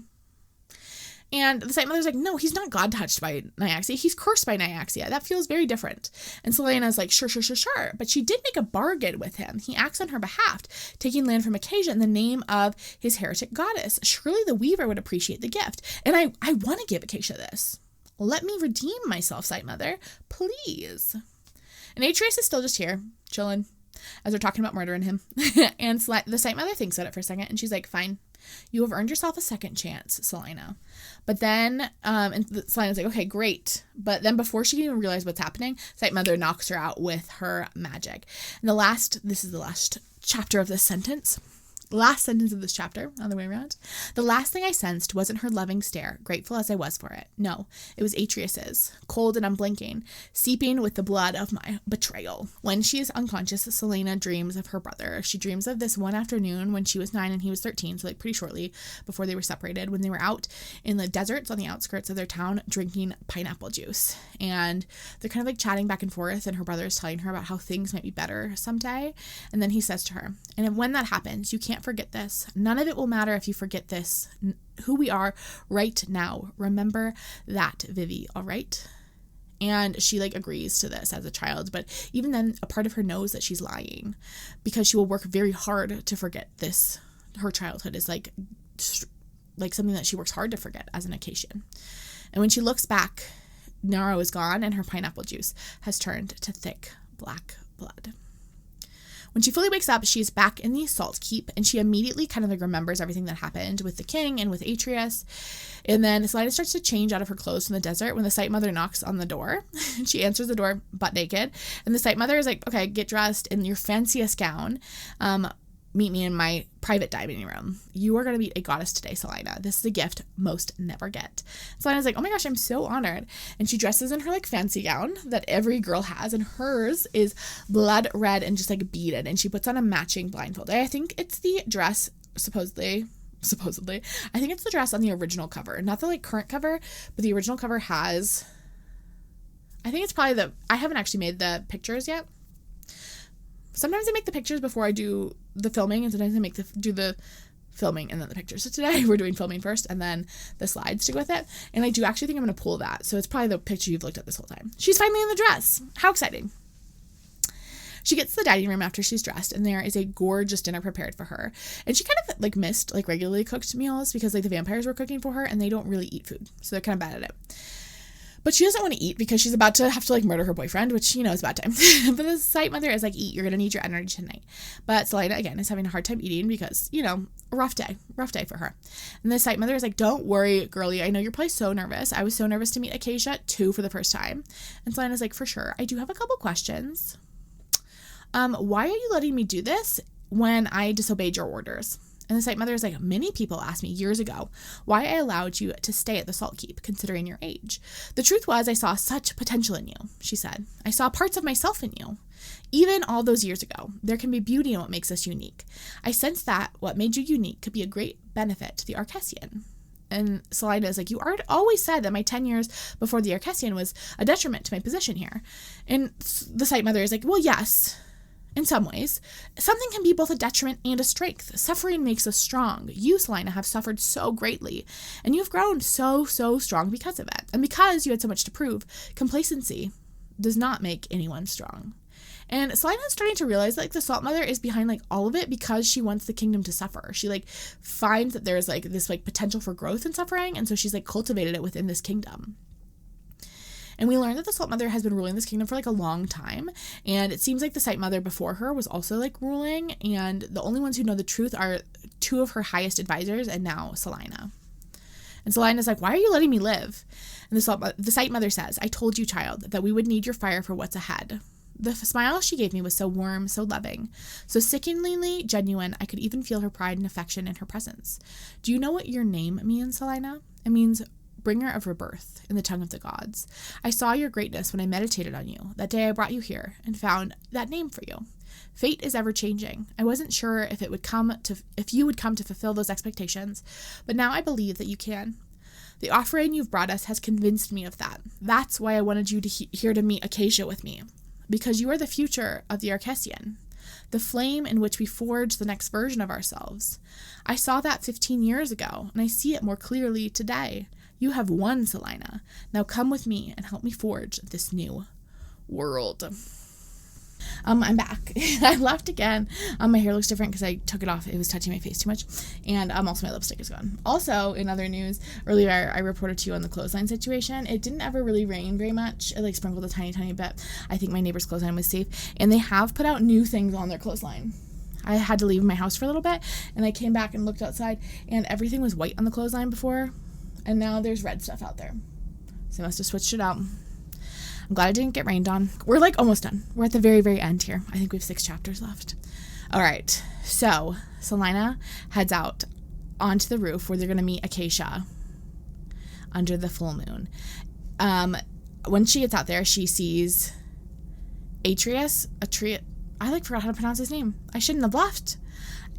And the Sight Mother's like, no, he's not God touched by Nyaxia. He's cursed by Nyaxia. That feels very different. And Sylina's like, sure. But she did make a bargain with him. He acts on her behalf, taking land from Acacia in the name of his heretic goddess. Surely the Weaver would appreciate the gift. And I want to give Acacia this. Let me redeem myself, Sight Mother. Please. And Atrius is still just here, chilling, as they're talking about murdering him. And the Sight Mother thinks about it for a second, and she's like, fine, you have earned yourself a second chance, Sylina. But then, and Sylina's like, okay, great. But then before she can even realize what's happening, Sight Mother knocks her out with her magic. And this is the last chapter of this sentence. Last sentence of this chapter, other way around. The last thing I sensed wasn't her loving stare, grateful as I was for it. No, it was Atrius's, cold and unblinking, seeping with the blood of my betrayal. When she is unconscious, Sylina dreams of her brother. She dreams of this one afternoon when she was 9 and he was 13, so pretty shortly before they were separated, when they were out in the deserts on the outskirts of their town drinking pineapple juice. And they're kind of chatting back and forth, and her brother is telling her about how things might be better someday. And then he says to her, and when that happens, you can't forget this. None of it will matter if you forget this. Who we are right now. Remember that, Vivi, all right? And she agrees to this as a child, but even then a part of her knows that she's lying, because she will work very hard to forget this. Her childhood is something that she works hard to forget as an occasion. And when she looks back, Naro is gone and her pineapple juice has turned to thick black blood. When she fully wakes up, she's back in the Salt Keep, and she immediately kind of remembers everything that happened with the king and with Atrius. And then Sylina starts to change out of her clothes from the desert when the Sight Mother knocks on the door. She answers the door butt naked, and the Sight Mother is like, okay, get dressed in your fanciest gown. Meet me in my private dining room. You are going to meet a goddess today, Sylina. This is a gift most never get. Sylina's like, oh my gosh, I'm so honored. And she dresses in her fancy gown that every girl has, and hers is blood red and just beaded. And she puts on a matching blindfold. I think it's the dress, supposedly, supposedly. I think it's the dress on the original cover, not the like current cover, but the original cover has, I think it's probably I haven't actually made the pictures yet. Sometimes I make the pictures before I do the filming, and sometimes I do the filming and then the pictures. So today we're doing filming first and then the slides to go with it. And I do actually think I'm going to pull that. So it's probably the picture you've looked at this whole time. She's finally in the dress. How exciting. She gets to the dining room after she's dressed, and there is a gorgeous dinner prepared for her. And she kind of like missed like regularly cooked meals because like the vampires were cooking for her and they don't really eat food. So they're kind of bad at it. But she doesn't want to eat because she's about to have to like murder her boyfriend, which, is about time. But the site mother is like, eat, you're going to need your energy tonight. But Sylina, again, is having a hard time eating because, a rough day for her. And the site mother is like, don't worry, girlie. I know you're probably so nervous. I was so nervous to meet Acacia too for the first time. And Sylina's like, for sure. I do have a couple questions. Why are you letting me do this when I disobeyed your orders? And the site mother is like, many people asked me years ago why I allowed you to stay at the Salt Keep, considering your age. The truth was I saw such potential in you, she said. I saw parts of myself in you. Even all those years ago, there can be beauty in what makes us unique. I sensed that what made you unique could be a great benefit to the Archellan. And Sylina is like, you always said that my 10 years before the Archellan was a detriment to my position here. And the site mother is like, well, yes. In some ways, something can be both a detriment and a strength. Suffering makes us strong. You, Sylina, have suffered so greatly, and you've grown so strong because of it. And because you had so much to prove, complacency does not make anyone strong. And Sylina is starting to realize like the Salt Mother is behind like all of it because she wants the kingdom to suffer. She like finds that there's like this like potential for growth in suffering, and so she's like cultivated it within this kingdom. And we learned that the Salt Mother has been ruling this kingdom for like a long time. And it seems like the Site Mother before her was also like ruling. And the only ones who know the truth are two of her highest advisors and now Sylina. And Sylina's like, why are you letting me live? And the Site Mother says, I told you, child, that we would need your fire for what's ahead. The smile she gave me was so warm, so loving, so sickeningly genuine, I could even feel her pride and affection in her presence. Do you know what your name means, Sylina? It means bringer of rebirth in the tongue of the gods. I saw your greatness when I meditated on you. That day I brought you here and found that name for you. Fate is ever changing. I wasn't sure if you would come to fulfill those expectations, but now I believe that you can. The offering you've brought us has convinced me of that. That's why I wanted you to here to meet Acacia with me, because you are the future of the Archellan, the flame in which we forge the next version of ourselves. I saw that 15 years ago, and I see it more clearly today. You have won, Sylina. Now come with me and help me forge this new world. I'm back. I left again. My hair looks different because I took it off. It was touching my face too much. And also my lipstick is gone. Also, in other news, earlier I reported to you on the clothesline situation. It didn't ever really rain very much. It like sprinkled a tiny bit. I think my neighbor's clothesline was safe. And they have put out new things on their clothesline. I had to leave my house for a little bit, and I came back and looked outside, and everything was white on the clothesline before. And now there's red stuff out there. So I must have switched it out. I'm glad I didn't get rained on. We're like almost done. We're at the very end here. I think we have 6 chapters left. All right. So Sylina heads out onto the roof where they're going to meet Acacia under the full moon. When she gets out there, she sees Atrius. I forgot how to pronounce his name. I shouldn't have left.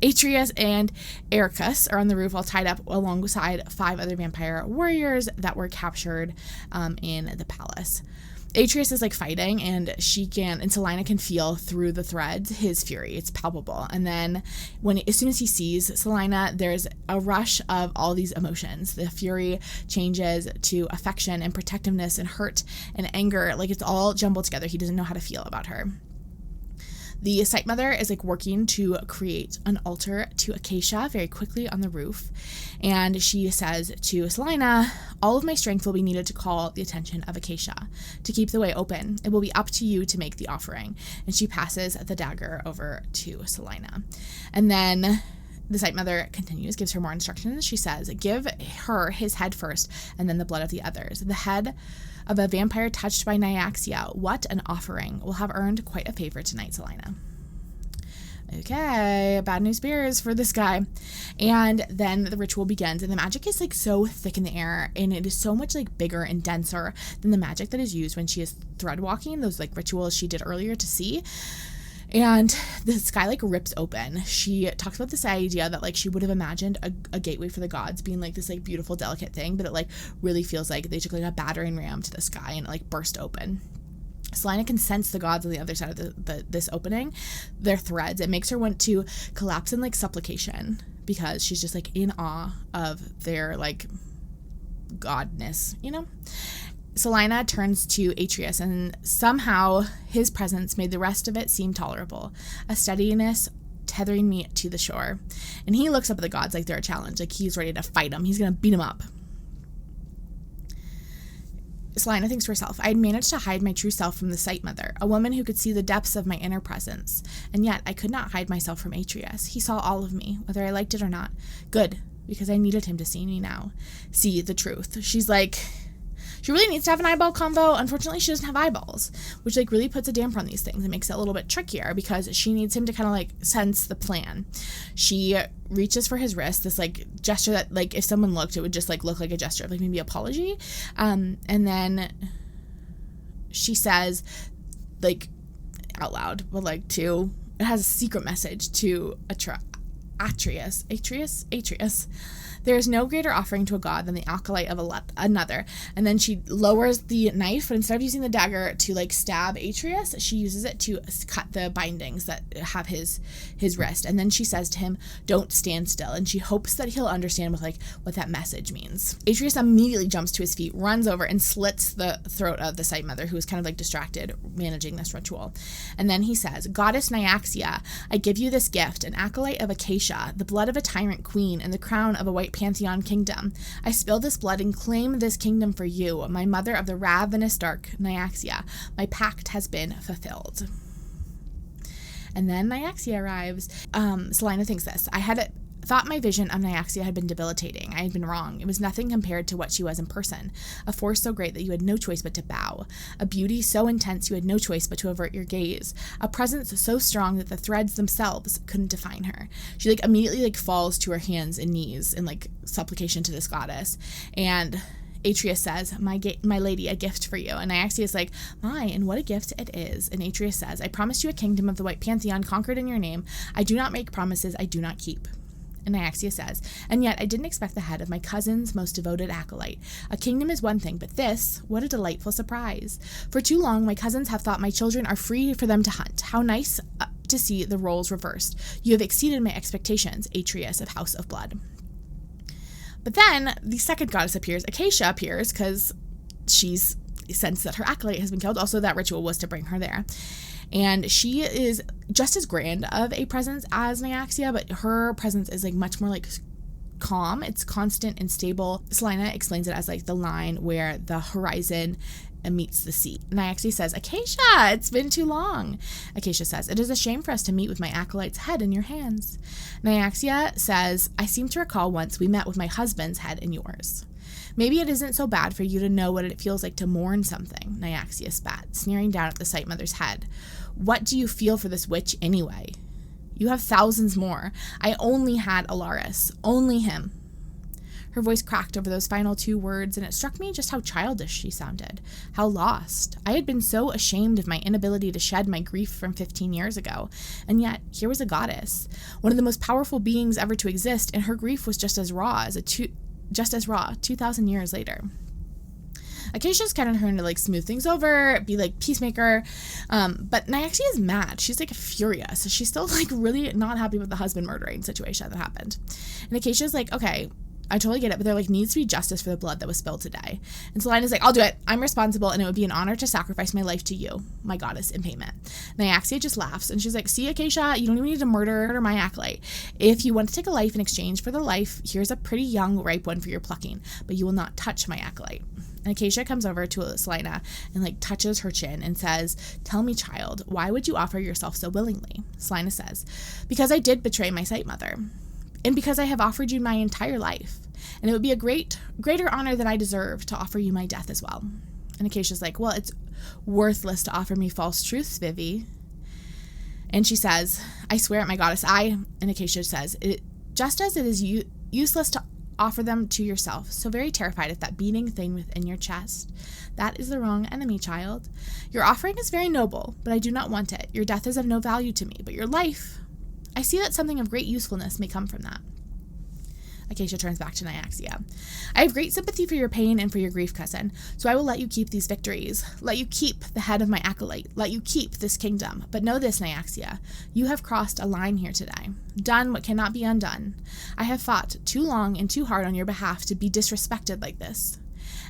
Atrius and Archellan are on the roof all tied up alongside 5 other vampire warriors that were captured in the palace. Atrius is like fighting, and Sylina can feel through the threads his fury. It's palpable. And then as soon as he sees Sylina, there's a rush of all these emotions. The fury changes to affection and protectiveness and hurt and anger. Like it's all jumbled together. He doesn't know how to feel about her. The Site Mother is like working to create an altar to Acacia very quickly on the roof. And she says to Sylina, all of my strength will be needed to call the attention of Acacia. To keep the way open, it will be up to you to make the offering. And she passes the dagger over to Sylina. And then the Site Mother continues, gives her more instructions. She says, give her his head first, and then the blood of the others. The head of a vampire touched by Nyaxia. What an offering. Will have earned quite a favor tonight, Sylina. Okay, bad news bears for this guy. And then the ritual begins, and the magic is like so thick in the air, and it is so much like bigger and denser than the magic that is used when she is thread walking, those like rituals she did earlier to see. And the sky like rips open. She talks about this idea that like she would have imagined a gateway for the gods being like this like beautiful, delicate thing, but it like really feels like they took like a battering ram to the sky and it like burst open. Sylina can sense the gods on the other side of this opening, their threads. It makes her want to collapse in like supplication because she's just like in awe of their like godness, you know? Sylina turns to Atrius, and somehow his presence made the rest of it seem tolerable, a steadiness tethering me to the shore. And he looks up at the gods like they're a challenge, like he's ready to fight them. He's going to beat them up. Sylina thinks to herself, I had managed to hide my true self from the Sight Mother, a woman who could see the depths of my inner presence. And yet I could not hide myself from Atrius. He saw all of me, whether I liked it or not. Good, because I needed him to see me now. See the truth. She's like... She really needs to have an eyeball convo. Unfortunately, she doesn't have eyeballs, which like really puts a damper on these things. It makes it a little bit trickier because she needs him to kind of like sense the plan. She reaches for his wrist, this like gesture that like if someone looked, it would just like look like a gesture of like maybe apology. And then she says like out loud, but like it has a secret message to Atrius. There is no greater offering to a god than the acolyte of another. And then she lowers the knife, but instead of using the dagger to like stab Atrius, she uses it to cut the bindings that have his wrist. And then she says to him, don't stand still. And she hopes that he'll understand what that message means. Atrius immediately jumps to his feet, runs over and slits the throat of the Sight Mother, who is kind of like distracted managing this ritual. And then he says, Goddess Nyaxia, I give you this gift, an acolyte of Acacia, the blood of a tyrant queen, and the crown of a white pantheon kingdom. I spill this blood and claim this kingdom for you, my mother of the ravenous dark Nyaxia. My pact has been fulfilled. And then Nyaxia arrives. Sylina thinks this. I had thought my vision of Nyaxia had been debilitating. I had been wrong. It was nothing compared to what she was in person. A force so great that you had no choice but to bow. A beauty so intense you had no choice but to avert your gaze. A presence so strong that the threads themselves couldn't define her. She like immediately like falls to her hands and knees in like supplication to this goddess. And Atrius says, my lady, a gift for you. And Nyaxia is like, my, and what a gift it is. And Atrius says, I promised you a kingdom of the white pantheon conquered in your name. I do not make promises I do not keep. And Nyaxia says, and yet I didn't expect the head of my cousin's most devoted acolyte. A kingdom is one thing, but this, what a delightful surprise. For too long, my cousins have thought my children are free for them to hunt. How nice to see the roles reversed. You have exceeded my expectations, Atrius of House of Blood. But then the second goddess appears. Acacia appears because she's sensed that her acolyte has been killed. Also, that ritual was to bring her there. And she is just as grand of a presence as Nyaxia, but her presence is like much more like calm. It's constant and stable. Sylina explains it as like the line where the horizon meets the sea. Nyaxia says, Acacia, it's been too long. Acacia says, it is a shame for us to meet with my acolyte's head in your hands. Nyaxia says, I seem to recall once we met with my husband's head in yours. Maybe it isn't so bad for you to know what it feels like to mourn something, Nyaxia spat, sneering down at the Sight Mother's head. What do you feel for this witch anyway? You have thousands more. I only had Alaris. Only him. Her voice cracked over those final two words, and it struck me just how childish she sounded. How lost. I had been so ashamed of my inability to shed my grief from 15 years ago. And yet, here was a goddess. One of the most powerful beings ever to exist, and her grief was just as raw 2,000 years later. Acacia's kind of trying to like smooth things over, be like peacemaker, but Nyaxia is mad. She's like furious. She's still like really not happy with the husband murdering situation that happened. And Acacia's like, okay, I totally get it, but there like needs to be justice for the blood that was spilled today. And Sylina's like, I'll do it. I'm responsible, and it would be an honor to sacrifice my life to you, my goddess, in payment. Nyaxia just laughs, and she's like, see, Acacia, you don't even need to murder my acolyte. If you want to take a life in exchange for the life, here's a pretty young, ripe one for your plucking, but you will not touch my acolyte. And Acacia comes over to Sylina and like touches her chin and says, tell me, child, why would you offer yourself so willingly? Sylina says, because I did betray my Sight Mother. And because I have offered you my entire life. And it would be a greater honor than I deserve to offer you my death as well. And Acacia's like, well, it's worthless to offer me false truths, Vivi. And she says, I swear at my goddess, and Acacia says, just as it is useless to offer them to yourself, so very terrified at that beating thing within your chest. That is the wrong enemy, child. Your offering is very noble, but I do not want it. Your death is of no value to me, but your life, I see that something of great usefulness may come from that. Acacia turns back to Nyaxia. I have great sympathy for your pain and for your grief, cousin, so I will let you keep these victories. Let you keep the head of my acolyte. Let you keep this kingdom. But know this, Nyaxia. You have crossed a line here today. Done what cannot be undone. I have fought too long and too hard on your behalf to be disrespected like this.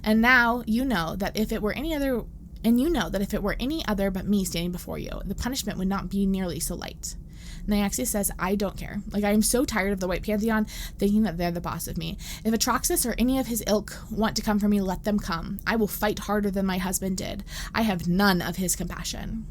And now you know that if it were any other but me standing before you, the punishment would not be nearly so light. Nyaxia says, I don't care. I am so tired of the White Pantheon thinking that they're the boss of me. If Atraxus or any of his ilk want to come for me, let them come. I will fight harder than my husband did. I have none of his compassion.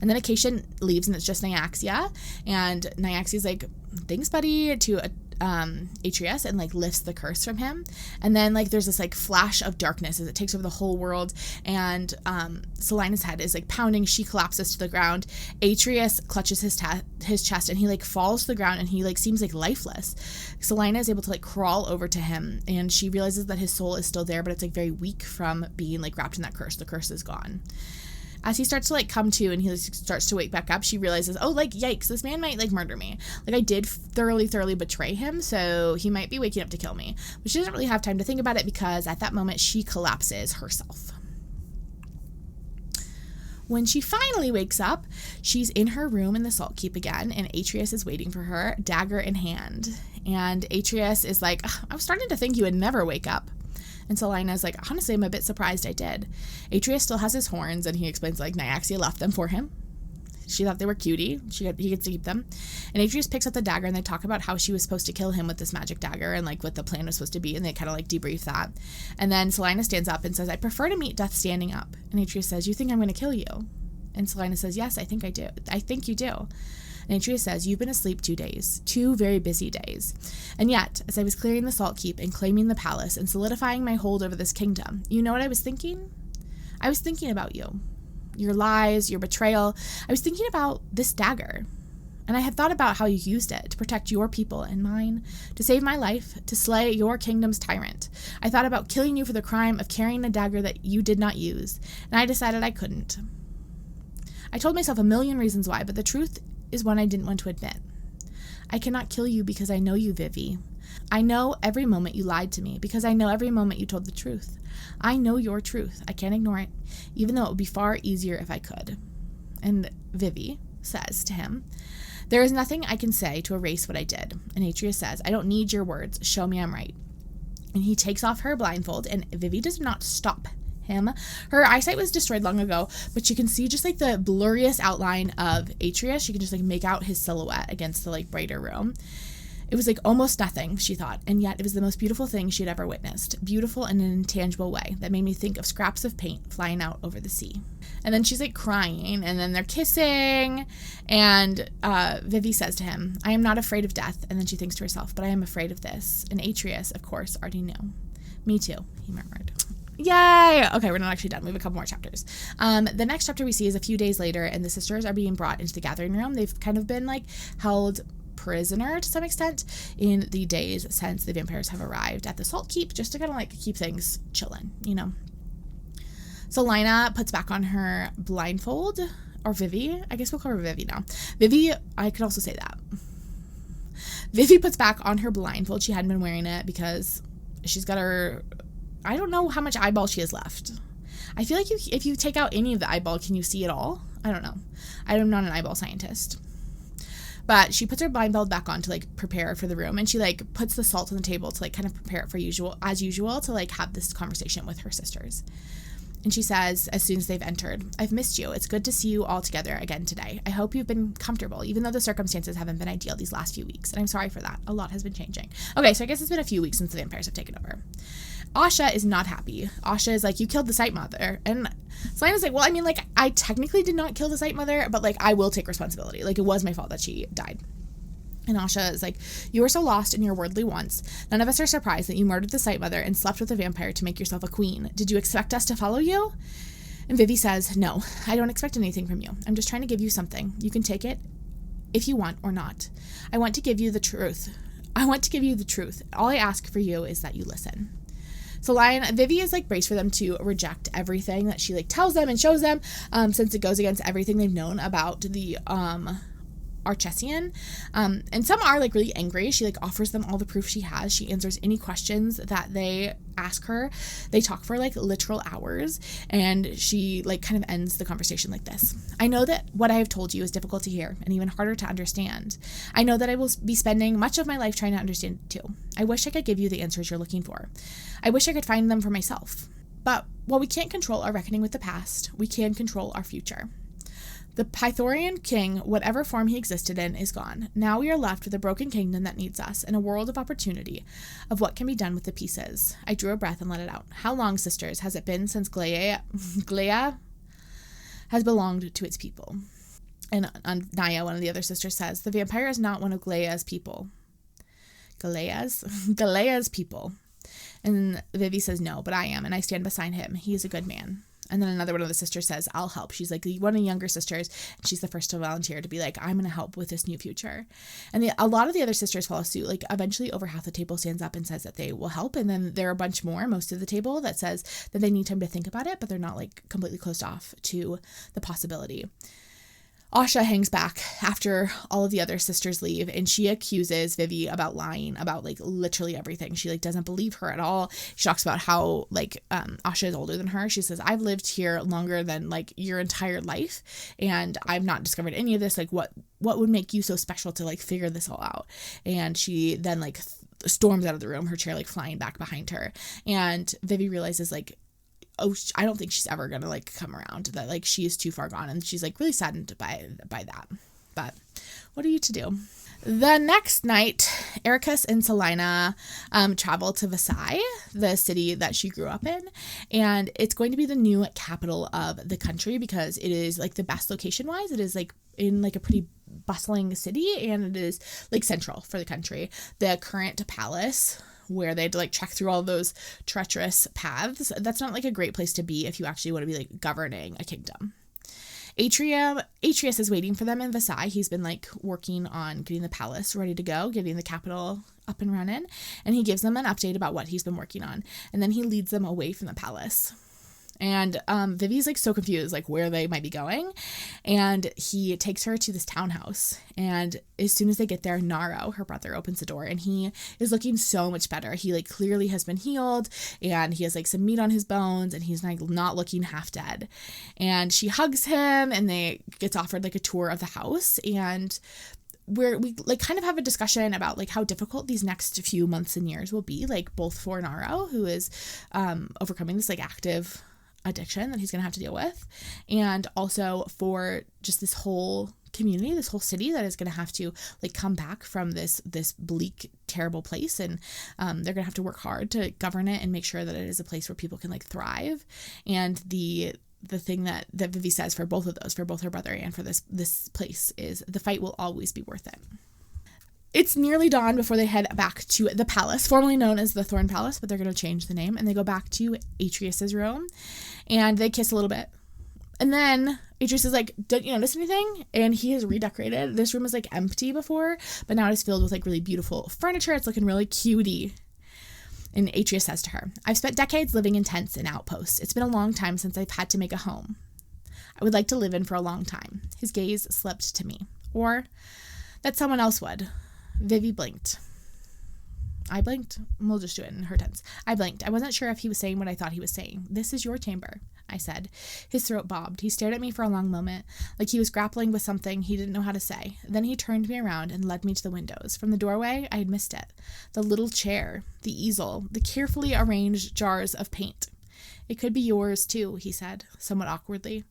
And then Acacia leaves, and it's just Nyaxia. And Nyaxia's like, thanks, buddy, to Atrius, and lifts the curse from him. And then there's this flash of darkness as it takes over the whole world, and Sylina's head is pounding. She collapses to the ground. Atrius clutches his chest, and he falls to the ground, and he seems lifeless. Sylina is able to crawl over to him, and she realizes that his soul is still there, but it's very weak from being wrapped in that curse. The curse is gone. As he starts to come to, and he starts to wake back up, she realizes, oh, yikes, this man might murder me. I did thoroughly betray him, so he might be waking up to kill me. But she doesn't really have time to think about it, because at that moment she collapses herself. When she finally wakes up, she's in her room in the Salt Keep again, and Atrius is waiting for her, dagger in hand. And Atrius is like, I was starting to think you would never wake up. And Sylina's like, honestly, I'm a bit surprised I did. Atrius still has his horns, and he explains Nyaxia left them for him. She thought they were cutie. He gets to keep them. And Atrius picks up the dagger, and they talk about how she was supposed to kill him with this magic dagger, and what the plan was supposed to be, and they kind of debrief that. And then Sylina stands up and says, I prefer to meet death standing up. And Atrius says, you think I'm going to kill you? And Sylina says, yes, I think I do. I think you do. And Atrius says, you've been asleep 2 days, 2 very busy days. And yet, as I was clearing the Salt Keep and claiming the palace and solidifying my hold over this kingdom, you know what I was thinking? I was thinking about you. Your lies, your betrayal. I was thinking about this dagger. And I had thought about how you used it to protect your people and mine, to save my life, to slay your kingdom's tyrant. I thought about killing you for the crime of carrying a dagger that you did not use, and I decided I couldn't. I told myself a million reasons why, but the truth is one I didn't want to admit. I cannot kill you because I know you, Vivi. I know every moment you lied to me because I know every moment you told the truth. I know your truth. I can't ignore it, even though it would be far easier if I could. And Vivi says to him, there is nothing I can say to erase what I did. And Atrius says, I don't need your words. Show me I'm right. And he takes off her blindfold, and Vivi does not stop him. Her eyesight was destroyed long ago, but you can see just the blurriest outline of Atrius. You can just make out his silhouette against the brighter room. It was almost nothing, she thought, and yet it was the most beautiful thing she had ever witnessed. Beautiful in an intangible way that made me think of scraps of paint flying out over the sea. And then she's crying, and then they're kissing, and Vivi says to him, I am not afraid of death. And then she thinks to herself, but I am afraid of this. And Atrius, of course, already knew. Me too, he murmured. Yay! Okay, we're not actually done. We have a couple more chapters. The next chapter we see is a few days later, and the sisters are being brought into the gathering room. They've kind of been held prisoner to some extent in the days since the vampires have arrived at the Salt Keep, just to kind of keep things chilling, Sylina puts back on her blindfold, or Vivi. I guess we'll call her Vivi now. Vivi, I could also say that. Vivi puts back on her blindfold. She hadn't been wearing it because she's got her, I don't know how much eyeball she has left. I feel like if you take out any of the eyeball, can you see it all? I don't know. I'm not an eyeball scientist. But she puts her blindfold back on to prepare for the room, and she puts the salt on the table to kind of prepare it for as usual to have this conversation with her sisters. And she says, as soon as they've entered, I've missed you. It's good to see you all together again today. I hope you've been comfortable, even though the circumstances haven't been ideal these last few weeks. And I'm sorry for that. A lot has been changing. Okay, so I guess it's been a few weeks since the vampires have taken over. Asha is not happy. Asha is you killed the Sight Mother. And Sylina's well, I mean, I technically did not kill the Sight Mother, but I will take responsibility. It was my fault that she died. And Asha is you are so lost in your worldly wants. None of us are surprised that you murdered the Sight Mother and slept with a vampire to make yourself a queen. Did you expect us to follow you? And Vivi says, no, I don't expect anything from you. I'm just trying to give you something. You can take it if you want or not. I want to give you the truth. I want to give you the truth. All I ask for you is that you listen. So Vivi is like braced for them to reject everything that she like tells them and shows them, since it goes against everything they've known about the Archellan. And some are like really angry. She like offers them all the proof she has. She answers any questions that they ask her. They talk for like literal hours, and she like kind of ends the conversation like this. I know that what I have told you is difficult to hear and even harder to understand. I know that I will be spending much of my life trying to understand it too. I wish I could give you the answers you're looking for. I wish I could find them for myself. But while we can't control our reckoning with the past, we can control our future. The Pythora King, whatever form he existed in, is gone. Now we are left with a broken kingdom that needs us, and a world of opportunity, of what can be done with the pieces. I drew a breath and let it out. How long, sisters, has it been since Glea has belonged to its people? And on Naya, one of the other sisters says, the vampire is not one of Galea's people. Galea's people. And Vivi says, no, but I am, and I stand beside him. He is a good man. And then another one of the sisters says, I'll help. She's like one of the younger sisters, and she's the first to volunteer to be like, I'm going to help with this new future. And a lot of the other sisters follow suit. Like eventually over half the table stands up and says that they will help. And then there are a bunch more, most of the table, that says that they need time to think about it, but they're not like completely closed off to the possibility. Asha hangs back after all of the other sisters leave, and she accuses Vivi about lying about like literally everything. She like doesn't believe her at all. She talks about how like Asha is older than her. She says, I've lived here longer than like your entire life, and I've not discovered any of this. Like what would make you so special to like figure this all out? And she then like storms out of the room, her chair like flying back behind her, and Vivi realizes like, oh, I don't think she's ever gonna like come around, that like she is too far gone, and she's like really saddened by that. But what are you to do? The next night, Archellan and Sylina travel to Vasai, the city that she grew up in, and it's going to be the new capital of the country because it is like the best location wise. It is like in like a pretty bustling city, and it is like central for the country. The current palace, where they had to like trek through all those treacherous paths, that's not like a great place to be if you actually want to be like governing a kingdom. Atrius is waiting for them in Vasai. He's been like working on getting the palace ready to go, getting the capital up and running, and he gives them an update about what he's been working on, and then he leads them away from the palace. And Vivi's like so confused like where they might be going, and he takes her to this townhouse, and as soon as they get there, Naro, her brother, opens the door, and he is looking so much better. He like clearly has been healed, and he has like some meat on his bones, and he's like not looking half dead. And she hugs him, and they gets offered like a tour of the house, and where we like kind of have a discussion about like how difficult these next few months and years will be, like both for Naro, who is overcoming this like active addiction that he's going to have to deal with, and also for just this whole community, this whole city that is going to have to like come back from this bleak, terrible place, and they're going to have to work hard to govern it and make sure that it is a place where people can like thrive. And the thing that Vivi says for both of those, for both her brother and for this place, is the fight will always be worth it. It's nearly dawn before they head back to the palace, formerly known as the Thorn Palace, but they're going to change the name, and they go back to Atrius's room, and they kiss a little bit. And then Atrius is like, don't you notice anything? And he has redecorated. This room was like empty before, but now it is filled with like really beautiful furniture. It's looking really cutie. And Atrius says to her, I've spent decades living in tents and outposts. It's been a long time since I've had to make a home I would like to live in for a long time. His gaze slipped to me. Or that someone else would. Vivi blinked. I blinked. We'll just do it in her tense. I blinked. I wasn't sure if he was saying what I thought he was saying. This is your chamber, I said. His throat bobbed. He stared at me for a long moment, like he was grappling with something he didn't know how to say. Then he turned me around and led me to the windows. From the doorway, I had missed it. The little chair, the easel, the carefully arranged jars of paint. It could be yours, too, he said, somewhat awkwardly,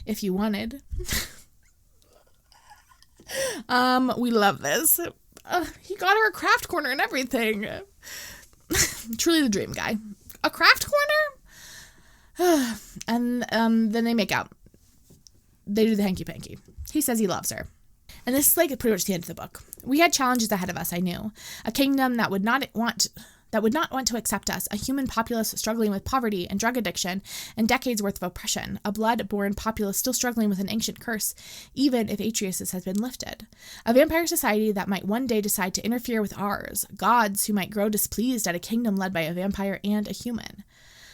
if you wanted. We love this. He got her a craft corner and everything. Truly the dream guy. A craft corner? And then they make out. They do the hanky-panky. He says he loves her. And this is like pretty much the end of the book. We had challenges ahead of us, I knew. A kingdom that would not want that would not want to accept us, a human populace struggling with poverty and drug addiction and decades worth of oppression, a blood-born populace still struggling with an ancient curse, even if Atrius has been lifted. A vampire society that might one day decide to interfere with ours, gods who might grow displeased at a kingdom led by a vampire and a human.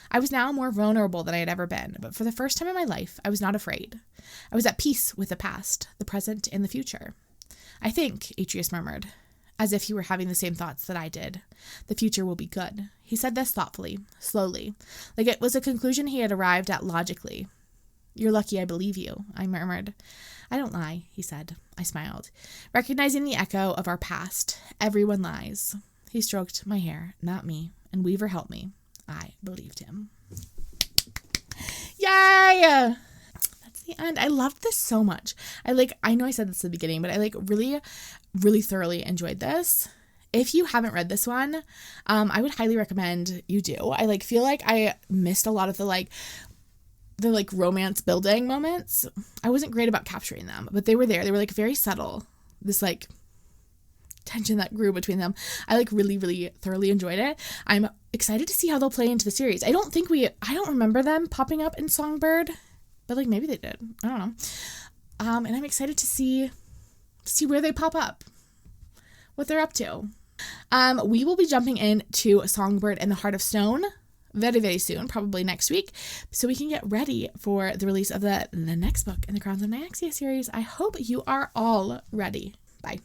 I was now more vulnerable than I had ever been, but for the first time in my life, I was not afraid. I was at peace with the past, the present, and the future. I think, Atrius murmured, as if he were having the same thoughts that I did. The future will be good. He said this thoughtfully, slowly, like it was a conclusion he had arrived at logically. You're lucky I believe you, I murmured. I don't lie, he said. I smiled, recognizing the echo of our past. Everyone lies. He stroked my hair, not me, and Weaver helped me. I believed him. Yay! That's the end. I loved this so much. I know I said this at the beginning, but I really, really thoroughly enjoyed this. If you haven't read this one, I would highly recommend you do. I feel like I missed a lot of the romance building moments. I wasn't great about capturing them, but they were there. They were very subtle. This tension that grew between them. I really, really thoroughly enjoyed it. I'm excited to see how they'll play into the series. I don't remember them popping up in Songbird, but maybe they did. I don't know. And I'm excited to see where they pop up, what they're up to. We will be jumping into Songbird and the Heart of Stone very, very soon, probably next week, so we can get ready for the release of the next book in the Crowns of Nyaxia series. I hope you are all ready. Bye.